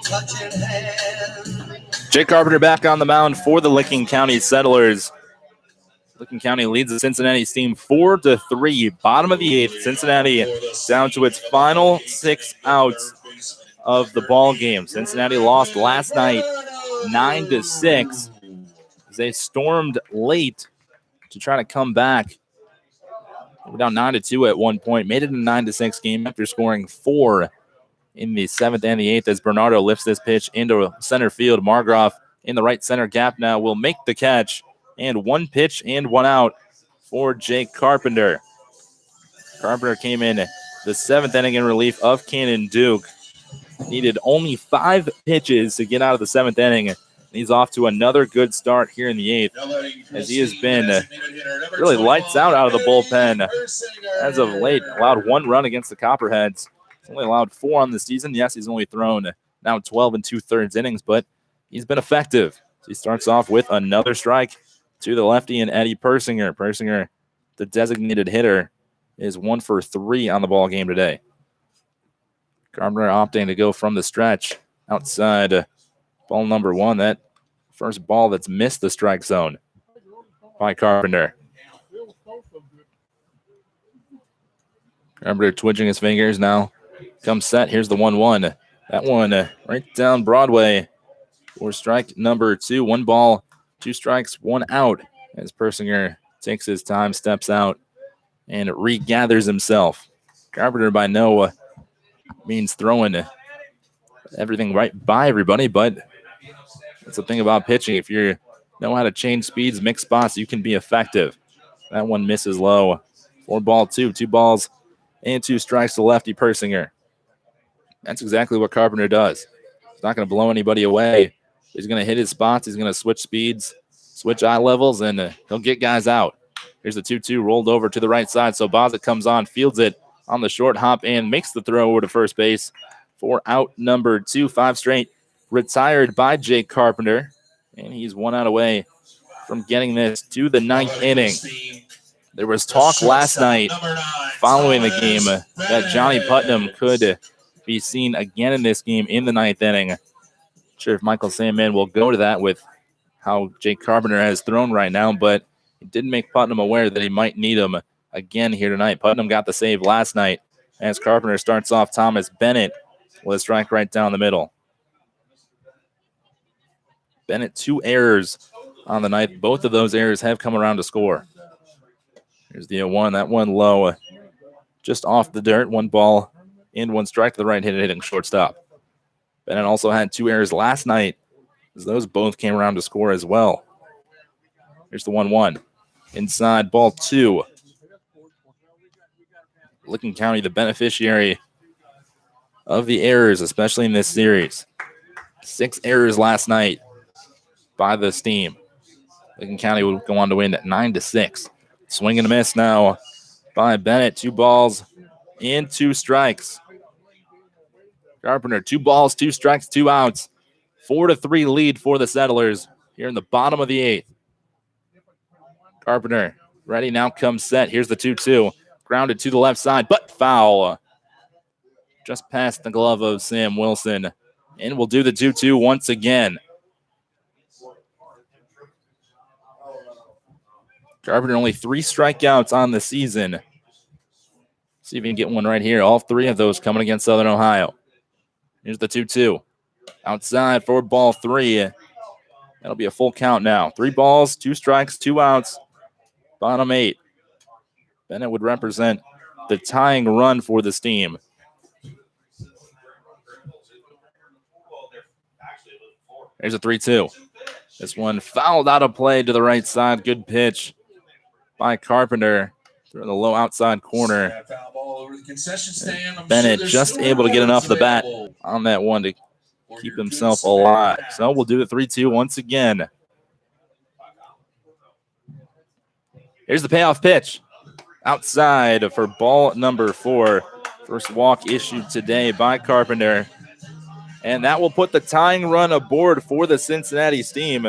Speaker 5: Touching hands.
Speaker 2: Jake Carpenter back on the mound for the Licking County Settlers. Licking County leads the Cincinnati team 4-3. Bottom of the 8th. Cincinnati down to its final 6 outs of the ball game. Cincinnati lost last night 9-6. They stormed late to try to come back. They were down 9-2 at one point. Made it a 9-6 game after scoring 4 in the 7th and the 8th as Bernardo lifts this pitch into center field. Margroff in the right center gap now will make the catch. And 1 pitch and 1 out for Jake Carpenter. Carpenter came in the 7th inning in relief of Cannon Duke. Needed only 5 pitches to get out of the 7th inning. He's off to another good start here in the 8th as he has been really lights out of the bullpen as of late. Allowed 1 run against the Copperheads. He's only allowed 4 on the season. Yes, he's only thrown now 12 2/3 innings, but he's been effective. He starts off with another strike to the lefty and Eddie Persinger. Persinger, the designated hitter, is 1 for 3 on the ball game today. Carpenter opting to go from the stretch outside ball number 1. That first ball that's missed the strike zone by Carpenter. Carpenter twitching his fingers now. Comes set. Here's the 1-1. That one right down Broadway for strike number 2. 1 ball, 2 strikes, 1 out as Persinger takes his time, steps out, and regathers himself. Carpenter by no means throwing everything right by everybody, but that's the thing about pitching. If you know how to change speeds, mix spots, you can be effective. That one misses low. 4-2, 2 balls and 2 strikes to lefty Persinger. That's exactly what Carpenter does. He's not going to blow anybody away. He's going to hit his spots. He's going to switch speeds, switch eye levels, and he'll get guys out. Here's the 2-2 rolled over to the right side. So Bozak comes on, fields it on the short hop, and makes the throw over to first base for out number 2. 5 straight retired by Jake Carpenter, and he's 1 out away from getting this to the 9th inning. There was talk last night following the game that Johnny Putnam could be seen again in this game in the 9th inning. Not sure if Michael Sandman will go to that with how Jake Carpenter has thrown right now, but it didn't make Putnam aware that he might need him again here tonight. Putnam got the save last night as Carpenter starts off Thomas Bennett with a strike right down the middle. Bennett 2 errors on the night. Both of those errors have come around to score. Here's the 0-1. That one low, just off the dirt. 1 ball and 1 strike to the right hitting shortstop. Bennett also had 2 errors last night, as those both came around to score as well. Here's the 1-1. Inside, ball 2. Licking County, the beneficiary of the errors, especially in this series. 6 errors last night by this team. Licking County will go on to win at 9-6. Swing and a miss now by Bennett. 2 balls and 2 strikes. Carpenter, 2 balls, 2 strikes, 2 outs. 4-3 lead for the Settlers here in the bottom of the 8th. Carpenter ready, now comes set. Here's the 2-2. Grounded to the left side, but foul. Just past the glove of Sam Wilson. And we'll do the 2-2 once again. Carpenter only 3 strikeouts on the season. See if we can get one right here. All 3 of those coming against Southern Ohio. Here's the 2-2. Outside for ball 3. That'll be a full count now. 3 balls, 2 strikes, 2 outs. Bottom 8. Bennett would represent the tying run for this team. Here's a 3-2. This one fouled out of play to the right side. Good pitch by Carpenter through the low outside corner. Bennett just able to get enough of the bat on that one to keep himself alive. So we'll do the 3-2 once again. Here's the payoff pitch. Outside for ball number 4. First walk issued today by Carpenter. And that will put the tying run aboard for the Cincinnati Steam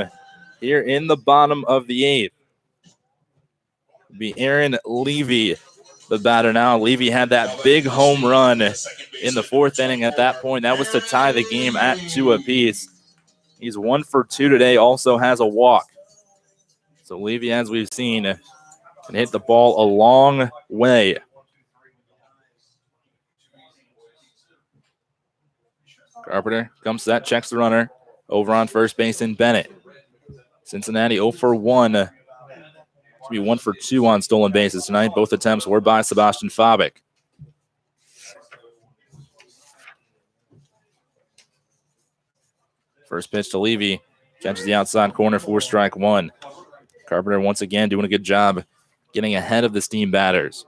Speaker 2: here in the bottom of the 8th. It'll be Aaron Levy, the batter now. Levy had that big home run in the 4th inning at that point. That was to tie the game at 2 apiece. He's 1 for 2 today, also has a walk. So Levy, as we've seen, can hit the ball a long way. Carpenter comes set, checks the runner. Over on first base in Bennett. Cincinnati 0 for 1. To be 1 for 2 on stolen bases tonight. Both attempts were by Sebastian Fabik. First pitch to Levy. Catches the outside corner for strike 1. Carpenter once again doing a good job getting ahead of the Steam batters.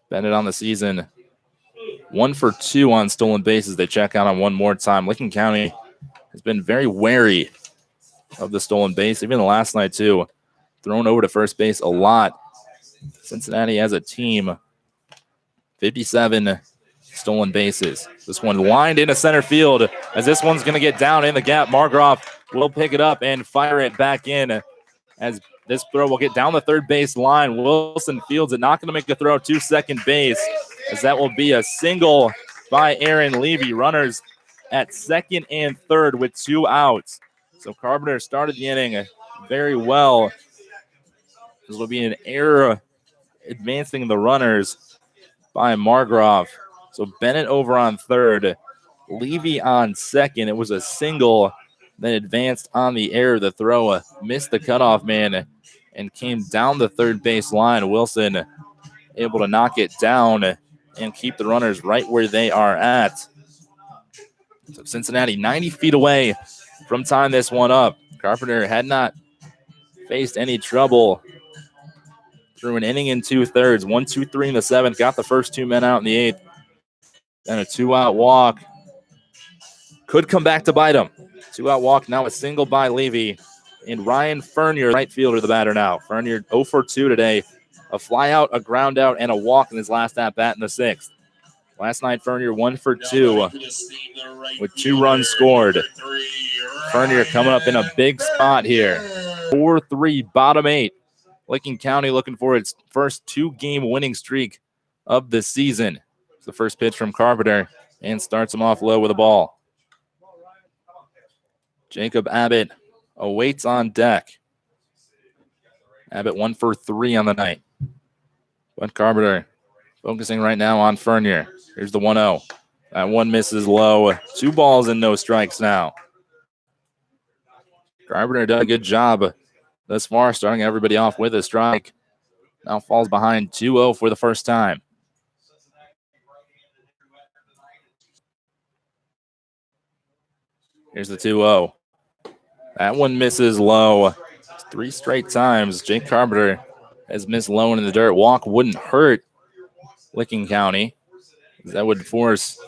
Speaker 2: Bennett on the season 1 for 2 on stolen bases. They check out on one more time. Licking County has been very wary of the stolen base. Even last night, too. Thrown over to first base a lot. Cincinnati as a team, 57 stolen bases. This one lined into center field as this one's going to get down in the gap. Margroff will pick it up and fire it back in as this throw will get down the third base line. Wilson fields it, not going to make the throw to second base as that will be a single by Aaron Levy. Runners at second and third with 2 outs. So Carpenter started the inning very well. This will be an error advancing the runners by Margroff. So Bennett over on third, Levy on second. It was a single that advanced on the error. The throw missed the cutoff man and came down the third base line. Wilson able to knock it down and keep the runners right where they are at. So Cincinnati 90 feet away from tying this one up. Carpenter had not faced any trouble through an inning and 2/3. 1, 2, 3 in the 7th. Got the first 2 men out in the 8th. Then a 2-out walk. Could come back to bite him. 2-out walk, now a single by Levy. And Ryan Fernier, right fielder, the batter now. Fernier 0 for 2 today. A fly out, a ground out, and a walk in his last at-bat in the 6th. Last night, Fernier 1 for 2 with 2 runs scored. Fernier coming up in a big spot here. 4-3, bottom 8. Licking County looking for its first 2-game winning streak of the season. It's the first pitch from Carpenter and starts him off low with a ball. Jacob Abbott awaits on deck. Abbott 1 for 3 on the night. But Carpenter focusing right now on Fernier. Here's the 1-0. That one misses low. 2 balls and no strikes now. Carpenter done a good job thus far, starting everybody off with a strike. Now falls behind 2-0 for the first time. Here's the 2-0. That one misses low. 3 straight times Jake Carpenter has missed low in the dirt. Walk wouldn't hurt Licking County. That would force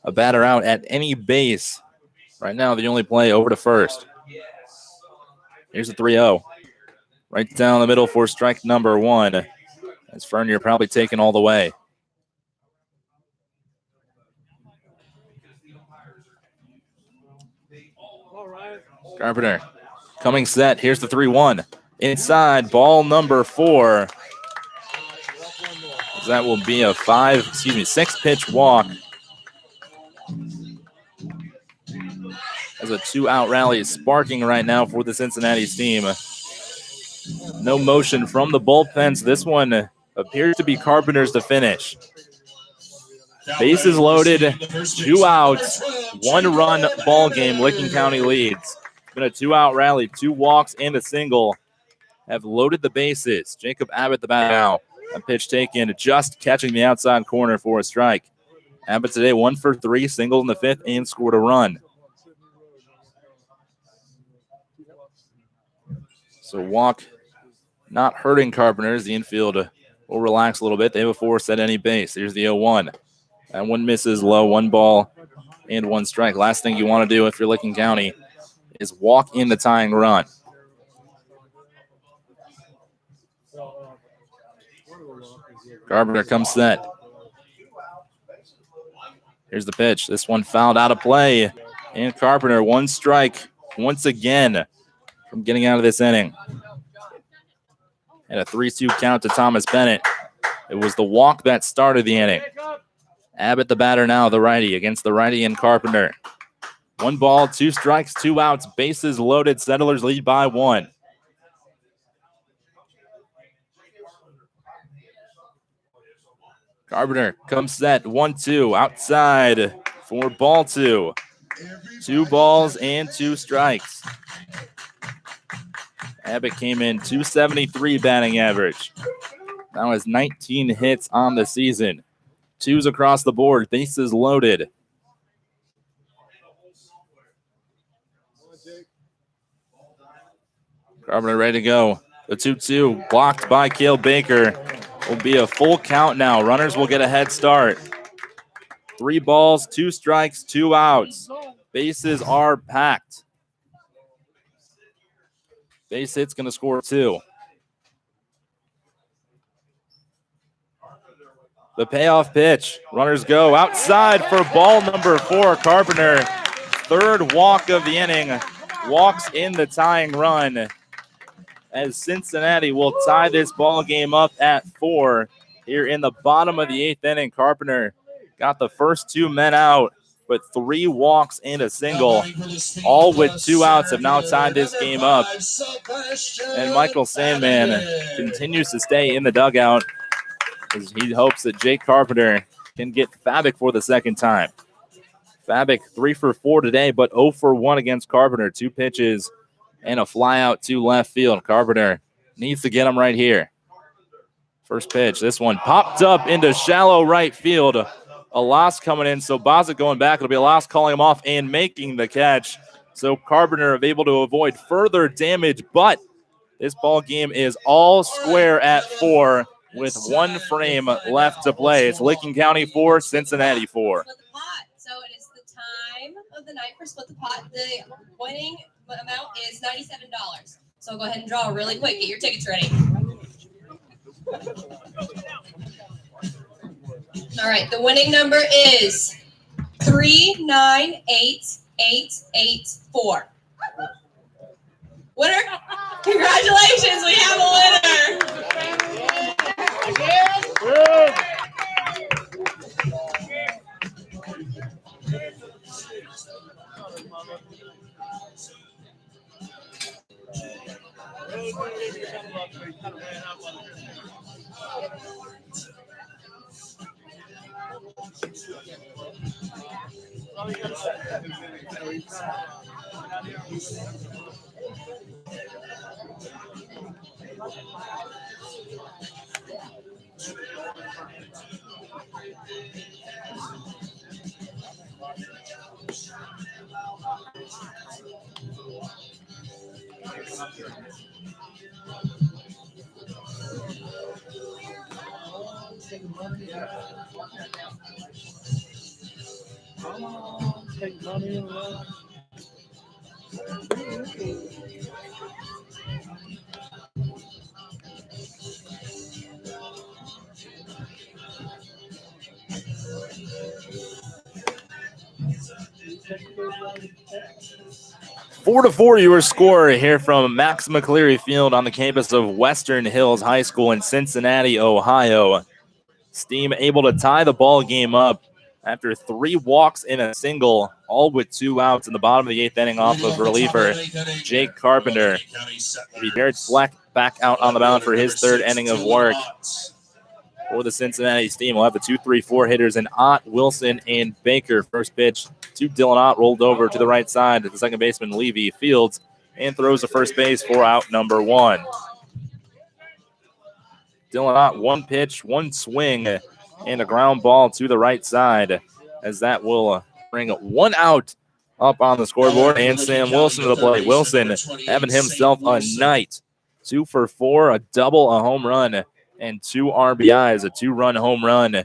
Speaker 2: a batter out at any base. Right now, the only play over to first. Here's the 3-0. Right down the middle for strike number 1. As Fernier probably taken all the way. Carpenter coming set. Here's the 3-1. Inside, ball number 4. That will be a 6-pitch walk. As a 2-out rally is sparking right now for the Cincinnati team. No motion from the bullpens. This one appears to be Carpenter's to finish. Bases loaded, 2 outs, 1-run ball game. Licking County leads. It's been a 2-out rally, 2 walks and a single. Have loaded the bases. Jacob Abbott the bat now. A pitch taken, just catching the outside corner for a strike. Abbott today 1 for 3, single in the 5th, and scored a run. So walk not hurting Carpenters. The infield will relax a little bit. They have a force at any base. Here's the 0-1. That one misses low, 1 ball and 1 strike. Last thing you want to do if you're Licking County is walk in the tying run. Carpenter comes set. Here's the pitch. This one fouled out of play. And Carpenter 1 strike once again from getting out of this inning. And a 3-2 count to Thomas Bennett. It was the walk that started the inning. Abbott the batter now, the righty, against the righty and Carpenter. 1 ball, 2 strikes, 2 outs, bases loaded. Settlers lead by 1. Carpenter comes set, 1-2, outside for ball 2. 2 balls and 2 strikes. Abbott came in 273 batting average. Now has 19 hits on the season. 2s across the board, bases loaded. Carpenter ready to go. The 2-2 blocked by Cale Baker. Will be a full count now. Runners will get a head start. 3 balls, 2 strikes, 2 outs. Bases are packed. Base hit's going to score 2. The payoff pitch. Runners go outside for ball number 4. Carpenter, third walk of the inning, walks in the tying run as Cincinnati will tie this ball game up at 4 here in the bottom of the 8th inning. Carpenter got the first 2 men out, but 3 walks and a single, all with 2 outs, have now tied this game up. And Michael Sandman continues to stay in the dugout as he hopes that Jake Carpenter can get Fabic for the second time. Fabic 3 for 4 today, but 0 for 1 against Carpenter. 2 pitches and a fly out to left field. Carpenter needs to get him right here. First pitch, this one popped up into shallow right field. A loss coming in, so Bozak going back. It'll be a loss calling him off and making the catch. So Carpenter able to avoid further damage, but this ball game is all square at 4 with 1 frame left to play. It's Licking County 4, Cincinnati 4.
Speaker 3: Split the pot. So it is the time of the night for Split the Pot. The winning amount is $97. So go ahead and draw really quick. Get your tickets ready. All right, the winning number is 398884. Winner? Congratulations, we have a winner.
Speaker 6: Take money and run.
Speaker 2: 4-4 your score here from Max McCleary Field on the campus of Western Hills High School in Cincinnati, Ohio. Steam able to tie the ball game up after 3 walks and a single, all with 2 outs in the bottom of the 8th inning off of reliever Jake Carpenter. Jared Fleck back out on the mound for his 3rd inning of work. For the Cincinnati Steam, we'll have the 2-3-4 hitters in Ott, Wilson, and Baker. First pitch to Dylan Ott, rolled over to the right side to the second baseman Levy fields and throws the first base for out number 1. Dylan Ott, 1 pitch, 1 swing, and a ground ball to the right side as that will bring 1 out up on the scoreboard. And Sam Wilson to the plate. Wilson having himself a night. 2 for 4, a double, a home run, and 2 RBIs, a 2-run home run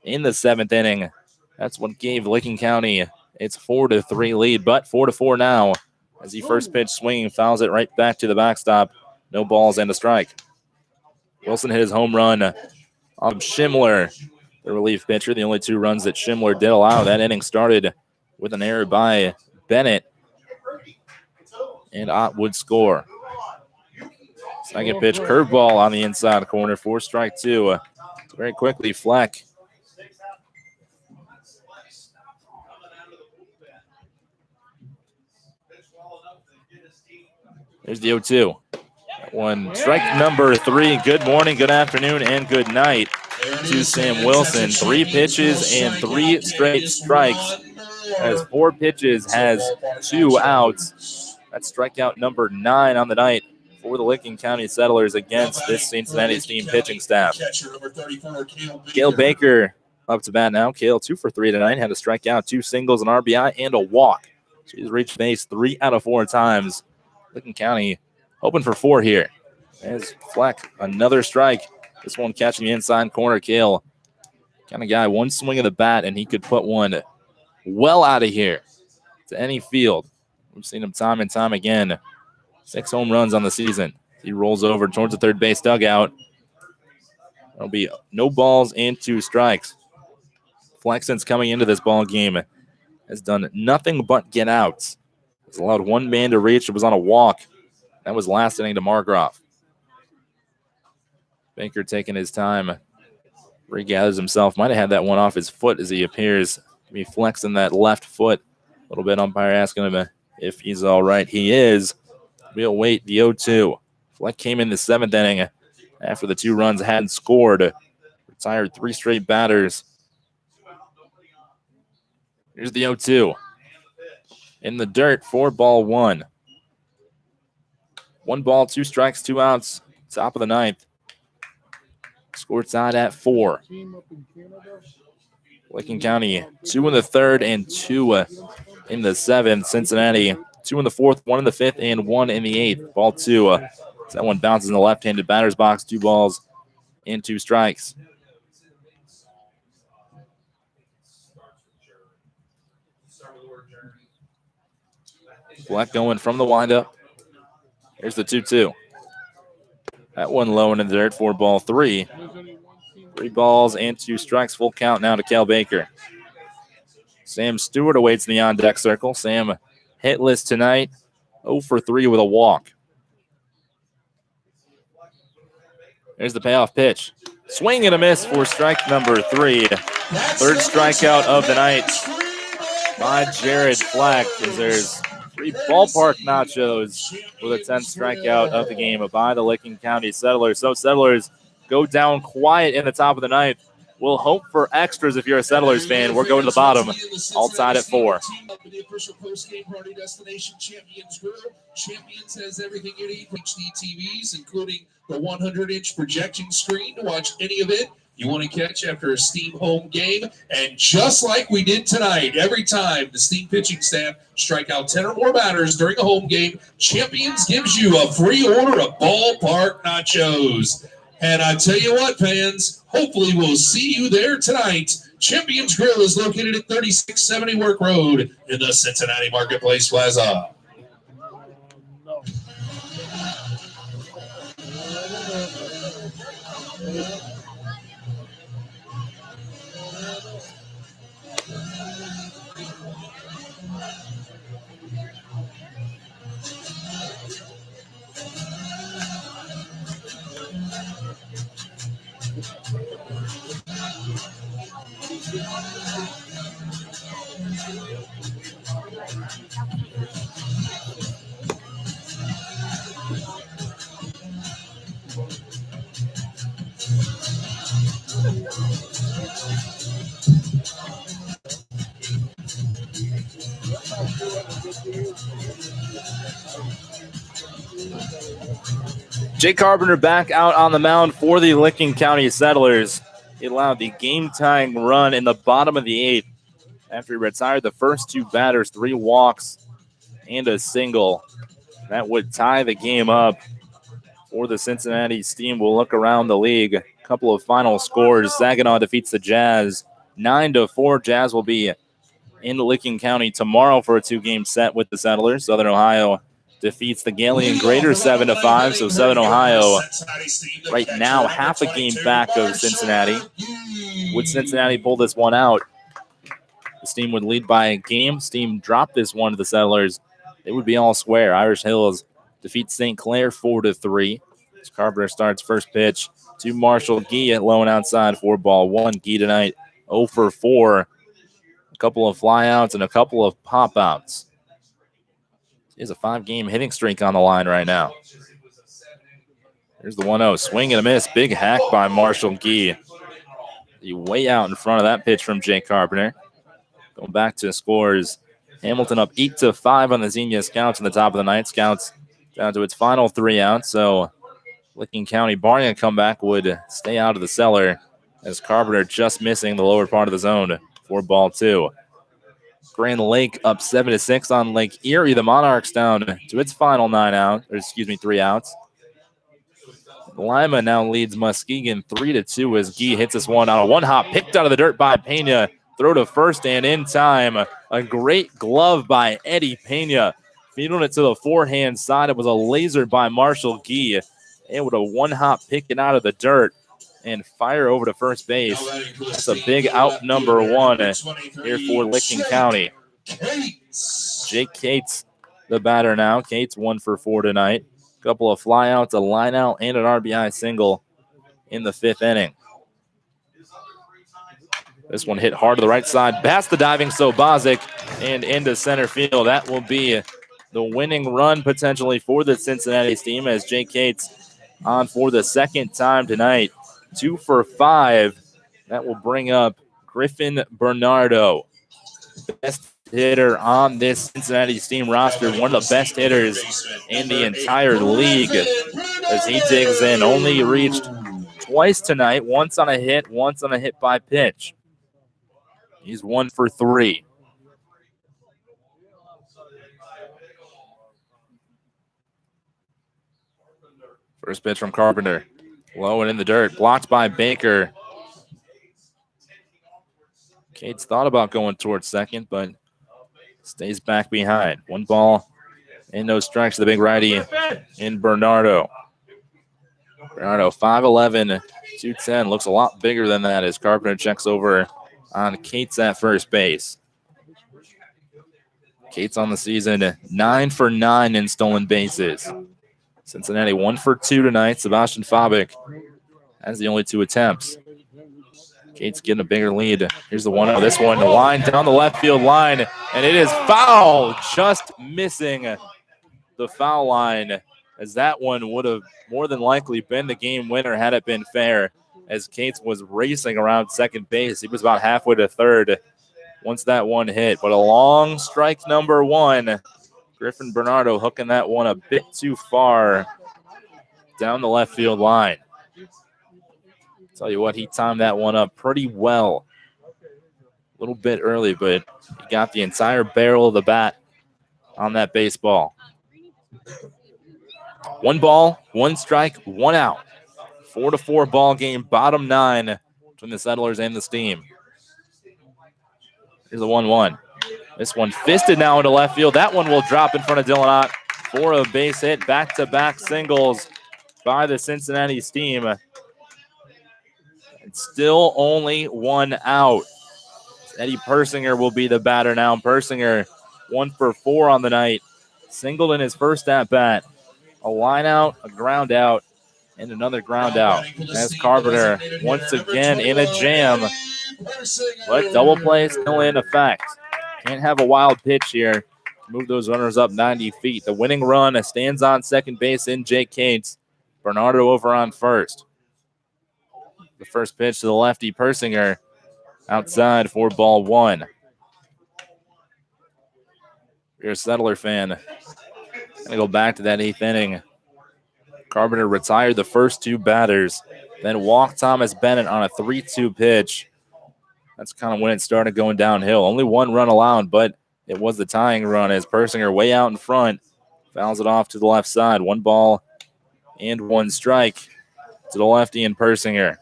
Speaker 2: in the 7th inning. That's what gave Licking County its 4-3 lead, but 4-4 now as he first pitch swinging, fouls it right back to the backstop. No balls and a strike. Wilson hit his home run on Schimler, the relief pitcher. The only 2 runs that Schimler did allow. That inning started with an error by Bennett, and Ott would score. Second pitch, curveball on the inside corner for strike 2. Very quickly, Fleck. There's the 0-2. That one, strike number 3. Good morning, good afternoon, and good night to Sam Wilson. 3 pitches and 3 straight strikes. As 4 pitches, has 2 outs. That's strikeout number 9 on the night for the Licking County Settlers against this Cincinnati Steam pitching staff. Cale Baker up to bat now. Cale 2 for 3 tonight. Had a strikeout, 2 singles, an RBI, and a walk. She's reached base 3 out of 4 times. Licking County hoping for 4 here. As Fleck, another strike. This one catching the inside corner. Cale, kind of guy, 1 swing of the bat, and he could put one well out of here to any field. We've seen him time and time again. 6 home runs on the season. He rolls over towards the third base dugout. There'll be no balls and 2 strikes. Flexen's coming into this ball game has done nothing but get outs. Has allowed 1 man to reach. It was on a walk. That was last inning to Markgraf. Baker taking his time. Regathers himself. Might have had that one off his foot as he appears to be flexing that left foot. A little bit. Umpire asking him if he's all right. He is. We'll wait. The 0-2. Fleck came in the 7th inning after the 2 runs hadn't scored. Retired 3 straight batters. Here's the 0-2. In the dirt, 4-1. 1 ball, 2 strikes, 2 outs. Top of the 9th. Score tied at 4. Licking County 2 in the 3rd and 2 in the 7th. Cincinnati 2 in the 4th, 1 in the 5th, and 1 in the 8th. Ball 2. That one bounces in the left-handed batter's box. 2 balls and 2 strikes. Fleck going from the windup. Here's the 2-2. That one low in the dirt, 4-3. 3 balls and 2 strikes. Full count now to Cal Baker. Sam Stewart awaits in the on-deck circle. Sam hitless tonight, 0 for 3 with a walk. There's the payoff pitch. Swing and a miss for strike number 3. 3rd strikeout of the night by Jared Fleck, as there's 3 ballpark nachos with a 10th strikeout of the game by the Licking County Settlers. So Settlers go down quiet in the top of the 9th. We'll hope for extras if you're a Settlers fan. We're going to the bottom, all tied at 4.
Speaker 1: The official post-game party destination, Champions Grill. Champions has everything you need. HD TVs, including the 100-inch projection screen to watch any event you want to catch after a Steam home game. And just like we did tonight, every time the Steam pitching staff strike out 10 or more batters during a home game, Champions gives you a free order of ballpark nachos. And I tell you what, fans, hopefully we'll see you there tonight. Champions Grill is located at 3670 Work Road in the Cincinnati Marketplace Plaza.
Speaker 2: Jake Carpenter back out on the mound for the Licking County Settlers. He allowed the game-tying run in the bottom of the 8th after he retired the first 2 batters, 3 walks and a single. That would tie the game up for the Cincinnati Steam. We'll look around the league. A couple of final scores. Saginaw defeats the Jazz 9-4. Jazz will be in Licking County tomorrow for a 2-game set with the Settlers. Southern Ohio defeats the Galilean Graders 7-5. So Southern Ohio right now half a game back of Cincinnati. Would Cincinnati pull this one out, the Steam would lead by a game. Steam dropped this one to the Settlers. It would be all square. Irish Hills defeats St. Clair 4-3. As Carpenter starts first pitch to Marshall Gee at low and outside, 4-1. Gee tonight 0 for 4. A couple of flyouts and a couple of pop-outs. He has a 5-game hitting streak on the line right now. Here's the 1-0. Swing and a miss. Big hack by Marshall Gee. He way out in front of that pitch from Jake Carpenter. Going back to scores. Hamilton up 8-5 on the Xenia Scouts in the top of the 9th. Scouts down to its final 3 outs. So Licking County, barring a comeback, would stay out of the cellar as Carpenter just missing the lower part of the zone. 4-2. Grand Lake up 7-6 on Lake Erie. The Monarchs down to its final 3 outs. Lima now leads Muskegon 3-2 as Gee hits this one on a one-hop, picked out of the dirt by Pena. Throw to first and in time. A great glove by Eddie Pena. Feeding it to the forehand side. It was a laser by Marshall Gee. Able to one-hop pick it out of the dirt. and fire over to first base. That's a big out number one here for Licking County. Jake Cates, the batter now. Cates 1 for 4 tonight. A couple of flyouts, a line out, and an RBI single in the 5th inning. This one hit hard to the right side, past the diving Sobozic and into center field. That will be the winning run potentially for the Cincinnati team as Jake Cates on for the 2nd time tonight. 2 for 5. That will bring up Griffin Bernardo, best hitter on this Cincinnati team roster, one of the best hitters in the entire league as he digs in. Only reached twice tonight, once on a hit by pitch. He's 1 for 3. First pitch from Carpenter. Low and in the dirt. Blocked by Baker. Cates thought about going towards second, but stays back behind. 1 ball and no strikes to the big righty in Bernardo. Bernardo, 5'11", 210. Looks a lot bigger than that as Carpenter checks over on Cates at first base. Cates on the season, 9 for 9 in stolen bases. Cincinnati 1 for 2 tonight. Sebastian Fabic has the only 2 attempts. Cates getting a bigger lead. Here's the 1-0. This one, the line down the left field line, and it is foul, just missing the foul line, as that one would have more than likely been the game winner had it been fair, as Cates was racing around second base. He was about halfway to third once that one hit, but a long strike number 1. Griffin Bernardo hooking that one a bit too far down the left field line. Tell you what, he timed that one up pretty well. A little bit early, but he got the entire barrel of the bat on that baseball. 1 ball, 1 strike, 1 out. 4-4 ball game, bottom 9 between the Settlers and the Steam. Here's the 1-1. This one fisted now into left field. That one will drop in front of Dylan Ott for a base hit. Back-to-back singles by the Cincinnati Steam. It's still only 1 out. Eddie Persinger will be the batter now. Persinger 1 for 4 on the night. Singled in his first at-bat. A line out, a ground out, and another ground out. As Carpenter once again in a jam. But double play still in effect. Can't have a wild pitch here. Move those runners up 90 feet. The winning run stands on second base in Jake Cates. Bernardo over on first. The first pitch to the lefty, Persinger, outside for ball 1. If you're a Settler fan, gonna go back to that 8th inning. Carpenter retired the first 2 batters, then walked Thomas Bennett on a 3-2 pitch. That's kind of when it started going downhill. Only 1 run allowed, but it was the tying run as Persinger way out in front fouls it off to the left side. 1 ball and 1 strike to the lefty and Persinger.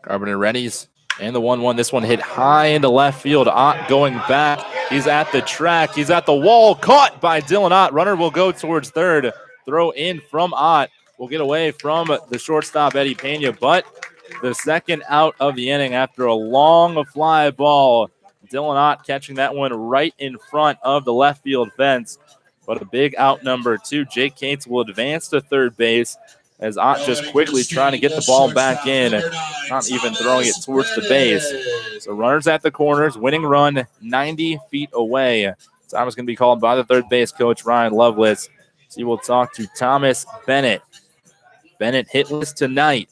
Speaker 2: Carpenter readies, and the 1-1. This one hit high into left field. Ott going back. He's at the track. He's at the wall. Caught by Dylan Ott. Runner will go towards third. Throw in from Ott. Will get away from the shortstop, Eddie Pena, but the second out of the inning after a long fly ball. Dylan Ott catching that one right in front of the left field fence. But a big out number 2. Jake Cates will advance to third base as Ott just quickly trying to get the ball back in, not even throwing it towards the base. So runners at the corners, winning run 90 feet away. Time is going to be called by the third base coach, Ryan Lovelace. So he will talk to Thomas Bennett. Bennett hitless tonight.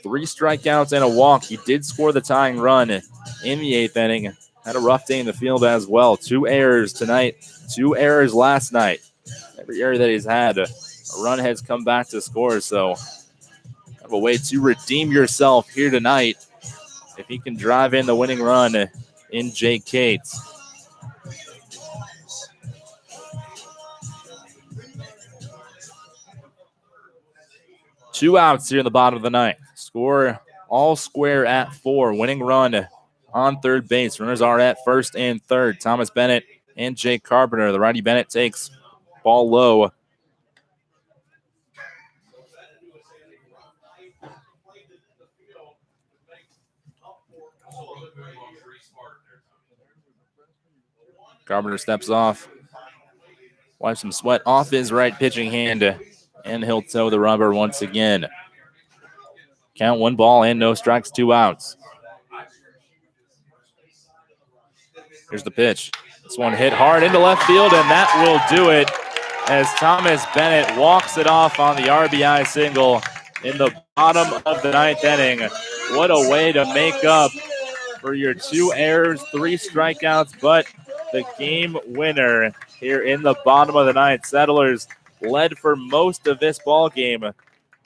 Speaker 2: 3 strikeouts and a walk. He did score the tying run in the 8th inning. Had a rough day in the field as well. 2 errors tonight, 2 errors last night. Every error that he's had, a run has come back to score, so have a way to redeem yourself here tonight if he can drive in the winning run in Jake Cates. Two outs here in the bottom of the ninth. Score all square at 4. Winning run on third base. Runners are at first and third. Thomas Bennett and Jake Carpenter. The righty Bennett takes ball low. Carpenter steps off, wipes some sweat off his right pitching hand, and he'll toe the rubber once again. Count 1 ball and no strikes, 2 outs. Here's the pitch. This one hit hard into left field, and that will do it as Thomas Bennett walks it off on the RBI single in the bottom of the 9th inning. What a way to make up for your 2 errors, 3 strikeouts, but the game winner here in the bottom of the 9th. Settlers led for most of this ball game.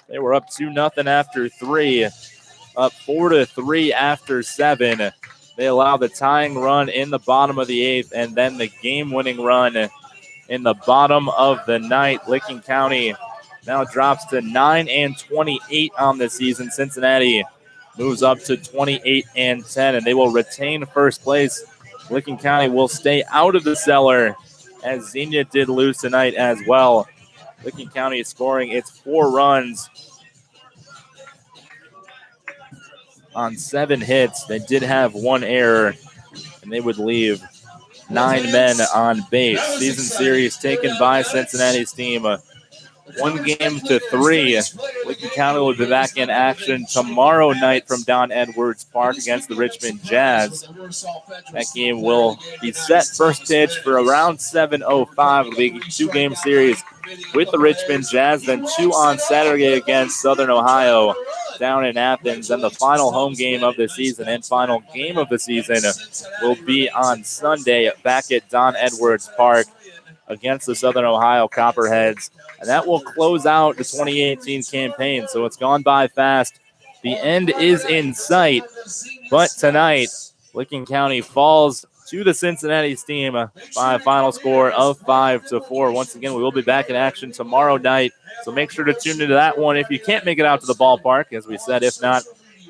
Speaker 2: They were up 2-0 after 3, up 4-3 after 7. They allow the tying run in the bottom of the 8th, and then the game-winning run in the bottom of the 9th. Licking County now drops to 9-28 on the season. Cincinnati moves up to 28-10, and they will retain first place. Licking County will stay out of the cellar, as Xenia did lose tonight as well. Licking County is scoring its 4 runs on 7 hits. They did have 1 error, and they would leave 9 men on base. Season series taken by Cincinnati's team. 1-3. Licking County will be back in action tomorrow night from Don Edwards Park against the Richmond Jazz. That game will be set first pitch for around 7:05. It'll be a 2-game series with the Richmond Jazz, then 2 on Saturday against Southern Ohio down in Athens. And the final home game of the season and final game of the season will be on Sunday back at Don Edwards Park against the Southern Ohio Copperheads. And that will close out the 2018 campaign. So it's gone by fast. The end is in sight. But tonight, Licking County falls to the Cincinnati team by a final score of 5-4. Once again, we will be back in action tomorrow night. So make sure to tune into that one if you can't make it out to the ballpark. As we said, if not,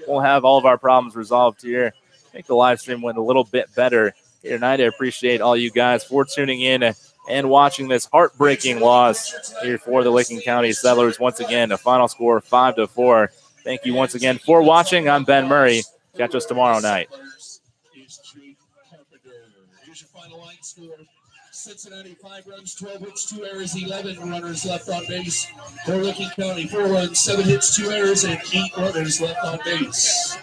Speaker 2: we'll have all of our problems resolved here. Make the live stream went a little bit better here tonight. I appreciate all you guys for tuning in and watching this heartbreaking loss here for the Licking County Settlers. Once again, a final score 5-4. Thank you once again for watching. I'm Ben Murray. Catch us tomorrow night.
Speaker 1: Here's your final line score. Cincinnati 5 runs, 12 hits, 2 errors, 11 runners left on base. For Licking County 4 runs, 7 hits, 2 errors, and 8 runners left on base.